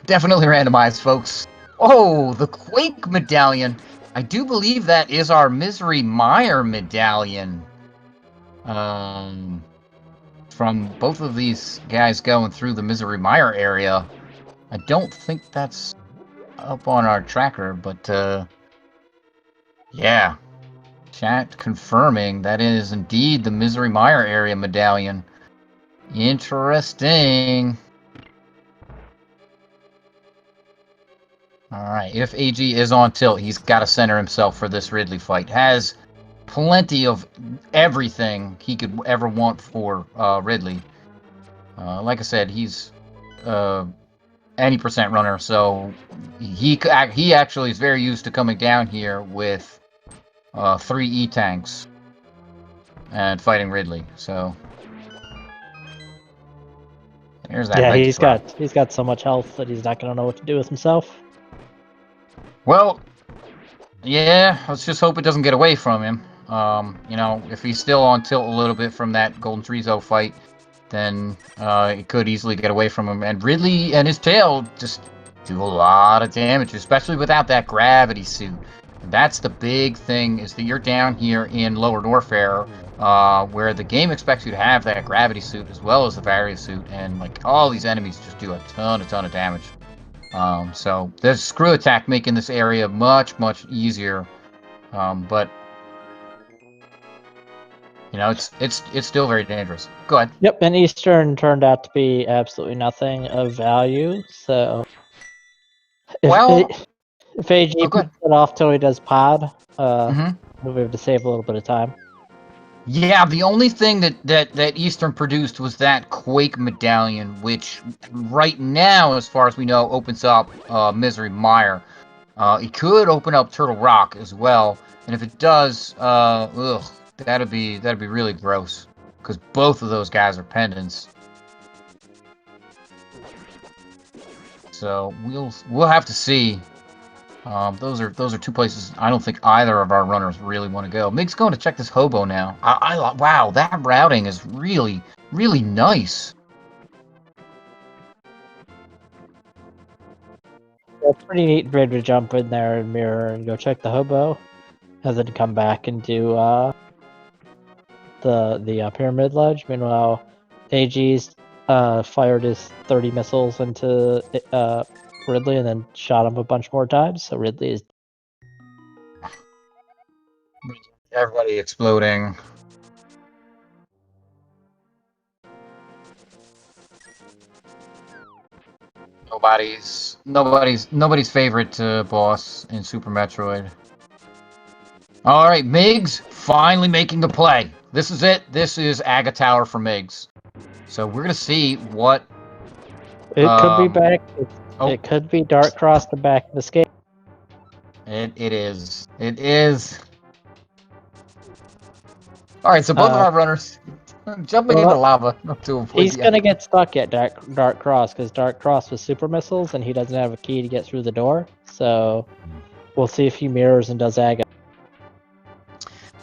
Definitely randomized, folks. Oh, the Quake medallion. I do believe that is our Misery Mire medallion. From both of these guys going through the Misery Mire area. I don't think that's up on our tracker, but yeah. Chat confirming that is indeed the Misery Mire area medallion. Interesting. Alright, if AG is on tilt, he's got to center himself for this Ridley fight. Has plenty of everything he could ever want for Ridley. Like I said, he's any percent runner, so he actually is very used to coming down here with 3 E-tanks and fighting Ridley. So there's that. Yeah, he's got so much health that he's not gonna know what to do with himself. Well, yeah, let's just hope it doesn't get away from him. If he's still on tilt a little bit from that Golden Trezo fight, then it could easily get away from him. And Ridley and his tail just do a lot of damage, especially without that gravity suit. And that's the big thing, is that you're down here in Lower Norfair, where the game expects you to have that gravity suit as well as the Varia suit, and like all these enemies just do a ton of damage. So there's screw attack making this area much easier, but it's still very dangerous. Go ahead. Yep, and Eastern turned out to be absolutely nothing of value. So if AG puts it off till he does pod, we'll be able to save a little bit of time. Yeah, the only thing that Eastern produced was that Quake medallion, which right now, as far as we know, opens up Misery Mire. It could open up Turtle Rock as well, and if it does, that'd be really gross, because both of those guys are pendants. So we'll have to see. Those are two places I don't think either of our runners really want to go. Mig's going to check this hobo now. Wow, that routing is really nice. Yeah, it's pretty neat grid to jump in there and mirror and go check the hobo, and then come back and do the pyramid ledge. Meanwhile, AG's fired his 30 missiles into Ridley and then shot him a bunch more times. So Ridley is. Everybody exploding. Nobody's favorite boss in Super Metroid. All right, Migs finally making the play. This is it. This is Aga Tower for Migs. So we're gonna see what. It could be back. It could be Dark Cross the back of the skate. It is. It is. All right, so both of our runners jumping into lava to avoid. He's gonna get stuck at Dark Cross because Dark Cross was super missiles and he doesn't have a key to get through the door. So we'll see if he mirrors and does Aga.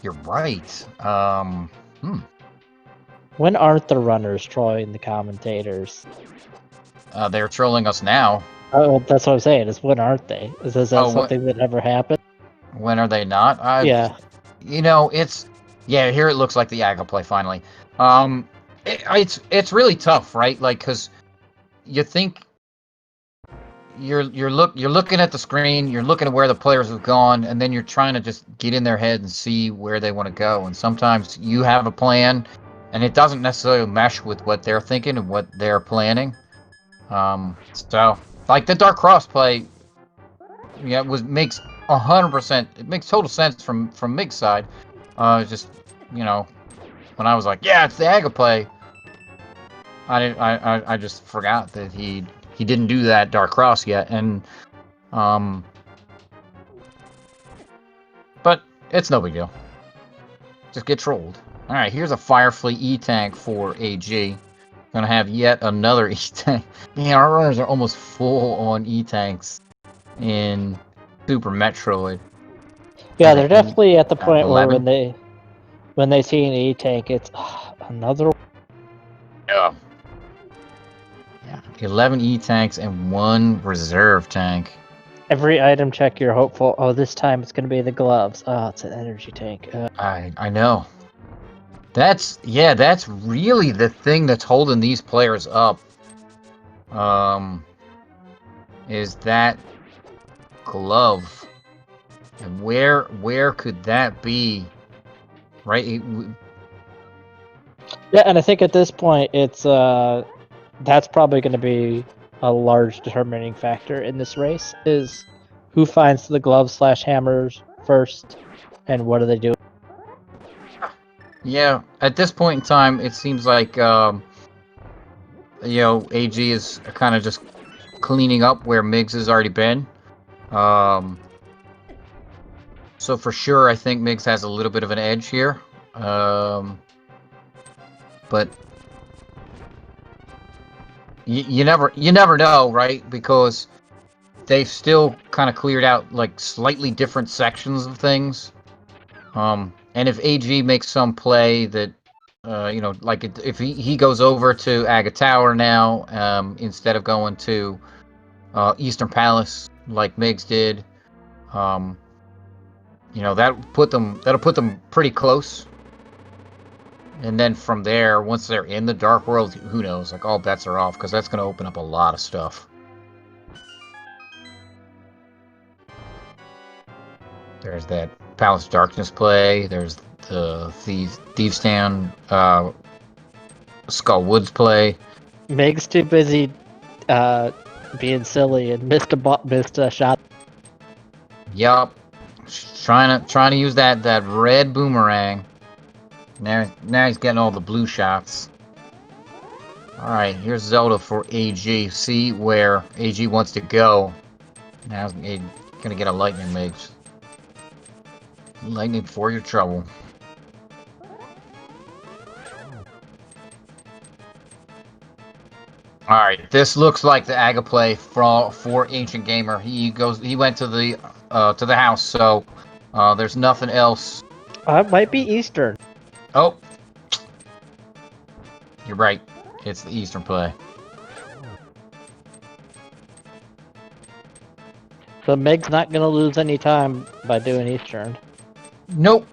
You're right. When aren't the runners trolling the commentators? They're trolling us now. Oh, that's what I'm saying. Is when aren't they? Is that something that never happened? When are they not? Yeah. You know, yeah. Here it looks like the Aga play finally. It's really tough, right? Like, cause you think you're looking at the screen, you're looking at where the players have gone, and then you're trying to just get in their head and see where they want to go. And sometimes you have a plan, and it doesn't necessarily mesh with what they're thinking and what they're planning. So like the Dark Cross play, yeah, makes 100%. It makes total sense from Mig's side. Just when I was like, yeah, it's the Aga play, I just forgot that he didn't do that Dark Cross yet, and but it's no big deal. Just get trolled. All right, here's a Firefly E-Tank for AG. Gonna have yet another E-Tank. Man, our runners are almost full on E-Tanks in Super Metroid. Yeah, they're definitely at the point where when they see an E-Tank, it's another. Yeah. 11 E-Tanks and 1 reserve tank. Every item check, you're hopeful. Oh, this time it's gonna be the gloves. Oh, it's an energy tank. I know. That's really the thing that's holding these players up. Is that glove, and where could that be? Right. Yeah, and I think at this point it's that's probably going to be a large determining factor in this race. Is who finds the gloves / hammers first, and what do they do? Yeah, at this point in time, it seems like AG is kind of just cleaning up where Migs has already been. So for sure, I think Migs has a little bit of an edge here. But you never know, right? Because they've still kind of cleared out like slightly different sections of things. And if AG makes some play that, like if he goes over to Aga Tower now, instead of going to Eastern Palace like Migs did, that'll put them pretty close. And then from there, once they're in the Dark World, who knows? Like, all bets are off, because that's going to open up a lot of stuff. There's that Palace Darkness play. There's the Thieves Stand, Skull Woods play. Meg's too busy being silly and missed a shot. Yup. Trying to use that red boomerang. Now he's getting all the blue shots. Alright, here's Zelda for AG. See where AG wants to go. Now he's gonna get a lightning Migs. Lightning for your trouble. Alright, this looks like the Aga play for Ancient Gamer. He went to the house, so there's nothing else. It might be Eastern. Oh, you're right. It's the Eastern play. So Meg's not gonna lose any time by doing Eastern. Nope.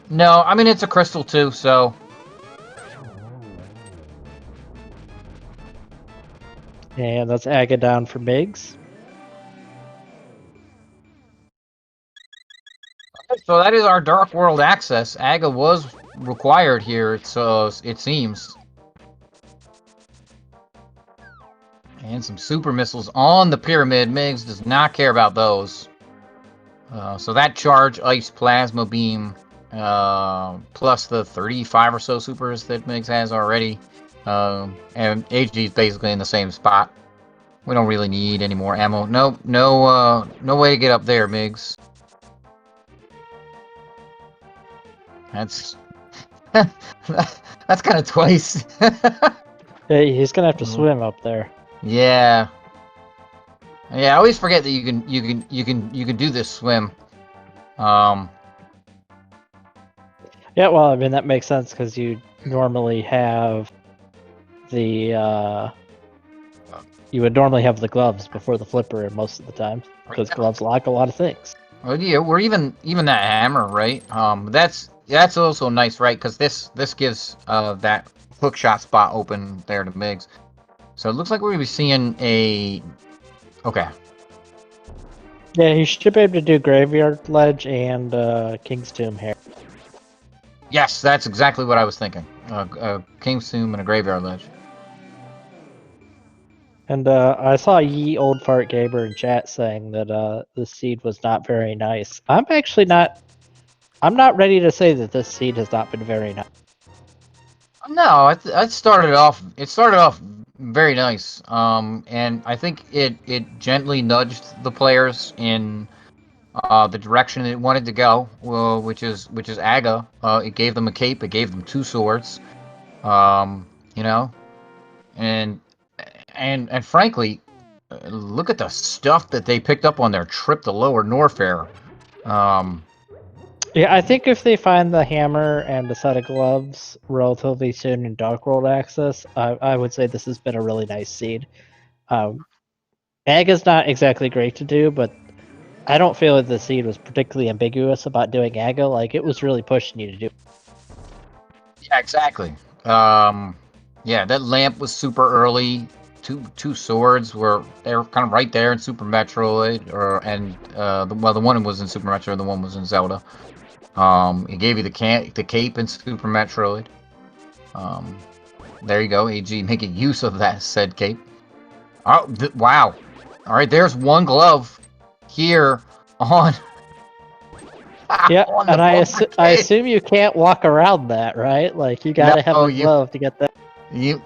No, I mean it's a crystal too, so. And that's Aga down for Migs. So that is our Dark World access. Aga was required here, so it seems. And some super missiles on the pyramid. Migs does not care about those. So that charge, ice, plasma beam, plus the 35 or so supers that Migs has already. And AG is basically in the same spot. We don't really need any more ammo. No way to get up there, Migs. That's that's kind of twice. Yeah, he's gonna have to swim up there. Yeah. Yeah, I always forget that you can do this swim. Yeah, well, I mean that makes sense because you normally have the you would normally have the gloves before the flipper most of the time because gloves lock a lot of things. Well, yeah, or even that hammer, right? That's also nice, right? Because this gives that hook shot spot open there to Migs. So it looks like we're gonna be seeing a. Okay. Yeah, he should be able to do Graveyard Ledge and King's Tomb here. Yes, that's exactly what I was thinking. King's Tomb and a Graveyard Ledge. And I saw Ye Old Fart Gamer in chat saying that the seed was not very nice. I'm not ready to say that this seed has not been very nice. No, it started off. It started off very nice. And I think it gently nudged the players in the direction it wanted to go, which is Aga. It gave them a cape. It gave them 2 swords. You know, and frankly, look at the stuff that they picked up on their trip to Lower Norfair. Yeah, I think if they find the hammer and a set of gloves relatively soon in Dark World access, I would say this has been a really nice seed. Aga's not exactly great to do, but I don't feel that the seed was particularly ambiguous about doing Aga. Like, it was really pushing you to do. Yeah, exactly. Yeah, that lamp was super early. Two swords were kind of right there in Super Metroid, the one was in Super Metroid, the one was in Zelda. It gave you the cape in Super Metroid. There you go, AG making use of that said cape. Oh, wow! All right, there's one glove here on. Yeah, on and I assume you can't walk around that, right? Like, you gotta have a glove to get that. You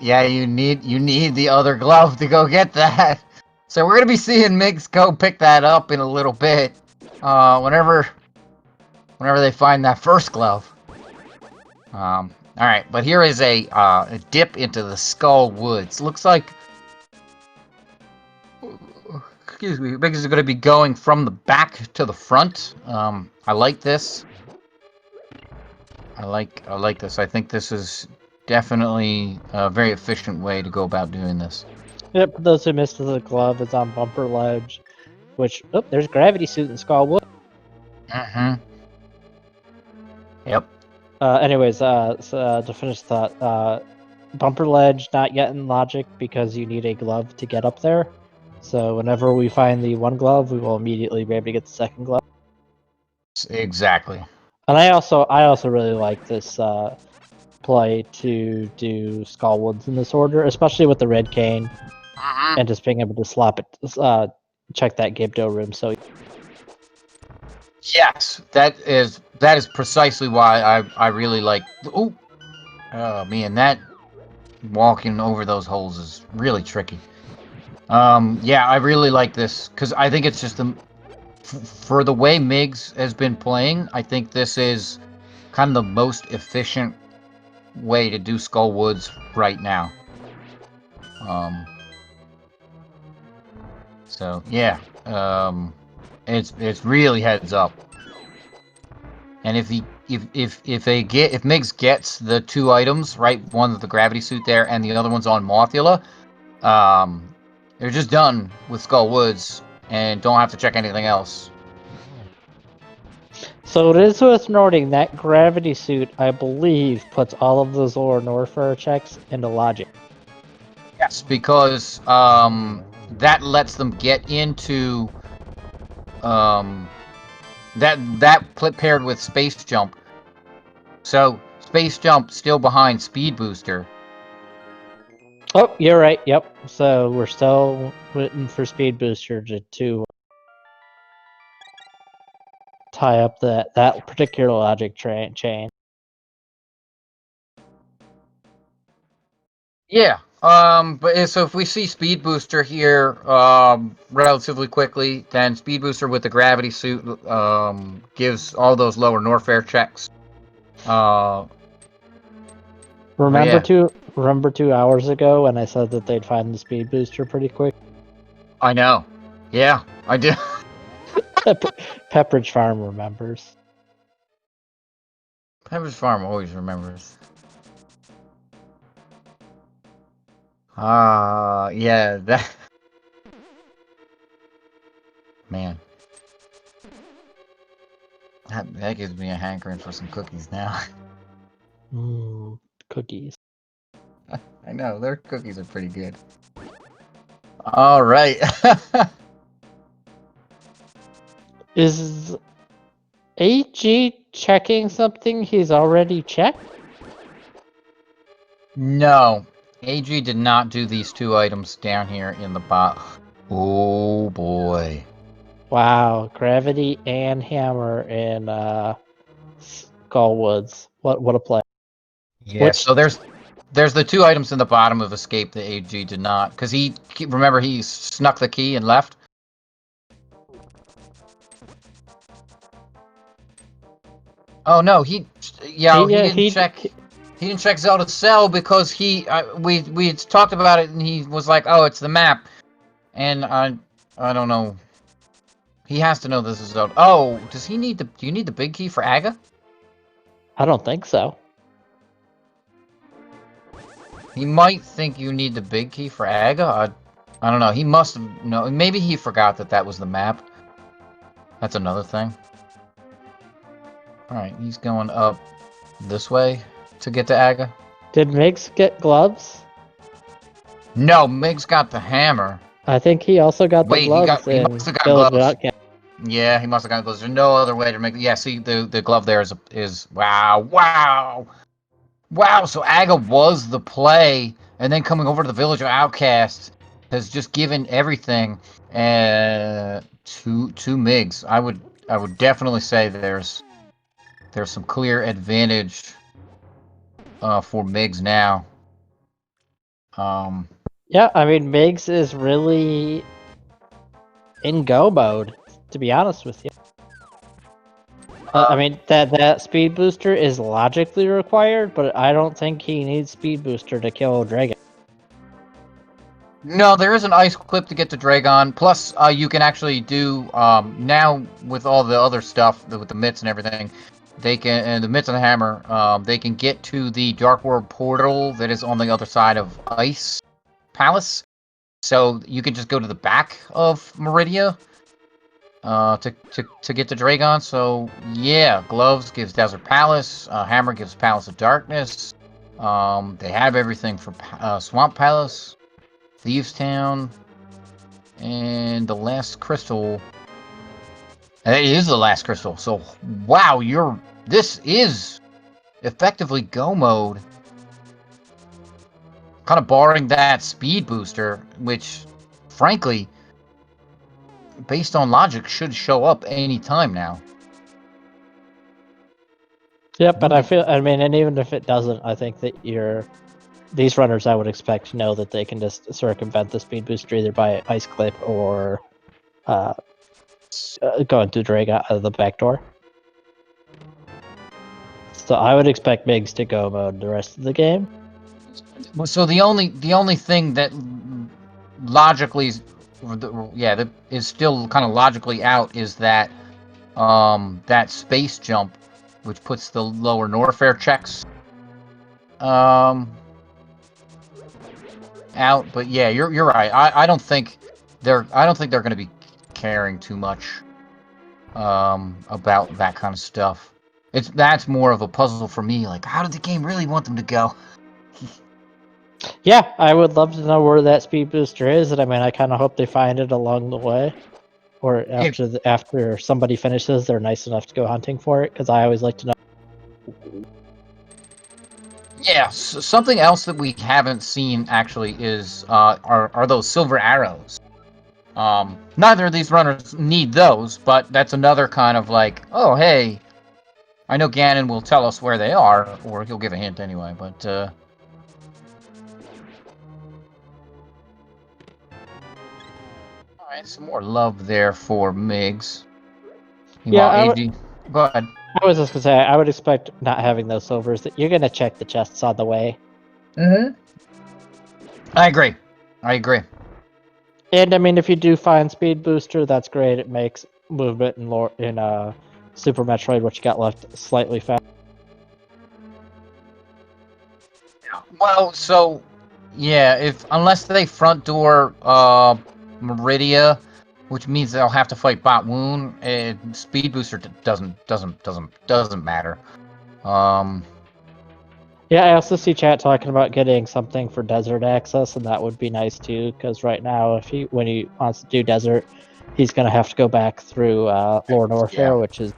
need the other glove to go get that. So we're gonna be seeing Migs go pick that up in a little bit. Whenever they find that first glove. All right, but here is a dip into the Skull Woods. Looks like, excuse me, Migs is gonna be going from the back to the front. I like this. I like this. I think this is definitely a very efficient way to go about doing this. Yep, for those who missed the glove, it's on Bumper Ledge, which, there's Gravity Suit in Skullwood. Yep. Anyways, so, to finish the thought, Bumper Ledge not yet in logic because you need a glove to get up there. So whenever we find the one glove, we will immediately be able to get the second glove. Exactly. And I also really like this play to do Skullwoods in this order, especially with the red cane, and just being able to slap it, check that Gibdo room. So yes, that is that is precisely why I really like. Oh, man, that walking over those holes is really tricky. Yeah, I really like this because I think it's just for the way Migs has been playing. I think this is kind of the most efficient way to do Skull Woods right now. So yeah, it's really heads up. And if Migs gets the 2 items, right, one with the gravity suit there and the other one's on Mothula, they're just done with Skull Woods and don't have to check anything else. So it is worth noting that gravity suit, I believe, puts all of those lower Norfair checks into logic. Yes, because that lets them get into that paired with Space Jump. So Space Jump still behind Speed Booster. Oh, you're right. Yep. So we're still waiting for Speed Booster to tie up that particular logic chain. Yeah. But so if we see Speed Booster here, relatively quickly, then Speed Booster with the gravity suit, gives all those lower Norfair checks. Remember yeah. 2 hours ago when I said that they'd find the Speed Booster pretty quick? I know. Yeah, I do. Pepperidge Farm remembers. Pepperidge Farm always remembers. Yeah, that. Man. That gives me a hankering for some cookies now. Cookies. I know, their cookies are pretty good. Alright. Is AG checking something he's already checked? No. AG did not do these 2 items down here in the bot. Oh boy. Wow, Gravity and Hammer in Skullwoods. What a play. Yeah, so there's the 2 items in the bottom of Escape that AG did not, because remember he snuck the key and left. Oh no, he didn't check. He didn't check Zelda's cell because we talked about it and he was like, oh, it's the map, and I don't know. He has to know this is Zelda. Oh, do you need the big key for Aga? I don't think so. He might think you need the big key for Aga. I don't know. He must have no. Maybe he forgot that was the map. That's another thing. All right, he's going up this way to get to Aga. Did Migs get gloves? No, Migs got the hammer. I think he also got the gloves he in must have got Village gloves. Outcast. Yeah, he must have got gloves. There's no other way to make. Yeah, see the glove there is wow. So Aga was the play, and then coming over to the Village of Outcasts has just given everything to Migs. I would definitely say there's some clear advantage for Migs now. Yeah, I mean Migs is really in go mode, to be honest with you. I mean that speed booster is logically required, but I don't think he needs speed booster to kill Dragon. No, there is an ice clip to get to Dragon. Plus, you can actually do now with all the other stuff with the mitts and everything. They can and the mitts and the hammer. They can get to the Dark World portal that is on the other side of Ice Palace. So you can just go to the back of Meridia to get to Dragon. So yeah, gloves gives Desert Palace. Hammer gives Palace of Darkness. They have everything for Swamp Palace, Thieves Town, and the last crystal. It is the last crystal. So wow, this is effectively go mode. Kind of barring that speed booster, which frankly, based on logic, should show up any time now. Yep, but I mean, and even if it doesn't, I think that these runners I would expect to know that they can just circumvent the speed booster either by ice clip or going to drag out of the back door. So I would expect Migs to go mode the rest of the game. So the only thing that logically, that is still kind of logically out is that that space jump, which puts the lower Norfair checks out. But yeah, you're right. I don't think they're going to be caring too much about that kind of stuff. That's more of a puzzle for me. Like, how did the game really want them to go? Yeah, I would love to know where that speed booster is, and I mean, I kind of hope they find it along the way, or after somebody finishes, they're nice enough to go hunting for it. Because I always like to know. Yeah, something else that we haven't seen actually is are those silver arrows. Neither of these runners need those, but that's another kind of like, oh hey, I know Ganon will tell us where they are, or he'll give a hint anyway. But all right, some more love there for Migs. Yeah, Go ahead. I was just gonna say I would expect not having those silvers that you're gonna check the chests on the way. Mm-hmm. I agree. And I mean, if you do find speed booster, that's great. It makes movement in Super Metroid, which got left slightly fast. Well, so yeah, unless they front door Meridia, which means they'll have to fight Bot Wound, and Speed Booster doesn't matter. Yeah, I also see chat talking about getting something for desert access, and that would be nice too. Because right now, when he wants to do desert, he's gonna have to go back through Lore Norfair, which is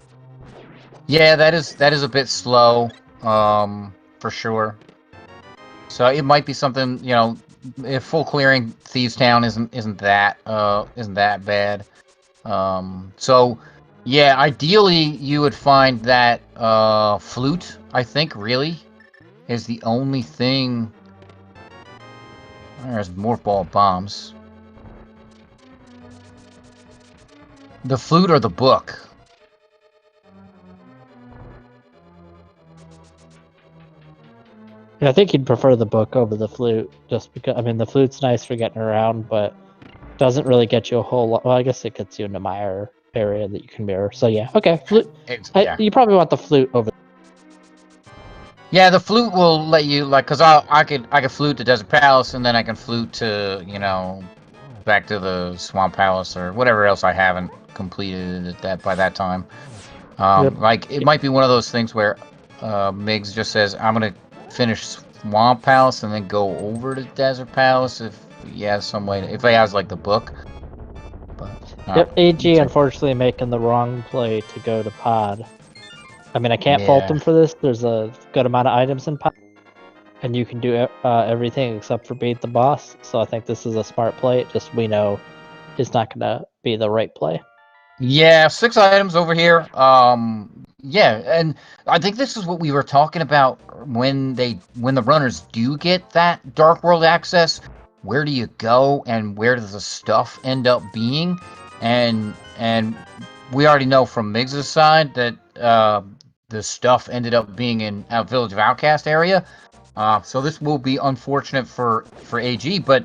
that is a bit slow, for sure. So it might be something, if full clearing Thieves Town isn't that bad. So yeah, ideally you would find that flute, I think, really is the only thing. There's more ball bombs. The flute or the book? I think he'd prefer the book over the flute, just because I mean the flute's nice for getting around, but doesn't really get you a whole lot. Well, I guess it gets you into Mire area that you can mirror. So yeah, okay, flute. You probably want the flute over. Yeah, the flute will let you because I could flute to Desert Palace, and then I can flute to back to the Swamp Palace or whatever else I haven't completed by that time. Like it might be one of those things where Migs just says I'm gonna finish Swamp Palace and then go over to Desert Palace if he has some way if he has like the book. But AG unfortunately making the wrong play to go to Pod. I mean, I can't fault them for this. There's a good amount of items in Pod, and you can do everything except for beat the boss. So I think this is a smart play. Just we know it's not gonna be the right play. Yeah, 6 items over here. Yeah, and I think this is what we were talking about when the runners do get that Dark World access. Where do you go, and where does the stuff end up being? And we already know from Migs' side that the stuff ended up being in Village of Outcast area. So this will be unfortunate for AG, but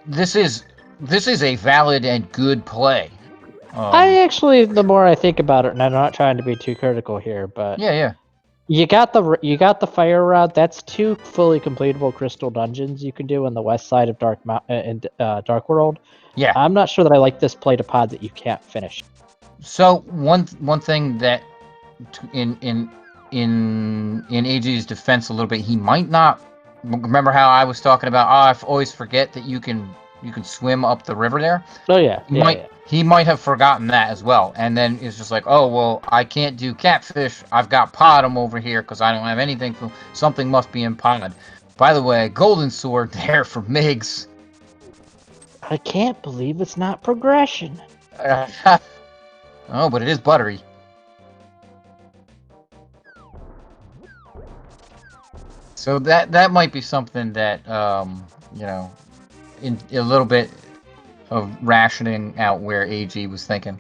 this is a valid and good play. I actually, the more I think about it, and I'm not trying to be too critical here, but yeah, you got the fire rod. That's 2 fully completable crystal dungeons you can do on the west side of Dark World. Yeah, I'm not sure that I like this play to Pod that you can't finish. So one thing that in AG's defense a little bit, he might not remember how I was talking about. I always forget that you can swim up the river there. Oh yeah, He might have forgotten that as well, and then it's just like, oh well, I can't do catfish. I've got Pod'em over here because I don't have anything. Something must be in Pod. By the way, golden sword there for Migs. I can't believe it's not progression. Oh, but it is buttery. So that might be something that you know, in a little bit of rationing out where AG was thinking.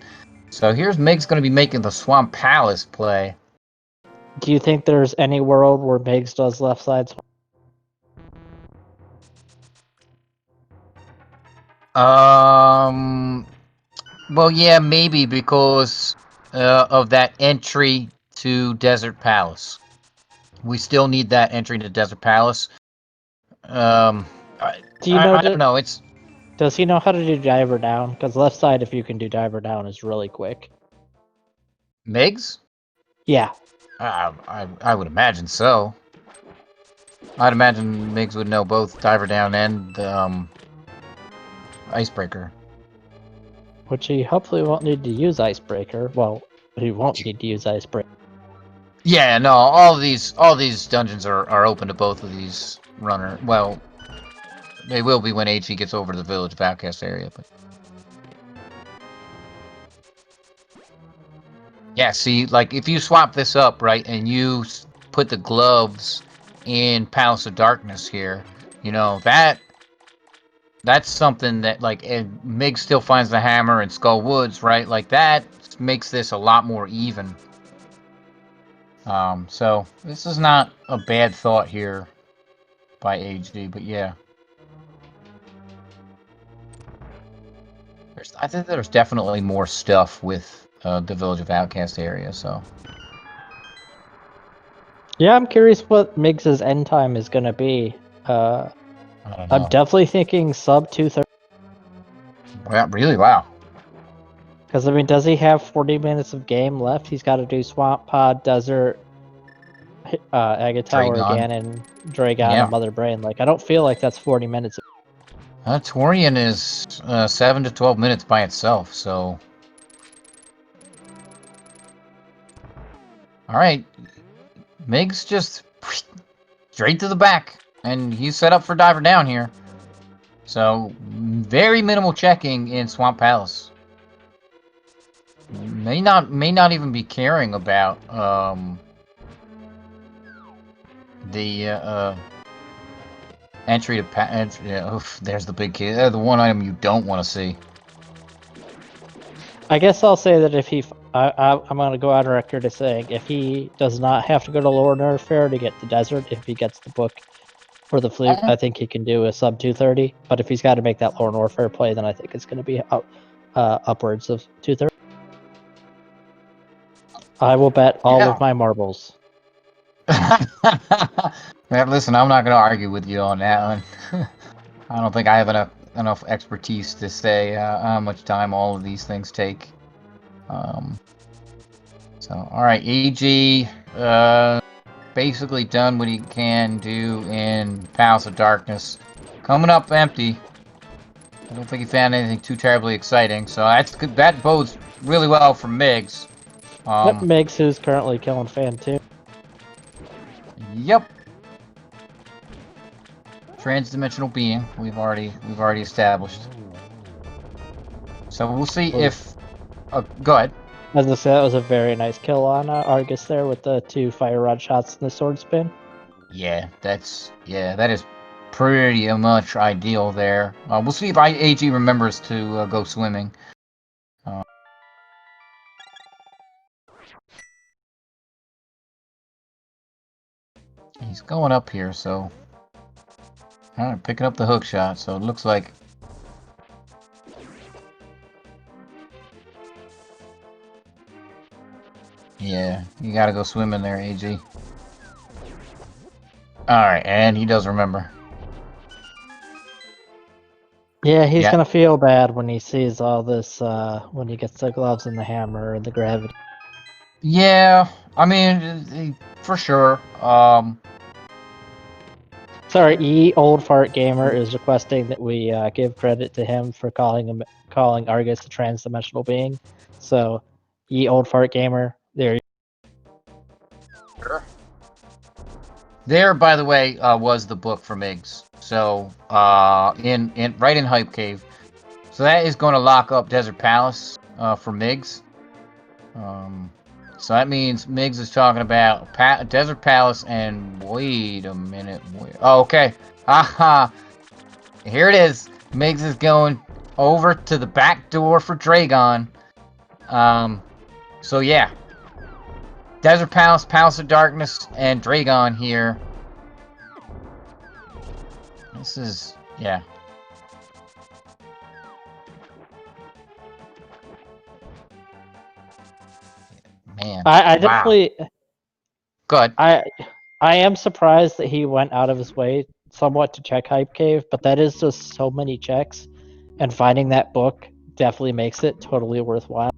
So here's Meg's going to be making the Swamp Palace play. Do you think there's any world where Migs does left side swap? Well, yeah, maybe because of that entry to Desert Palace. We still need that entry to Desert Palace. I don't know. Does he know how to do diver down? Because left side, if you can do diver down, is really quick. Migs? Yeah. I would imagine so. I'd imagine Migs would know both diver down and icebreaker. Which he hopefully won't need to use icebreaker. Well, he won't need to use icebreaker. Yeah, no, all these dungeons are open to both of these runner. Well, they will be when AG gets over to the Village of Outcast area, but yeah, see, like if you swap this up, right, and you put the gloves in Palace of Darkness here, you know, that's something that, like, Mig still finds the hammer in Skull Woods, right? Like, that makes this a lot more even. So this is not a bad thought here by AG, but yeah. I think there's definitely more stuff with the Village of Outcast area, so. Yeah, I'm curious what Migs' end time is going to be. I don't know. I'm definitely thinking sub 230. Yeah, really? Wow. Because, I mean, does he have 40 minutes of game left? He's got to do Swamp Pod, Desert, Agate Tower Dragon. again, and Dragon Yeah. and Mother Brain. Like, I don't feel like that's 40 minutes. Torian is 7 to 12 minutes by itself, so. Alright. Migs just straight to the back, and he's set up for diver down here. So, very minimal checking in Swamp Palace. May not even be caring about the entry to there's the big kid. The one item you don't want to see. I guess I'll say that if I'm going to go on record as saying if he does not have to go to Lower Nerve Fair to get the desert, if he gets the book for the flute, I think he can do a sub 230. But if he's got to make that Lower Nerve Fair play, then I think it's going to be upwards of 230. I will bet all of my marbles. Listen, I'm not going to argue with you on that one. I don't think I have enough expertise to say how much time all of these things take. So, alright, AG basically done what he can do in Palace of Darkness. Coming up empty. I don't think he found anything too terribly exciting, so that's good. That bodes really well for Migs. Migs, who's currently killing Fan 2. Yep. Transdimensional being, we've already established. So we'll see if. Go ahead. As I said, that was a very nice kill on Argus there with the 2 fire rod shots and the sword spin. Yeah, that is pretty much ideal there. We'll see if AG remembers to go swimming. He's going up here, so. Alright, picking up the hook shot, so it looks like. Yeah, you gotta go swimming there, AG. Alright, and he does remember. Yeah, he's gonna feel bad when he sees all this, when he gets the gloves and the hammer and the gravity. Yeah, I mean, for sure. Sorry, Old Fart Gamer is requesting that we give credit to him for calling Argus a trans-dimensional being. So, Old Fart Gamer, there. There, by the way, was the book for Migs. So, in right in Hype Cave. So that is going to lock up Desert Palace for Migs. So that means Migs is talking about Desert Palace and wait a minute. Oh, okay. Aha. Here it is. Migs is going over to the back door for Dragon. So yeah. Desert Palace, Palace of Darkness, and Dragon here. This is, yeah. Man. I wow. definitely. Good. I am surprised that he went out of his way somewhat to check Hype Cave, but that is just so many checks, and finding that book definitely makes it totally worthwhile.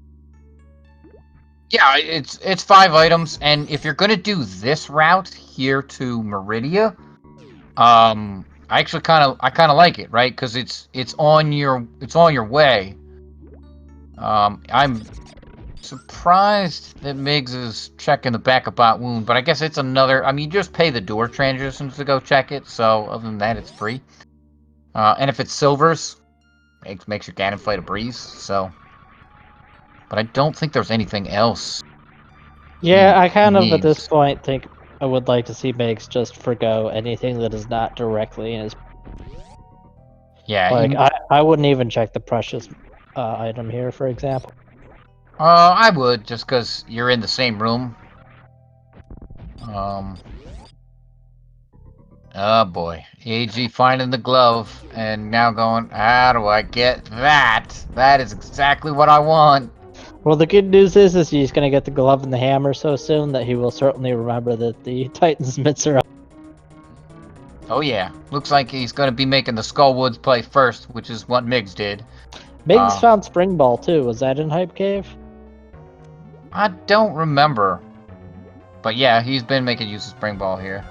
Yeah, it's 5 items, and if you're gonna do this route here to Meridia, I actually kind of like it, right? Because it's on your way. I'm surprised that Migs is checking the back of bot wound, but I guess it's another. I mean, you just pay the door transitions to go check it. So other than that, it's free. And if it's silvers, it makes your cannon fight a breeze. So, but I don't think there's anything else. Yeah, I kind of at this point think I would like to see Megs just forgo anything that is not directly in his. Yeah, like I wouldn't even check the precious item here, for example. I would, just because you're in the same room. Oh boy. AG finding the glove, and now going, how do I get that? That is exactly what I want. Well, the good news is he's going to get the glove and the hammer so soon that he will certainly remember that the Titan's mitts are up. Oh yeah. Looks like he's going to be making the Skullwoods play first, which is what Migs did. Migs found Spring Ball too. Was that in Hype Cave? I don't remember. But yeah, he's been making use of Spring Ball here.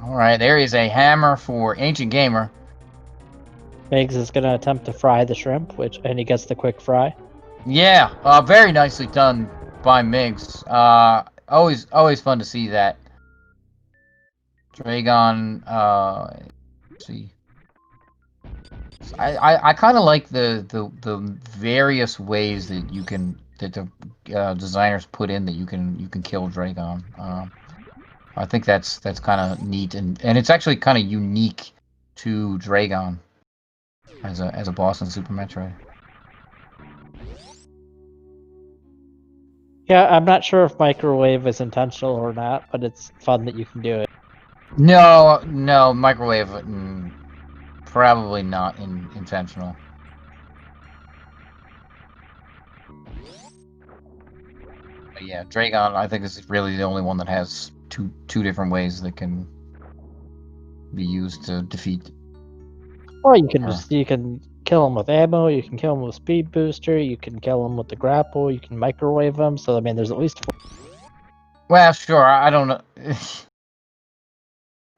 Alright, there is a hammer for Ancient Gamer. Migs is going to attempt to fry the shrimp, and he gets the quick fry. Yeah, very nicely done by Migs. Always fun to see that. Dragon, let's see. I kind of like the various ways that you can that the designers put in that you can kill Dragon. I think that's kind of neat, and it's actually kind of unique to Dragon as a boss in Super Metroid. Yeah, I'm not sure if microwave is intentional or not, but it's fun that you can do it. No, microwave, probably not intentional. But yeah, Dragon, I think, is really the only one that has two different ways that can be used to defeat. Or you can kill him with ammo, you can kill him with speed booster, you can kill him with the grapple, you can microwave him. So I mean, there's at least 4. Well, sure. I don't know.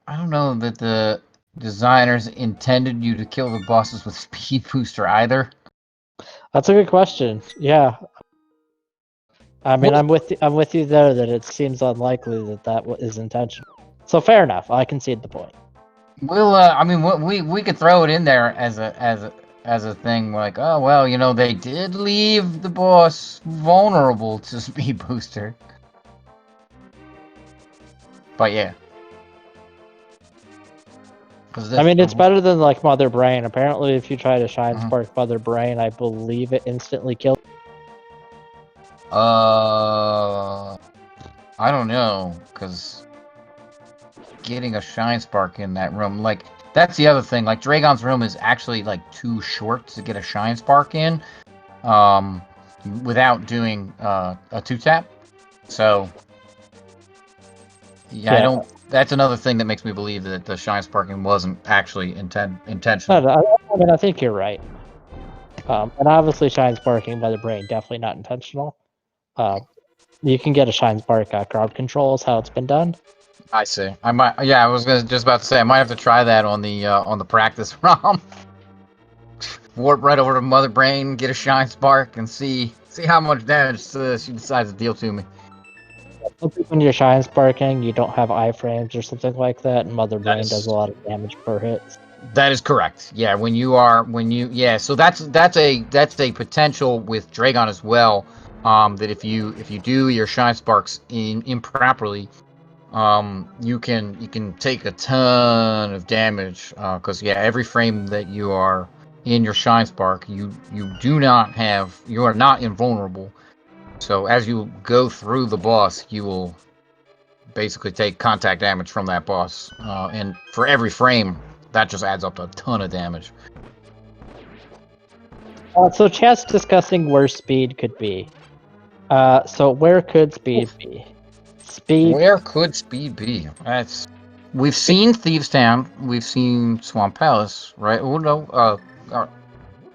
I don't know that the designers intended you to kill the bosses with speed booster either. That's a good question. Yeah. I mean, I'm with you there that it seems unlikely that is intentional. So fair enough. I concede the point. Well, I mean, we could throw it in there as a thing, like, oh well, you know, they did leave the boss vulnerable to speed booster. But yeah. I mean, it's better than like Mother Brain. Apparently, if you try to Shine Spark Mother Brain, I believe it instantly kills. I don't know, because getting a Shine Spark in that room, like, that's the other thing. Like, Dragon's room is actually like too short to get a Shine Spark in, without doing a 2-tap. So yeah, I don't. That's another thing that makes me believe that the Shine Sparking wasn't actually intentional. No, I mean, I think you're right. And obviously, Shine Sparking by the Brain definitely not intentional. You can get a Shine Spark crowd control is how it's been done. I see. I might. Yeah, I was just about to say I might have to try that on the practice ROM. Warp right over to Mother Brain, get a Shine Spark, and see how much damage she decides to deal to me. When you're Shine Sparking, you don't have iframes or something like that, and Mother Brain does a lot of damage per hit. That is correct. Yeah, so that's a potential with Dragon as well. That if you do your shine sparks improperly, you can take a ton of damage. Because every frame that you are in your shine spark, you are not invulnerable. So as you go through the boss, you will basically take contact damage from that boss, and for every frame, that just adds up to a ton of damage. So chat's discussing where speed could be. So where could speed be? Where could speed be? We've seen Thieves Town, we've seen Swamp Palace, right? Oh no,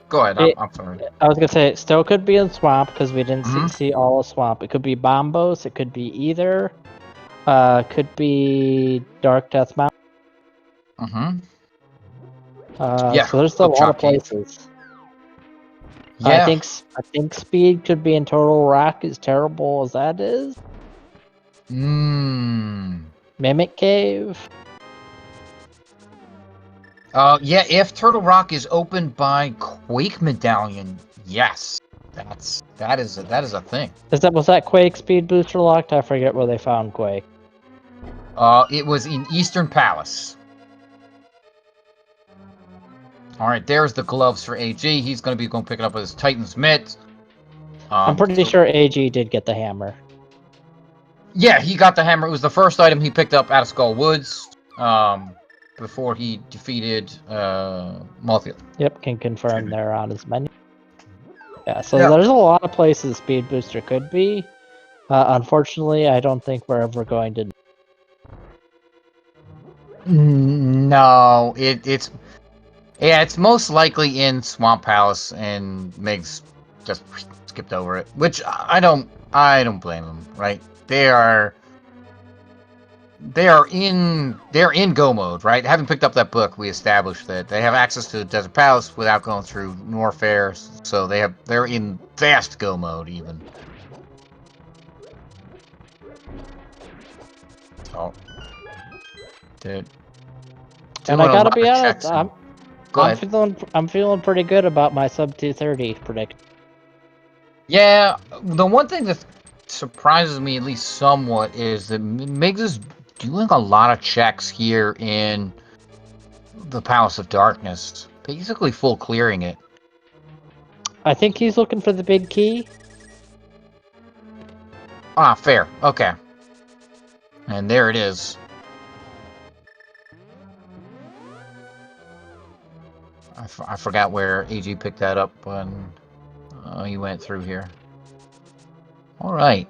go ahead. I'm sorry. I was gonna say it still could be in Swamp because we didn't Mhm. see all of Swamp. It could be Bombos. It could be either. Could be Dark Death Mountain. Yeah, So there's a lot of Hookshot Cave. places. Yeah. I think speed could be in Turtle Rock, as terrible as that is. Mimic Cave. Yeah, if Turtle Rock is opened by Quake Medallion, yes. That is a thing. Was that Quake speed booster locked? I forget where they found Quake. It was in Eastern Palace. All right, there's the gloves for AG. He's going to be going to pick it up with his Titan's mitts. I'm pretty sure AG did get the hammer. Yeah, he got the hammer. It was the first item he picked up out of Skull Woods before he defeated Malthiel. Yep, can confirm there on his menu. Yeah, so there's a lot of places Speed Booster could be. Unfortunately, I don't think we're ever going to. No, it's most likely in Swamp Palace, and Migs just skipped over it, which I don't blame him. Right? They're in go mode, right? Having picked up that book, we established that they have access to the Desert Palace without going through Norfair, so they're in fast go mode even. So, dude. And I gotta be honest, I'm feeling pretty good about my sub 230 prediction. Yeah, the one thing that surprises me at least somewhat is that Migs is doing a lot of checks here in the Palace of Darkness, basically full clearing it. I think he's looking for the big key. Ah, fair. Okay. And there it is. I forgot where AG picked that up when he went through here. All right.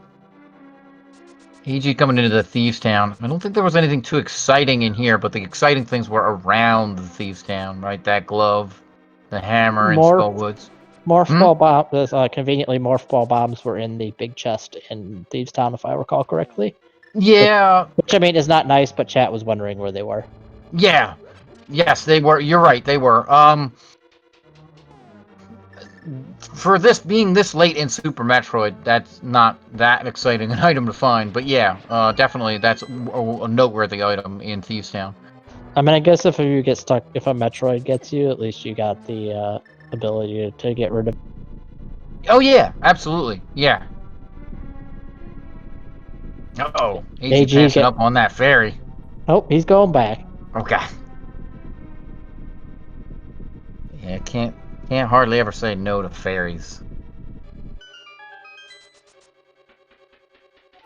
AG coming into the Thieves Town. I don't think there was anything too exciting in here, but the exciting things were around the Thieves Town, right? That glove, the hammer, and Skullwoods. Morph ball bombs, conveniently morph ball bombs were in the big chest in Thieves Town, if I recall correctly. Yeah. Which I mean is not nice, but chat was wondering where they were. Yeah. Yes, they were. You're right, they were. For this being this late in Super Metroid, that's not that exciting an item to find. But yeah, definitely that's a noteworthy item in Thieves Town. I mean, I guess if you get stuck, if a Metroid gets you, at least you got the ability to get rid of. Oh yeah, absolutely, yeah. Uh-oh, AG passing up on that ferry. Oh, he's going back. Okay. Yeah, can't hardly ever say no to fairies.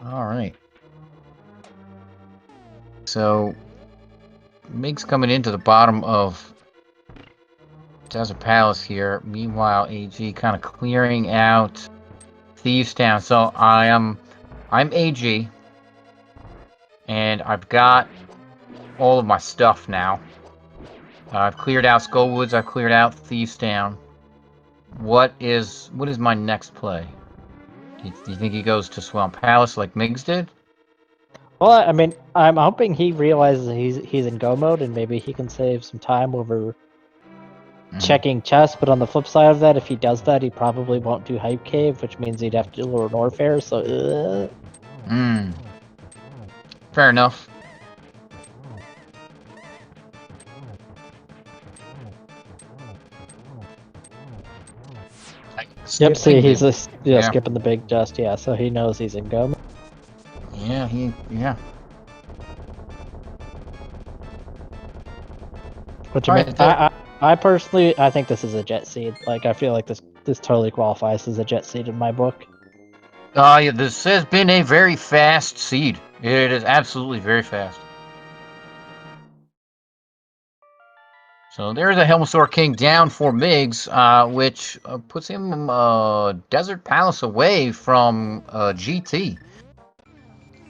All right. So, Mig's coming into the bottom of Desert Palace here. Meanwhile, AG kind of clearing out Thieves Town. So I'm AG, and I've got all of my stuff now. I've cleared out Skullwoods. I've cleared out Thieves Town. What is my next play? Do you think he goes to Swamp Palace like Migs did? Well, I mean, I'm hoping he realizes he's in go mode, and maybe he can save some time over checking chests. But on the flip side of that, if he does that, he probably won't do Hype Cave, which means he'd have to do Lord Norfair. So, fair enough. Yep, see, he's Skipping just yeah. skipping the big dust, yeah, so he knows he's in go. Yeah, yeah. Which I mean, I personally, I think this is a jet seed. Like, I feel like this totally qualifies as a jet seed in my book. Yeah, this has been a very fast seed. It is absolutely very fast. So there's a Helmosaur King down for Migs, which puts him Desert Palace away from GT.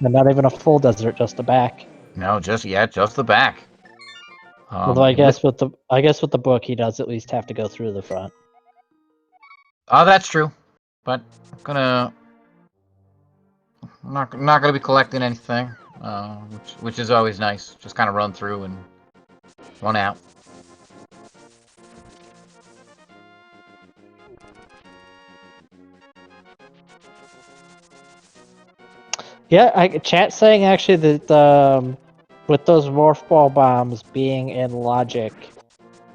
And not even a full desert, just a back. No, just the back. Although I guess with the book, he does at least have to go through the front. Oh, that's true. But I'm not gonna be collecting anything, which is always nice. Just kind of run through and run out. Yeah, chat saying actually that with those morph ball bombs being in logic,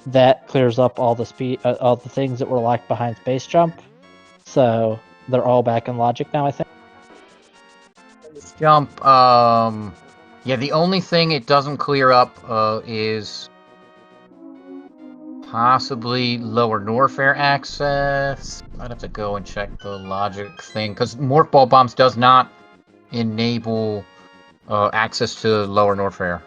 that clears up all the all the things that were locked behind space jump. So they're all back in logic now, I think. Jump. Yeah, the only thing it doesn't clear up is possibly lower Norfair access. I'd have to go and check the logic thing because morph ball bombs does not enable access to lower Norfair.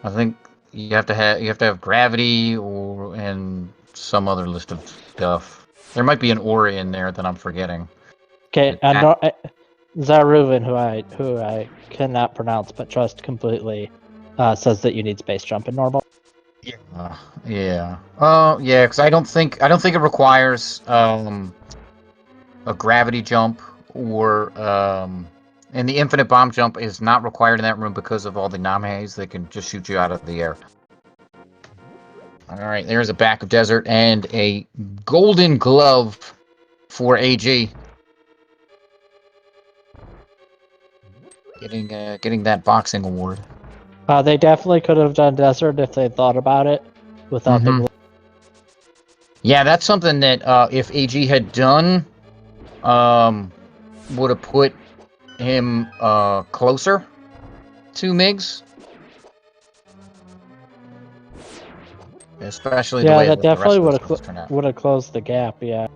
I think you have to have gravity and some other list of stuff. There might be an aura in there that I'm forgetting. Okay, Zaruvan, who I cannot pronounce but trust completely, says that you need space jump in normal. Yeah. Yeah. Yeah, because I don't think it requires a gravity jump or and the infinite bomb jump is not required in that room because of all the Namehs. They can just shoot you out of the air. All right, there's a back of desert and a golden glove for AG. Getting that boxing award. They definitely could have done desert if they thought about it without the glove. Yeah, that's something that if AG had done, would have put him closer to Migs. Especially the way that definitely would have closed the gap. Yeah.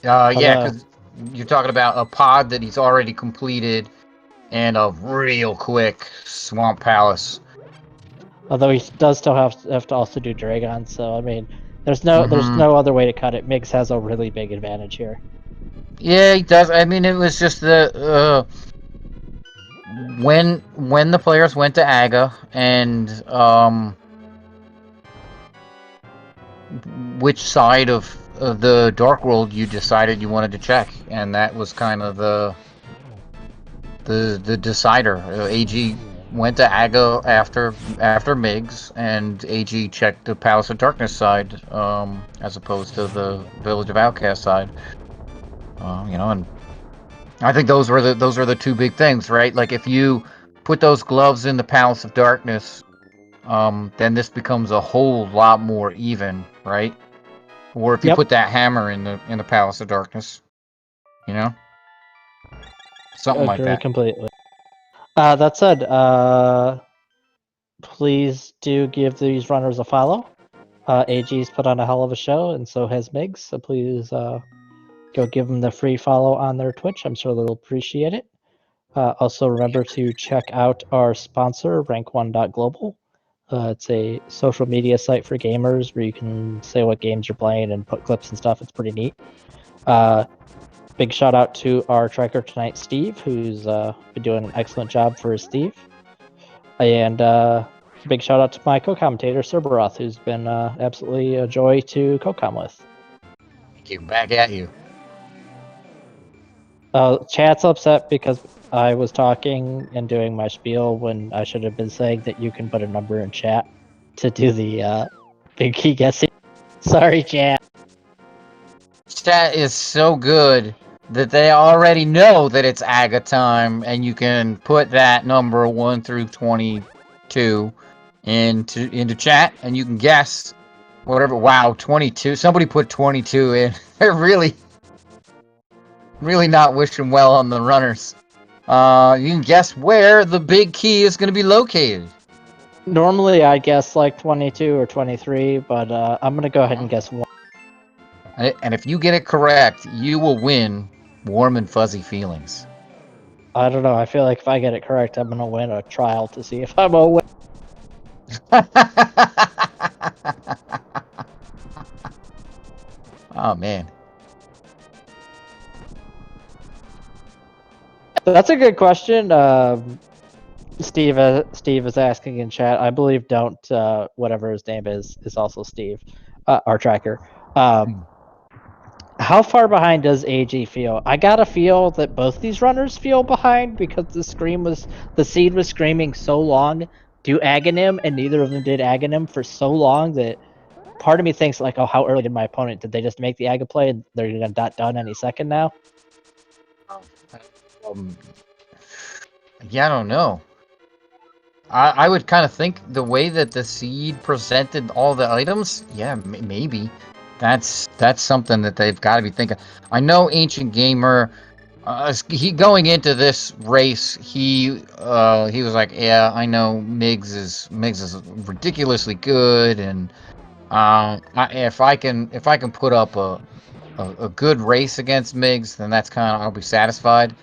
Yeah, because you're talking about a pod that he's already completed and a real quick Swamp Palace. Although he does still have to also do Dragon, so I mean, there's no other way to cut it. Migs has a really big advantage here. Yeah, he does. I mean, it was just the when the players went to Aga and which side of the Dark World you decided you wanted to check, and that was kind of the decider. AG went to Aga after Migs, and AG checked the Palace of Darkness side, as opposed to the Village of Outcast side. And I think those are the two big things, right? Like if you put those gloves in the Palace of Darkness, then this becomes a whole lot more even, right? Or if you put that hammer in the Palace of Darkness, something like that. Completely. That said, please do give these runners a follow. AG's put on a hell of a show, and so has Migs. So please go give them the free follow on their Twitch. I'm sure they'll appreciate it. Also, remember to check out our sponsor, rank1.global. It's a social media site for gamers where you can say what games you're playing and put clips and stuff. It's pretty neat. Big shout out to our tracker tonight, Steve, who's been doing an excellent job for his Steve. And big shout out to my co-commentator, Cerberoth, who's been absolutely a joy to co-com with. Thank you. Back at you. Chat's upset because I was talking and doing my spiel when I should have been saying that you can put a number in chat to do the big key guessing. Sorry, chat. Chat is so good that they already know that it's Aga time, and you can put that number 1 through 22 into chat, and you can guess whatever. Wow, 22. Somebody put 22 in. They're really not wishing well on the runners. You can guess where the big key is going to be located. Normally, I guess like 22 or 23, but I'm gonna go ahead and guess 1. And if you get it correct, you will win warm and fuzzy feelings. I don't know. I feel like if I get it correct, I'm gonna win a trial to see if I'm a win. Oh man. That's a good question. Steve is asking in chat. I believe don't whatever his name is also Steve, our tracker. How far behind does AG feel? I gotta feel that both these runners feel behind because the seed was screaming so long, do Aghanim, and neither of them did Aghanim for so long that part of me thinks like, oh, how early did my opponent? Did they just make the Aga play and they're gonna done any second now? Yeah, I don't know. I would kind of think the way that the seed presented all the items, yeah, maybe. That's something that they've got to be thinking. I know Ancient Gamer, he going into this race, he was like, yeah, I know Migs is ridiculously good, and if I can put up a good race against Migs, then that's kind of, I'll be satisfied.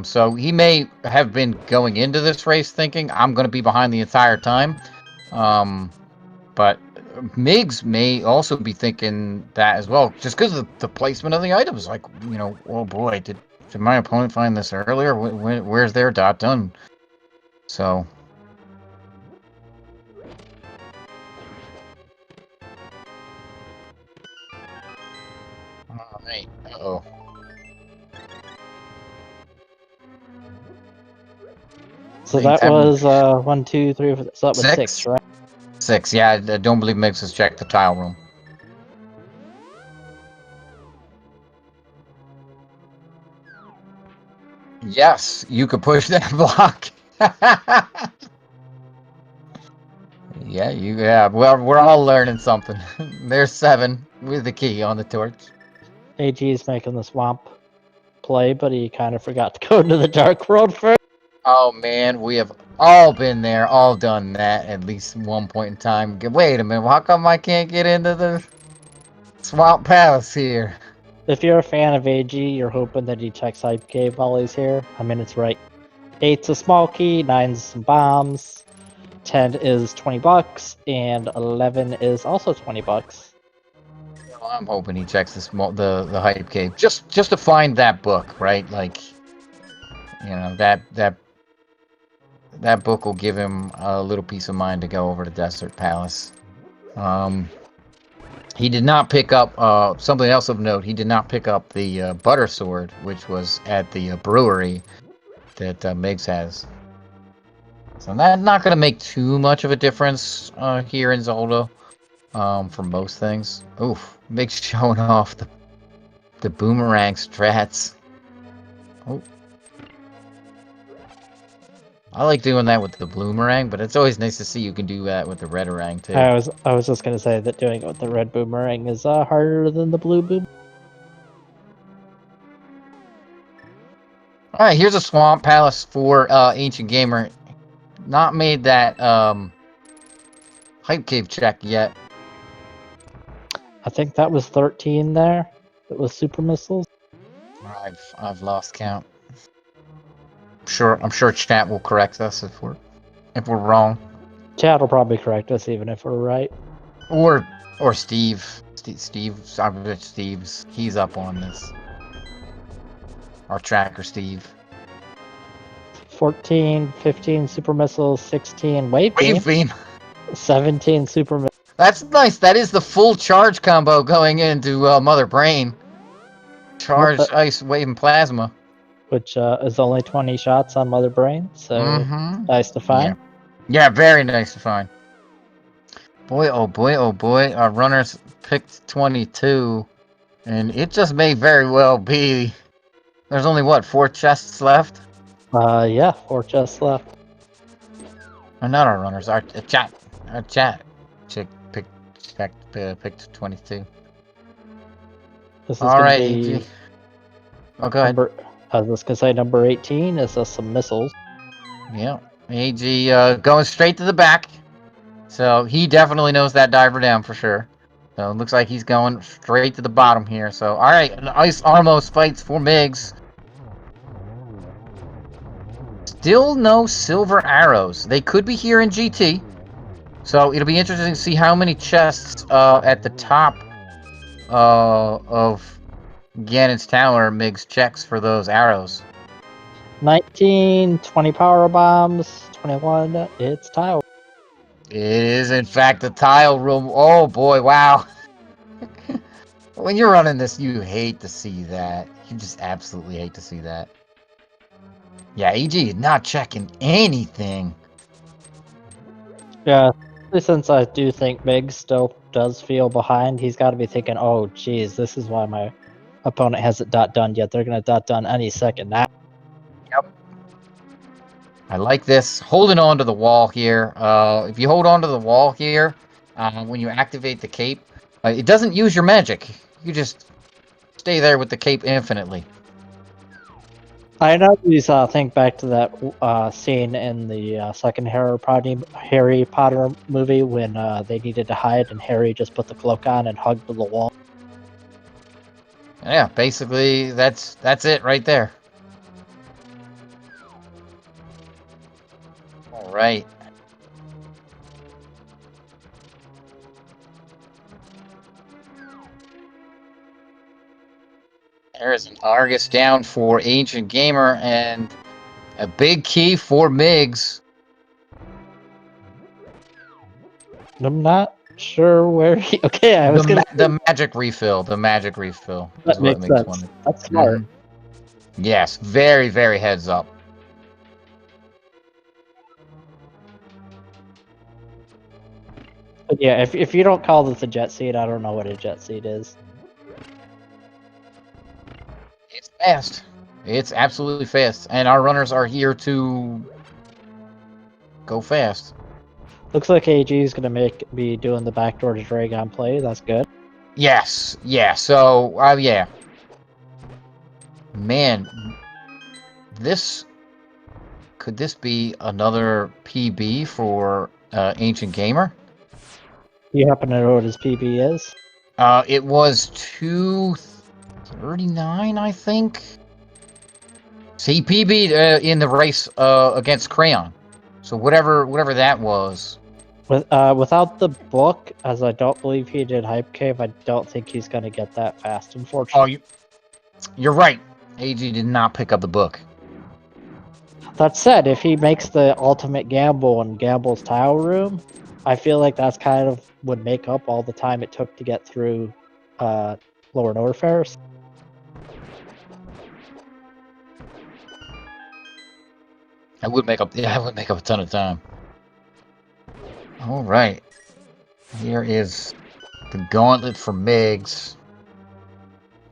So he may have been going into this race thinking I'm going to be behind the entire time. But Migs may also be thinking that as well, just because of the placement of the items. Like, you know, oh boy, did my opponent find this earlier? Where's their dot done? So. All right. Uh-oh. So that was 1, 2, 3, 4, so that was 6, right? 6, yeah. I don't believe Migs has checked the tile room. Yes, you could push that block. Yeah. Well, we're all learning something. There's 7 with the key on the torch. AG is making the swamp play, but he kind of forgot to go into the dark world first. Oh man, we have all been there, all done that at least one point in time. Wait a minute, how come I can't get into the swamp palace here? If you're a fan of AG, you're hoping that he checks Hype Cave while he's here. I mean, it's right. 8's a small key, 9's some bombs, 10 is $20, and 11 is also $20. Well, I'm hoping he checks the Hype Cave just to find that book, right? Like, you know, that book will give him a little peace of mind to go over to Desert Palace. He did not pick up something else of note. He did not pick up the butter sword, which was at the brewery that Migs has. So that's not going to make too much of a difference here in Zelda for most things. Oof, Migs showing off the boomerang strats. Oh. I like doing that with the boomerang, but it's always nice to see you can do that with the red-orang too. I was just gonna say that doing it with the red boomerang is harder than the blue boom. All right, here's a swamp palace for Ancient Gamer. Not made that Hype Cave check yet. I think that was 13 there. It was super missiles. I've lost count. I'm sure chat will correct us if we're wrong. Chat will probably correct us even if we're right. Or Steve. Steve's. He's up on this. Our tracker, Steve. 14, 15 super missiles, 16 wave beam, 17 super missiles. That's nice. That is the full charge combo going into Mother Brain. Charge, ice, wave, and plasma. Which is only 20 shots on Mother Brain, so nice to find. Yeah, very nice to find. Boy, oh boy, oh boy. Our runners picked 22, and it just may very well be. There's only, what, 4 chests left? Yeah, 4 chests left. Or not our runners, our chat. Our chat. picked 22. This is All going right, to be AG. Oh, go ahead. I was going to say number 18 is some missiles. Yeah, AG going straight to the back. So he definitely knows that diver down for sure. So it looks like he's going straight to the bottom here. So, all right, Ice Armos fights for Migs. Still no silver arrows. They could be here in GT. So it'll be interesting to see how many chests at the top of Ganon's Tower Migs checks for those arrows. 19, 20 power bombs, 21, it's tile. It is, in fact, the tile room. Oh, boy, wow. When you're running this, you hate to see that. You just absolutely hate to see that. Yeah, AG is not checking anything. Yeah, since I do think Migs still does feel behind, he's got to be thinking, oh, geez, this is why my opponent hasn't done yet. They're going to done any second now. Yep. I like this. Holding on to the wall here. If you hold on to the wall here, when you activate the cape, it doesn't use your magic. You just stay there with the cape infinitely. I know these think back to that scene in the second Harry Potter movie when they needed to hide and Harry just put the cloak on and hugged the wall. Yeah, basically that's it right there. All right. There's an Argus down for Ancient Gamer and a big key for Migs. I'm not sure where he. Okay, I was gonna. The magic refill. The magic refill is That what makes Migs sense. wanted. That's smart. Yes, very, very heads up. But yeah, if you don't call this a jet seat, I don't know what a jet seat is. It's fast. It's absolutely fast. And our runners are here to go fast. Looks like AG is gonna be doing the backdoor to Dragon play. That's good. Yes. Yeah. So, yeah. Man, could this be another PB for Ancient Gamer? You happen to know what his PB is? It was 239, I think. See, PB'd in the race against Crayon. So whatever that was. Without the book, as I don't believe he did Hype Cave, I don't think he's gonna get that fast, unfortunately. You're right. AG did not pick up the book. That said, if he makes the ultimate gamble in Gamble's Tile Room, I feel like that's kind of would make up all the time it took to get through Lower Norfair's. I would make up a ton of time. All right. Here is the gauntlet for Migs.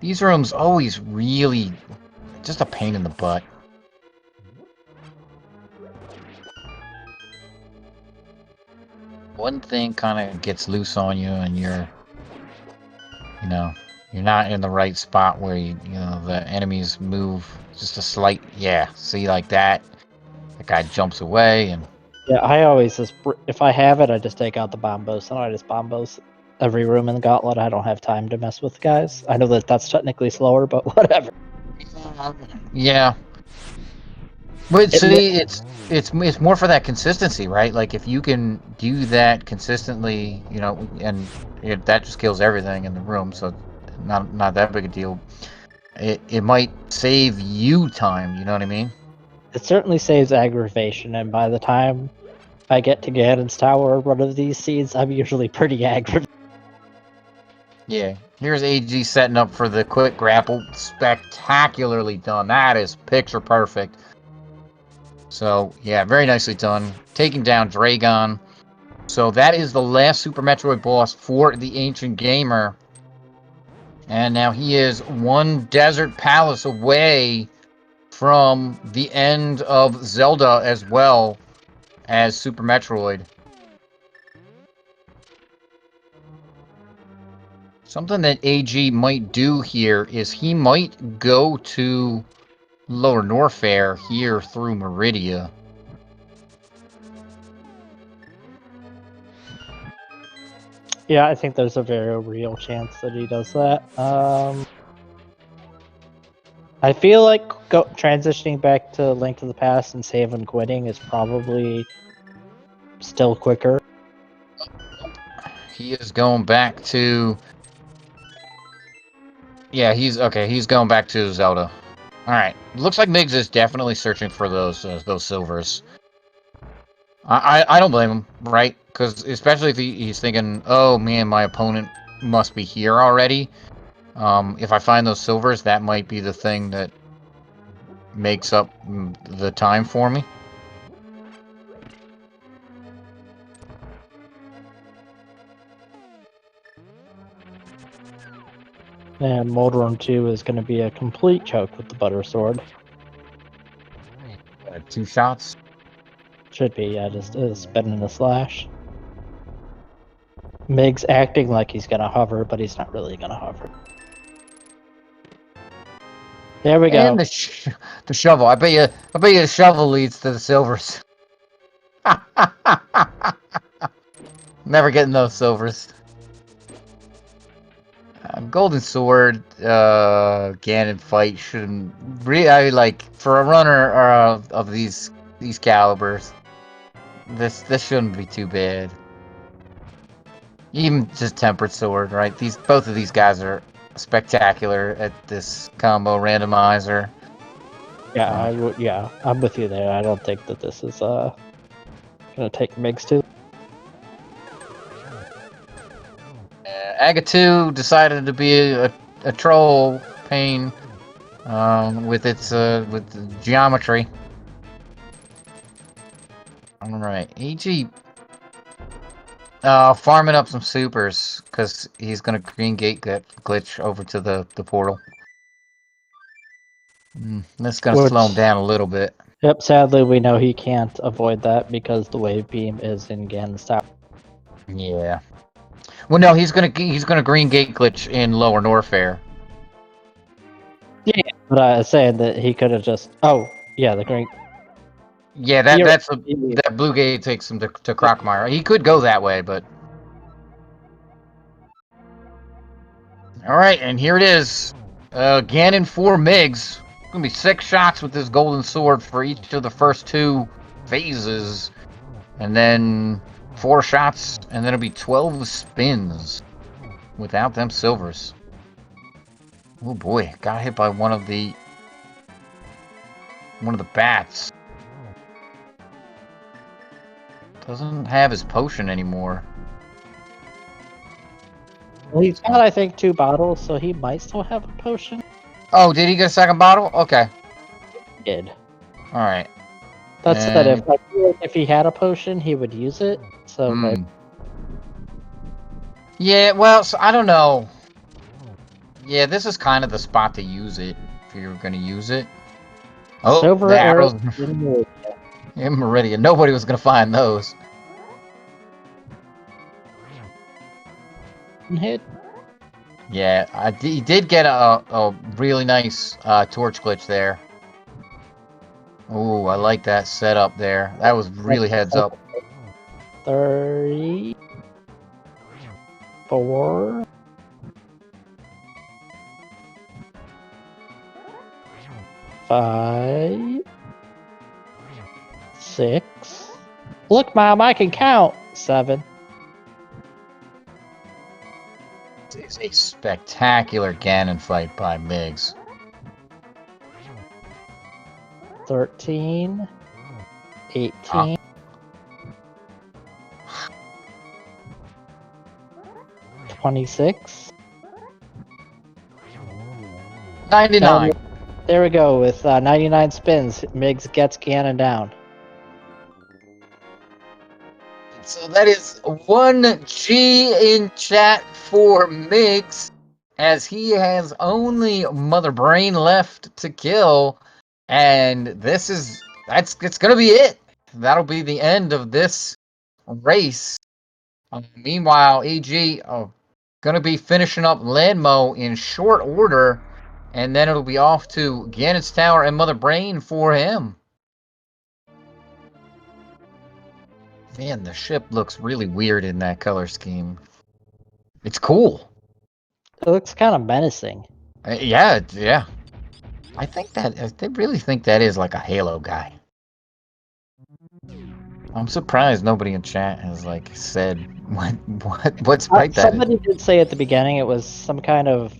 These rooms always really just a pain in the butt. One thing kind of gets loose on you and you're not in the right spot where the enemies move just a slight, see, like that. The guy jumps away and Yeah, I always just, if I have it, I just take out the bombos, and I just bombos every room in the gauntlet. I don't have time to mess with the guys. I know that that's technically slower, but whatever. yeah. But see, it's more for that consistency, right? Like if you can do that consistently, and that just kills everything in the room, so not that big a deal. It might save you time, you know what I mean? It certainly saves aggravation, and by the time I get to Ganon's Tower or one of these seeds, I'm usually pretty aggravated. Yeah. Here's AG setting up for the quick grapple. Spectacularly done. That is picture perfect. So, yeah, very nicely done. Taking down Dragon. So that is the last Super Metroid boss for the Ancient Gamer. And now he is one desert palace away from the end of Zelda as well as Super Metroid. Something that AG might do here is he might go to Lower Norfair here through Meridia. Yeah, I think there's a very real chance that he does that. I feel like transitioning back to Link to the Past and save and quitting is probably still quicker. He is going back to... Yeah, he's going back to Zelda. Alright, looks like Migs is definitely searching for those silvers. I don't blame him, right? Because especially if he's thinking, oh man, my opponent must be here already. If I find those silvers, that might be the thing that makes up the time for me. And Moldrum 2 is going to be a complete choke with the Butter Sword. 2 shots. Should be, yeah, just spinning the slash. Migs acting like he's going to hover, but he's not really going to hover. There we go. And the shovel. I bet you the shovel leads to the silvers. Never getting those silvers. Golden Sword, Ganon fight shouldn't really, like, for a runner of these calibers. This shouldn't be too bad. Even just Tempered Sword, right? Both of these guys are spectacular at this combo randomizer. Yeah, I'm with you there. I don't think that this is gonna take Migs to. Aga2 decided to be a troll pain with its with the geometry. All right, AG farming up some supers because he's gonna green gate glitch over to the portal. That's gonna slow him down a little bit. Yep, sadly we know he can't avoid that because the wave beam is in Ganon's tower. Yeah. Well, no, he's gonna green gate glitch in Lower Norfair. Yeah, but I was saying that he could have just. Oh, yeah, the green. Yeah, that blue gate takes him to Crockmire. He could go that way, but. All right, and here it is. Ganon 4 Migs. Gonna be 6 shots with this golden sword for each of the first 2 phases, and then 4 shots, and then it'll be 12 spins without them silvers. Oh boy, got hit by one of the bats. Doesn't have his potion anymore. Well, he's got, I think, 2 bottles, so he might still have a potion. Oh, did he get a second bottle? Okay. He did. All right. That's that. If he had a potion, he would use it. So. Maybe... Yeah. Well, so I don't know. Yeah, this is kind of the spot to use it if you're going to use it. Oh, Silver the arrows in Meridian. Nobody was going to find those. Hit. Yeah, he did get a really nice torch glitch there. Ooh, I like that setup there. That was really heads up. 34. 5. 6. Look, Mom, I can count. 7. It's a spectacular Ganon fight by Migs. 13. 18. 26. 99. There we go. With 99 spins, Migs gets Ganon down. So that is 1G in chat for Migs, as he has only Mother Brain left to kill, and it's gonna be it. That'll be the end of this race. Meanwhile, AG, Gonna be finishing up Landmo in short order, and then it'll be off to Gannett's Tower and Mother Brain for him. Man, the ship looks really weird in that color scheme. It's cool. It looks kind of menacing. Yeah. I really think that is like a Halo guy. I'm surprised nobody in chat has like said what sprite that is. Somebody did say at the beginning it was some kind of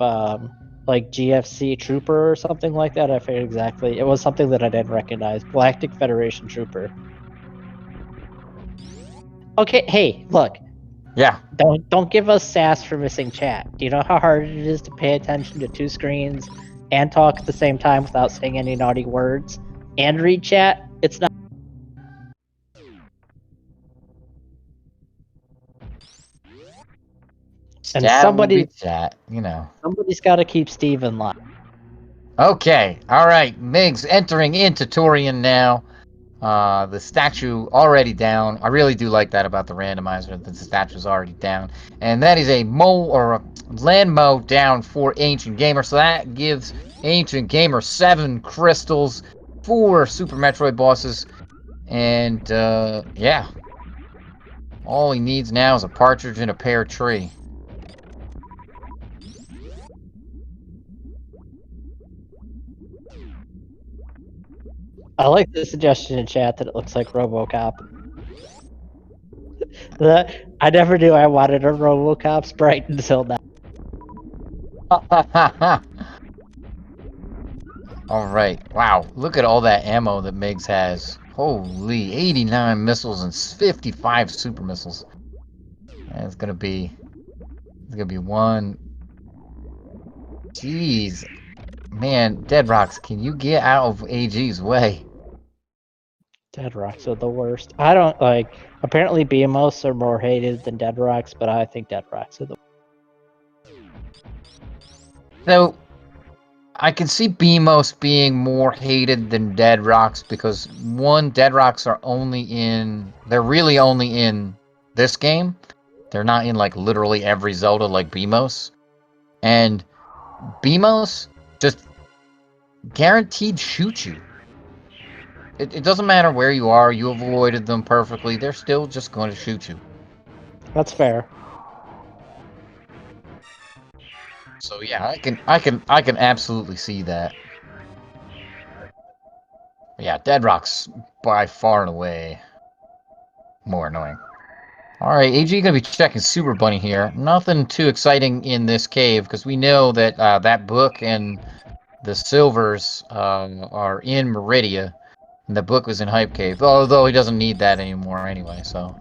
like GFC trooper or something like that. I forget exactly. It was something that I didn't recognize. Galactic Federation trooper. Okay, hey, look. Yeah. Don't give us sass for missing chat. Do you know how hard it is to pay attention to two screens and talk at the same time without saying any naughty words and read chat? It's not. And somebody's chat, you know. Somebody's got to keep Steve in line. Okay, all right. Migs entering into Torian now. The statue already down. I really do like that about the randomizer, that the statue's already down. And that is a land mo down for Ancient Gamer. So that gives Ancient Gamer 7 crystals, 4 Super Metroid bosses. And, yeah. All he needs now is a partridge in a pear tree. I like the suggestion in chat that it looks like RoboCop. I never knew I wanted a RoboCop sprite until now. Alright, wow, look at all that ammo that Migs has. Holy, 89 missiles and 55 super missiles. It's gonna be one. Jeez. Man, Dead Rocks, can you get out of AG's way? Dead Rocks are the worst. I don't like. Apparently, BMOs are more hated than Dead Rocks, but I think Dead Rocks are the. So, I can see BMOS being more hated than Dead Rocks because one, Dead Rocks are they're really only in this game. They're not in like literally every Zelda like BMOS. And BMOS just guaranteed shoot you. It doesn't matter where you are, you avoided them perfectly, they're still just going to shoot you. That's fair. So yeah, I can absolutely see that. Yeah, Dead Rock's by far and away more annoying. Alright, AG gonna be checking Super Bunny here. Nothing too exciting in this cave, because we know that that book and the silvers are in Meridia. And the book was in Hype Cave, although he doesn't need that anymore anyway, so.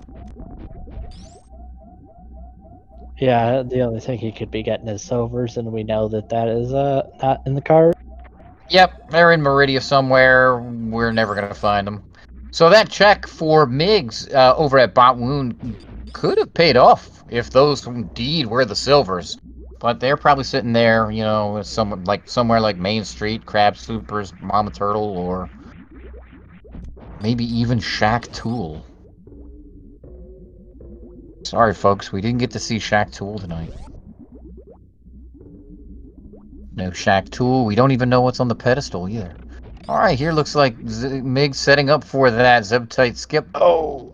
Yeah, the only thing he could be getting is silvers, and we know that that is not in the card. Yep, they're in Meridia somewhere. We're never going to find them. So that check for Migs over at Botwoon could have paid off if those indeed were the silvers. But they're probably sitting there, you know, somewhere like Main Street, Crab Supers, Mama Turtle, or maybe even Shack Tool. Sorry, folks, we didn't get to see Shack Tool tonight. No Shack Tool. We don't even know what's on the pedestal either. Alright, here looks like Migs setting up for that Zebtite skip. Oh!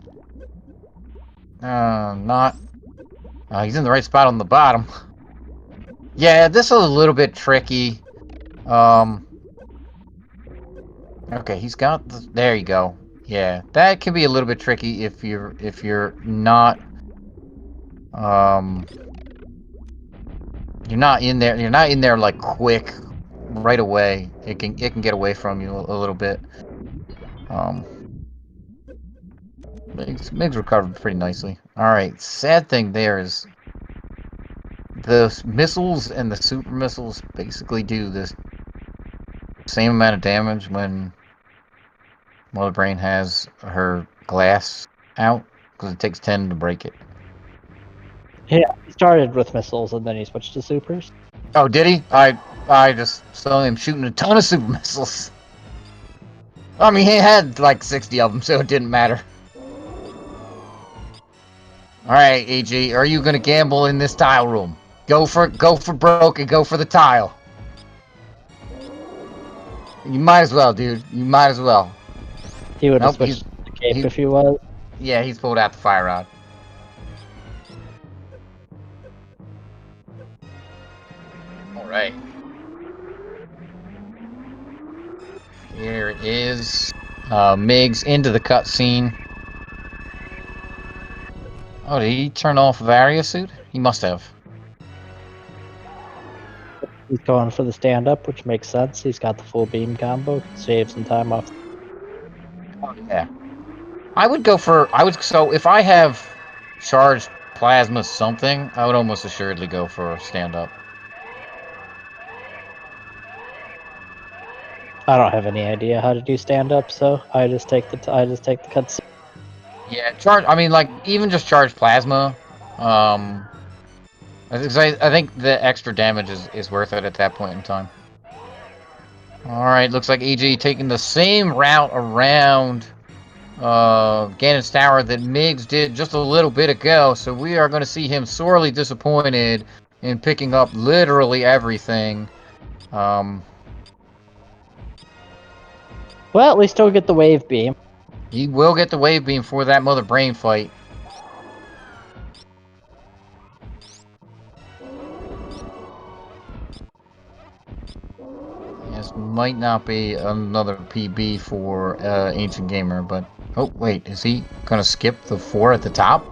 Not. He's in the right spot on the bottom. Yeah, this is a little bit tricky. Okay, he's got there you go. Yeah, that can be a little bit tricky if you're not you're not in there like quick right away. It can get away from you a little bit. Migs recovered pretty nicely. Alright, sad thing there is the missiles and the super missiles basically do this same amount of damage when Mother Brain has her glass out, because it takes 10 to break it. Yeah, he started with missiles and then he switched to supers. Oh, did he? I just saw him shooting a ton of super missiles. I mean, he had like 60 of them, so it didn't matter. Alright, AG, are you gonna gamble in this tile room? Go for broke and go for the tile. You might as well, dude. You might as well. He would have Nope, switched the cape if he was. yeah, he's pulled out the fire rod. All right. Here it is. Migs into the cutscene. Oh, did he turn off Varia suit? He must have. He's going for the stand-up, which makes sense. He's got the full beam combo. Save some time off. Oh, yeah. So if I have charged plasma something, I would almost assuredly go for stand-up. I don't have any idea how to do stand-up, so I just take the cutscene. Yeah, even just charge plasma. I think the extra damage is worth it at that point in time. Alright, looks like AG taking the same route around Ganon's Tower that Migs did just a little bit ago, so we are going to see him sorely disappointed in picking up literally everything. Well, at least he'll get the wave beam. He will get the wave beam for that mother brain fight. This might not be another PB for Ancient Gamer, but... Oh, wait, is he gonna skip the 4 at the top?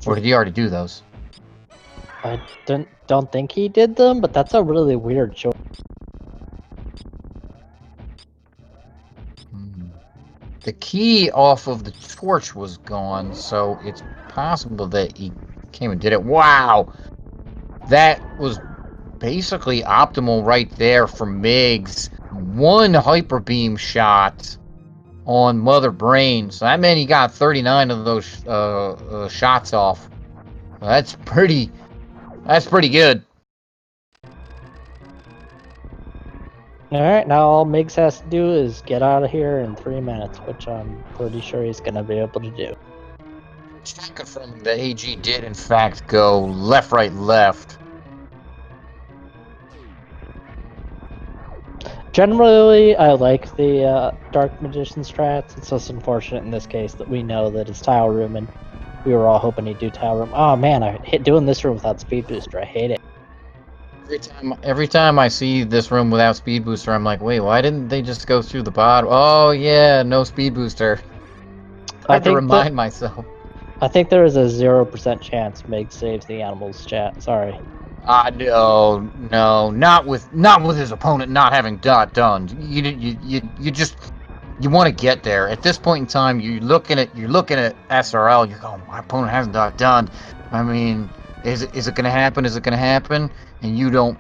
Or did he already do those? I don't think he did them, but that's a really weird choice. The key off of the torch was gone, so it's possible that he came and did it. Wow! That was basically optimal right there for Migs. One hyper beam shot on Mother Brain, so that meant he got 39 of those shots off. That's pretty good. Alright, now all Migs has to do is get out of here in 3 minutes, which I'm pretty sure he's going to be able to do. Just confirming that AG did in fact go left, right, left. Generally, I like the Dark Magician strats. It's just unfortunate in this case that we know that it's Tile Room, and we were all hoping he'd do Tile Room. Oh man, I hate doing this room without Speed Booster. I hate it. Every time I see this room without speed booster, I'm like, wait, why didn't they just go through the bottom? Oh yeah, no speed booster. I have to remind myself. I think there is a 0% chance Meg saves the animals. Chat. Sorry. No, not with his opponent not having done. You just want to get there. At this point in time, you're looking at SRL. You're going, my opponent hasn't done. I mean, is it gonna happen? Is it gonna happen? And you don't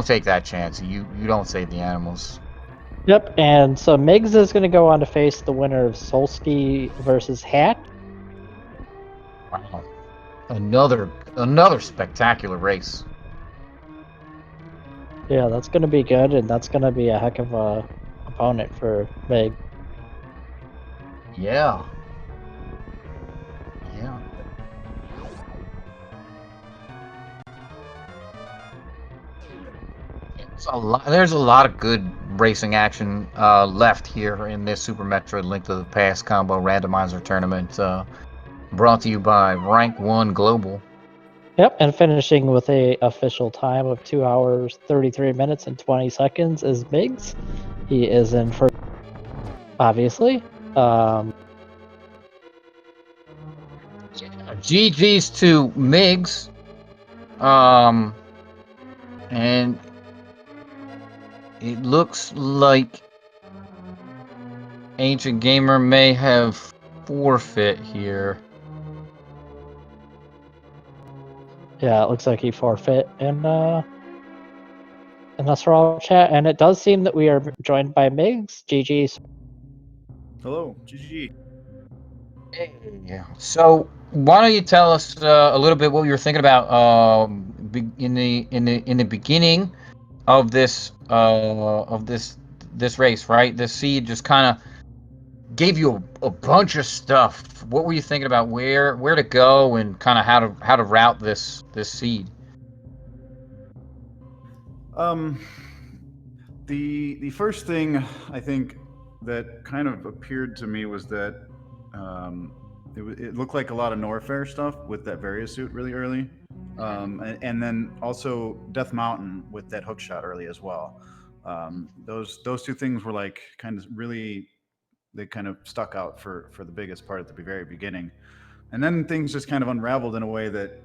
take that chance. You don't save the animals. Yep, and so Migs is going to go on to face the winner of Solsky versus Hat. Wow, another spectacular race. Yeah, that's going to be good, and that's going to be a heck of a opponent for Mig. Yeah. There's a lot of good racing action left here in this Super Metroid Link to the Past Combo Randomizer Tournament, brought to you by Rank 1 Global. Yep, and finishing with a official time of 2 hours, 33 minutes, and 20 seconds is Migs. He is in first, obviously. GG's to Migs. And it looks like Ancient Gamer may have forfeit here. Yeah, it looks like he forfeit, and that's for all chat. And it does seem that we are joined by Migs. GG's. Hello, GG. Yeah. So why don't you tell us a little bit what you were thinking about in the beginning of this race, right? This seed just kind of gave you a bunch of stuff. What were you thinking about where to go and kind of how to route this seed? Um, the first thing I think that kind of appeared to me was that it looked like a lot of Norfair stuff with that Various suit really early, and then also Death Mountain with that hook shot early as well. Those two things were like kind of really, they kind of stuck out for the biggest part at the very beginning, and then things just kind of unraveled in a way that,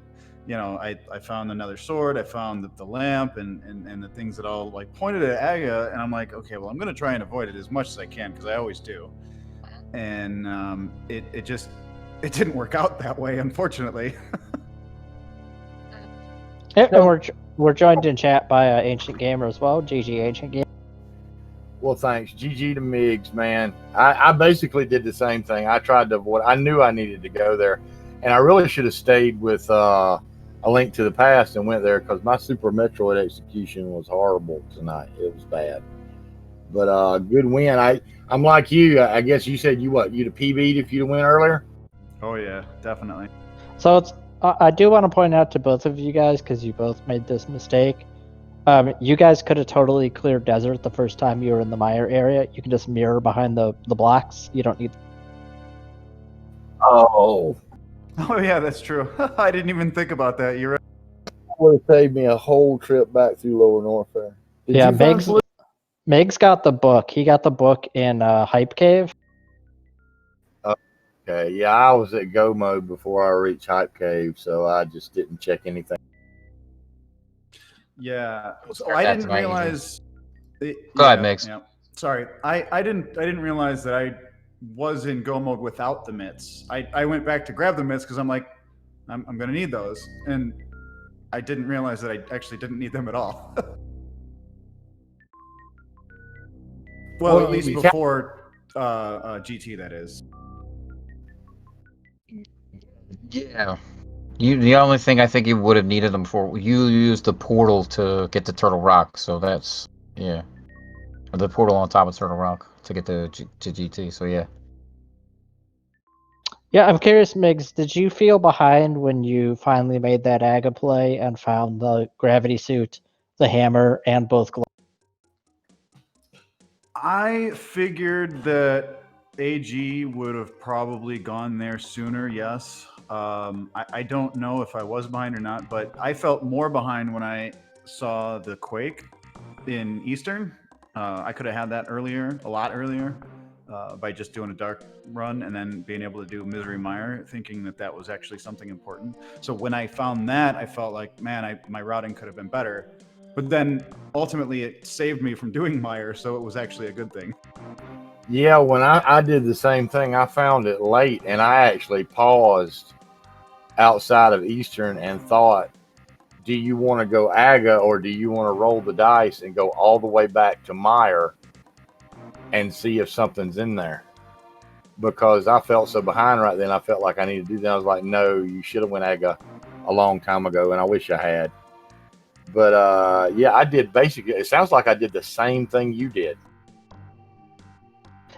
you know, I found another sword, I found the lamp, and the things that all like pointed at Aga, and I'm like, okay, well, I'm gonna try and avoid it as much as I can because I always do, and it just it didn't work out that way, unfortunately. Yeah, and we're joined in chat by Ancient Gamer as well, GG Ancient Gamer. Well, thanks. GG to Migs, man. I basically did the same thing. I tried to avoid. I knew I needed to go there, and I really should have stayed with A Link to the Past and went there because my Super Metroid execution was horrible tonight. It was bad, but good win. I'm like you. I guess you said you'd have PB'd if you'd have went earlier. Oh yeah, definitely. So it's I do want to point out to both of you guys, because you both made this mistake. You guys could have totally cleared desert the first time you were in the mire area. You can just mirror behind the blocks. You don't need. Oh, Yeah, that's true. I didn't even think about that. You're right. would have saved me a whole trip back through Lower Norfair. Yeah, Migs got the book. He got the book in Hype Cave. Okay, yeah, I was at go mode before I reached Hype Cave, so I just didn't check anything. Yeah, so I didn't realize. Go ahead, Migs. Yeah. Sorry, I didn't realize that I was in go mode without the mitts. I went back to grab the mitts because I'm like, I'm gonna need those, and I didn't realize that I actually didn't need them at all. Well, at least before GT, that is. Yeah. The only thing I think you would have needed them for, you used the portal to get to Turtle Rock, so that's, yeah. The portal on top of Turtle Rock to get to GT, so yeah. Yeah, I'm curious, Migs, did you feel behind when you finally made that Aga play and found the gravity suit, the hammer, and both gloves? I figured that AG would have probably gone there sooner, yes. I don't know if I was behind or not, but I felt more behind when I saw the Quake in Eastern. I could have had that earlier, a lot earlier, by just doing a dark run and then being able to do Misery Mire, thinking that that was actually something important. So when I found that, I felt like, man, my routing could have been better. But then ultimately it saved me from doing Mire, so it was actually a good thing. Yeah, when I did the same thing, I found it late, and I actually paused outside of Eastern and thought, do you want to go Aga or do you want to roll the dice and go all the way back to Mire and see if something's in there? Because I felt so behind right then, I felt like I needed to do that. I was like, no, you should have went Aga a long time ago, and I wish I had. But yeah, I did basically, it sounds like I did the same thing you did.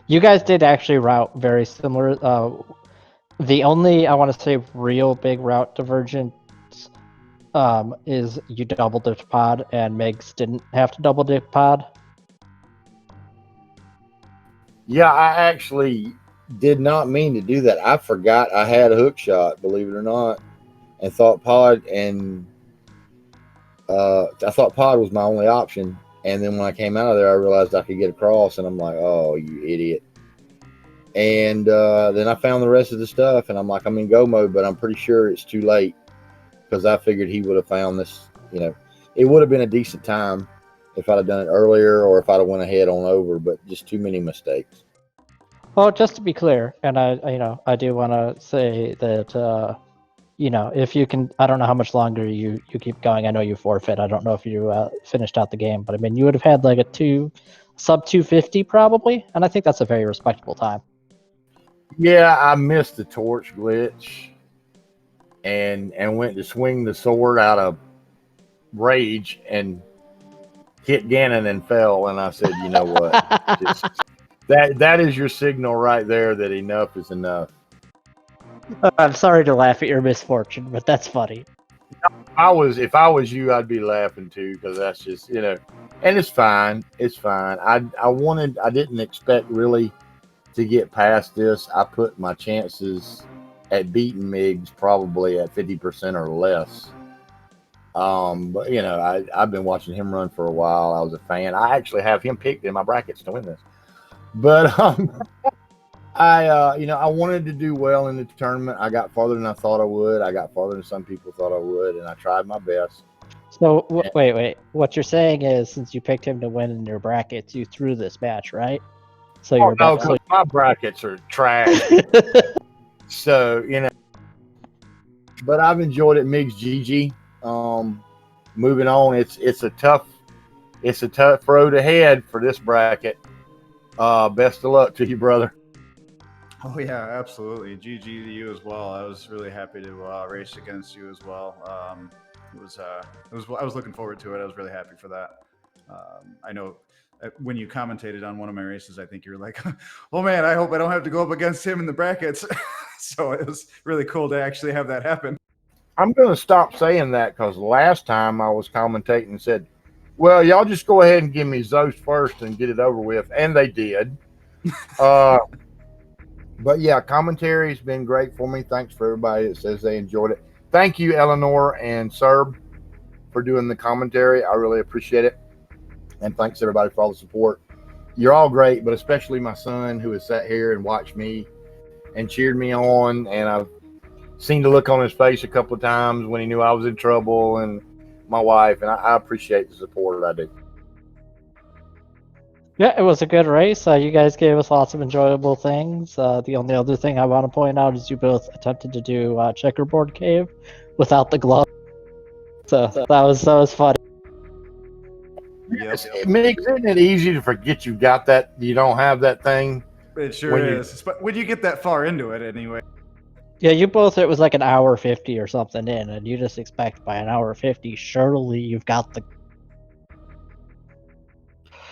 You guys did actually route very similar. The only, I want to say, real big route divergence is you double dip pod, and Migs didn't have to double dip pod. Yeah, I actually did not mean to do that. I forgot I had a hook shot, believe it or not, and thought pod was my only option. And then when I came out of there, I realized I could get across, and I'm like, oh, you idiot. And then I found the rest of the stuff, and I'm like, I'm in go mode, but I'm pretty sure it's too late because I figured he would have found this. You know, it would have been a decent time if I'd have done it earlier or if I'd have went ahead on over, but just too many mistakes. Well, just to be clear, and I do want to say that, if you can, I don't know how much longer you keep going. I know you forfeit. I don't know if you finished out the game, but I mean, you would have had like a sub 250 probably, and I think that's a very respectable time. Yeah, I missed the torch glitch and went to swing the sword out of rage and hit Ganon and fell. And I said, you know what? That is your signal right there that enough is enough. I'm sorry to laugh at your misfortune, but that's funny. If I was you, I'd be laughing too, because that's just, and it's fine. It's fine. I didn't expect really to get past this. I put my chances at beating Migs probably at 50% or less. But I've been watching him run for a while. I was a fan. I actually have him picked in my brackets to win this. But I wanted to do well in the tournament. I got farther than I thought I would. I got farther than some people thought I would, and I tried my best. So wait. What you're saying is, since you picked him to win in your brackets, you threw this match, right? So Oh, no, 'cause my brackets are trash. So, but I've enjoyed it. Migs GG. Moving on, it's a tough road ahead for this bracket. Best of luck to you, brother. Oh yeah, absolutely. GG to you as well. I was really happy to race against you as well. I was looking forward to it. I was really happy for that. I know when you commentated on one of my races, I think you were like, "Oh man, I hope I don't have to go up against him in the brackets." So it was really cool to actually have that happen. I'm going to stop saying that because last time I was commentating and said, well, y'all just go ahead and give me Zeus first and get it over with. And they did. But yeah, commentary's been great for me. Thanks for everybody that says they enjoyed it. Thank you, Eleanor and Serb, for doing the commentary. I really appreciate it. And thanks everybody for all the support. You're all great, but especially my son who has sat here and watched me and cheered me on. And I've seen the look on his face a couple of times when he knew I was in trouble, and my wife, and I appreciate the support. I do. Yeah, it was a good race. You guys gave us lots of enjoyable things. The only other thing I want to point out is you both attempted to do checkerboard cave without the glove. So that was fun. Yes, it makes it easy to forget you got that. You don't have that thing. It sure is. But when you get that far into it, anyway. Yeah, you both, it was like an hour 50 or something in, and you just expect by an hour 50, surely you've got the...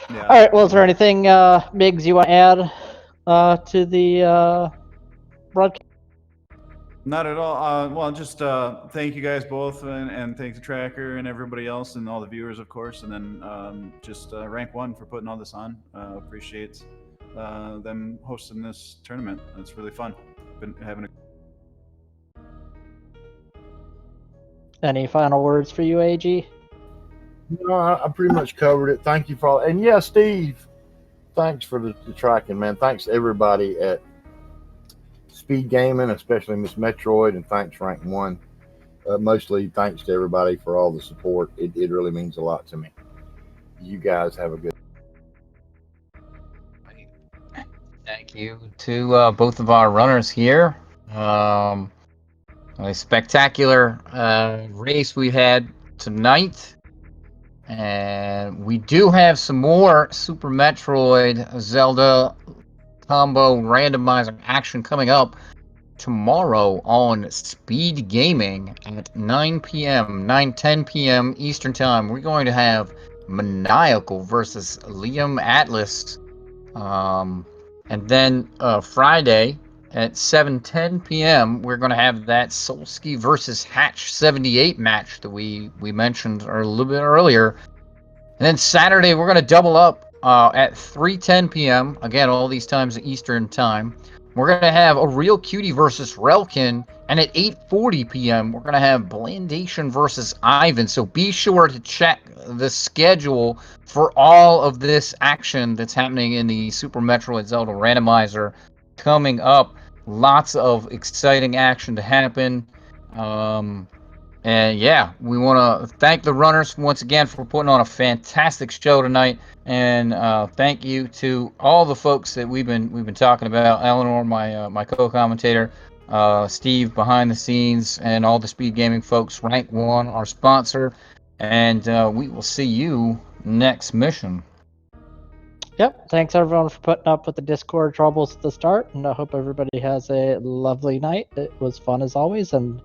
Yeah. All right, well, is there anything, Migs, you want to add to the broadcast? Not at all. Well, just thank you guys both, and thank the tracker and everybody else and all the viewers, of course, and then just Rank 1 for putting all this on. Appreciate them hosting this tournament. It's really fun. Been having a... Any final words for you, AG? No, I pretty much covered it. Thank you for all. And yeah, Steve, thanks for the tracking, man. Thanks to everybody at SpeedGaming, especially Miss Metroid, and thanks Rank 1. Mostly thanks to everybody for all the support. It really means a lot to me. You guys have a good... Thank you to both of our runners here. A spectacular race we had tonight, and we do have some more Super Metroid Zelda combo randomizer action coming up tomorrow on SpeedGaming at 9 p.m., 10 p.m. Eastern Time. We're going to have Maniacal versus Liam Atlas, and then Friday at 7:10 p.m., we're going to have that Solsky versus Hatch 78 match that we mentioned a little bit earlier. And then Saturday, we're going to double up at 3:10 p.m. Again, all these times Eastern Time. We're going to have a Real Cutie versus Relkin. And at 8:40 p.m., we're going to have Blandation versus Ivan. So be sure to check the schedule for all of this action that's happening in the Super Metroid Zelda Randomizer coming up. Lots of exciting action to happen. And yeah, we want to thank the runners once again for putting on a fantastic show tonight. And thank you to all the folks that we've been talking about. Eleanor, my co-commentator, Steve behind the scenes, and all the Speed Gaming folks. Rank 1, our sponsor. And we will see you next mission. Yep. Thanks everyone for putting up with the Discord troubles at the start, and I hope everybody has a lovely night. It was fun as always, and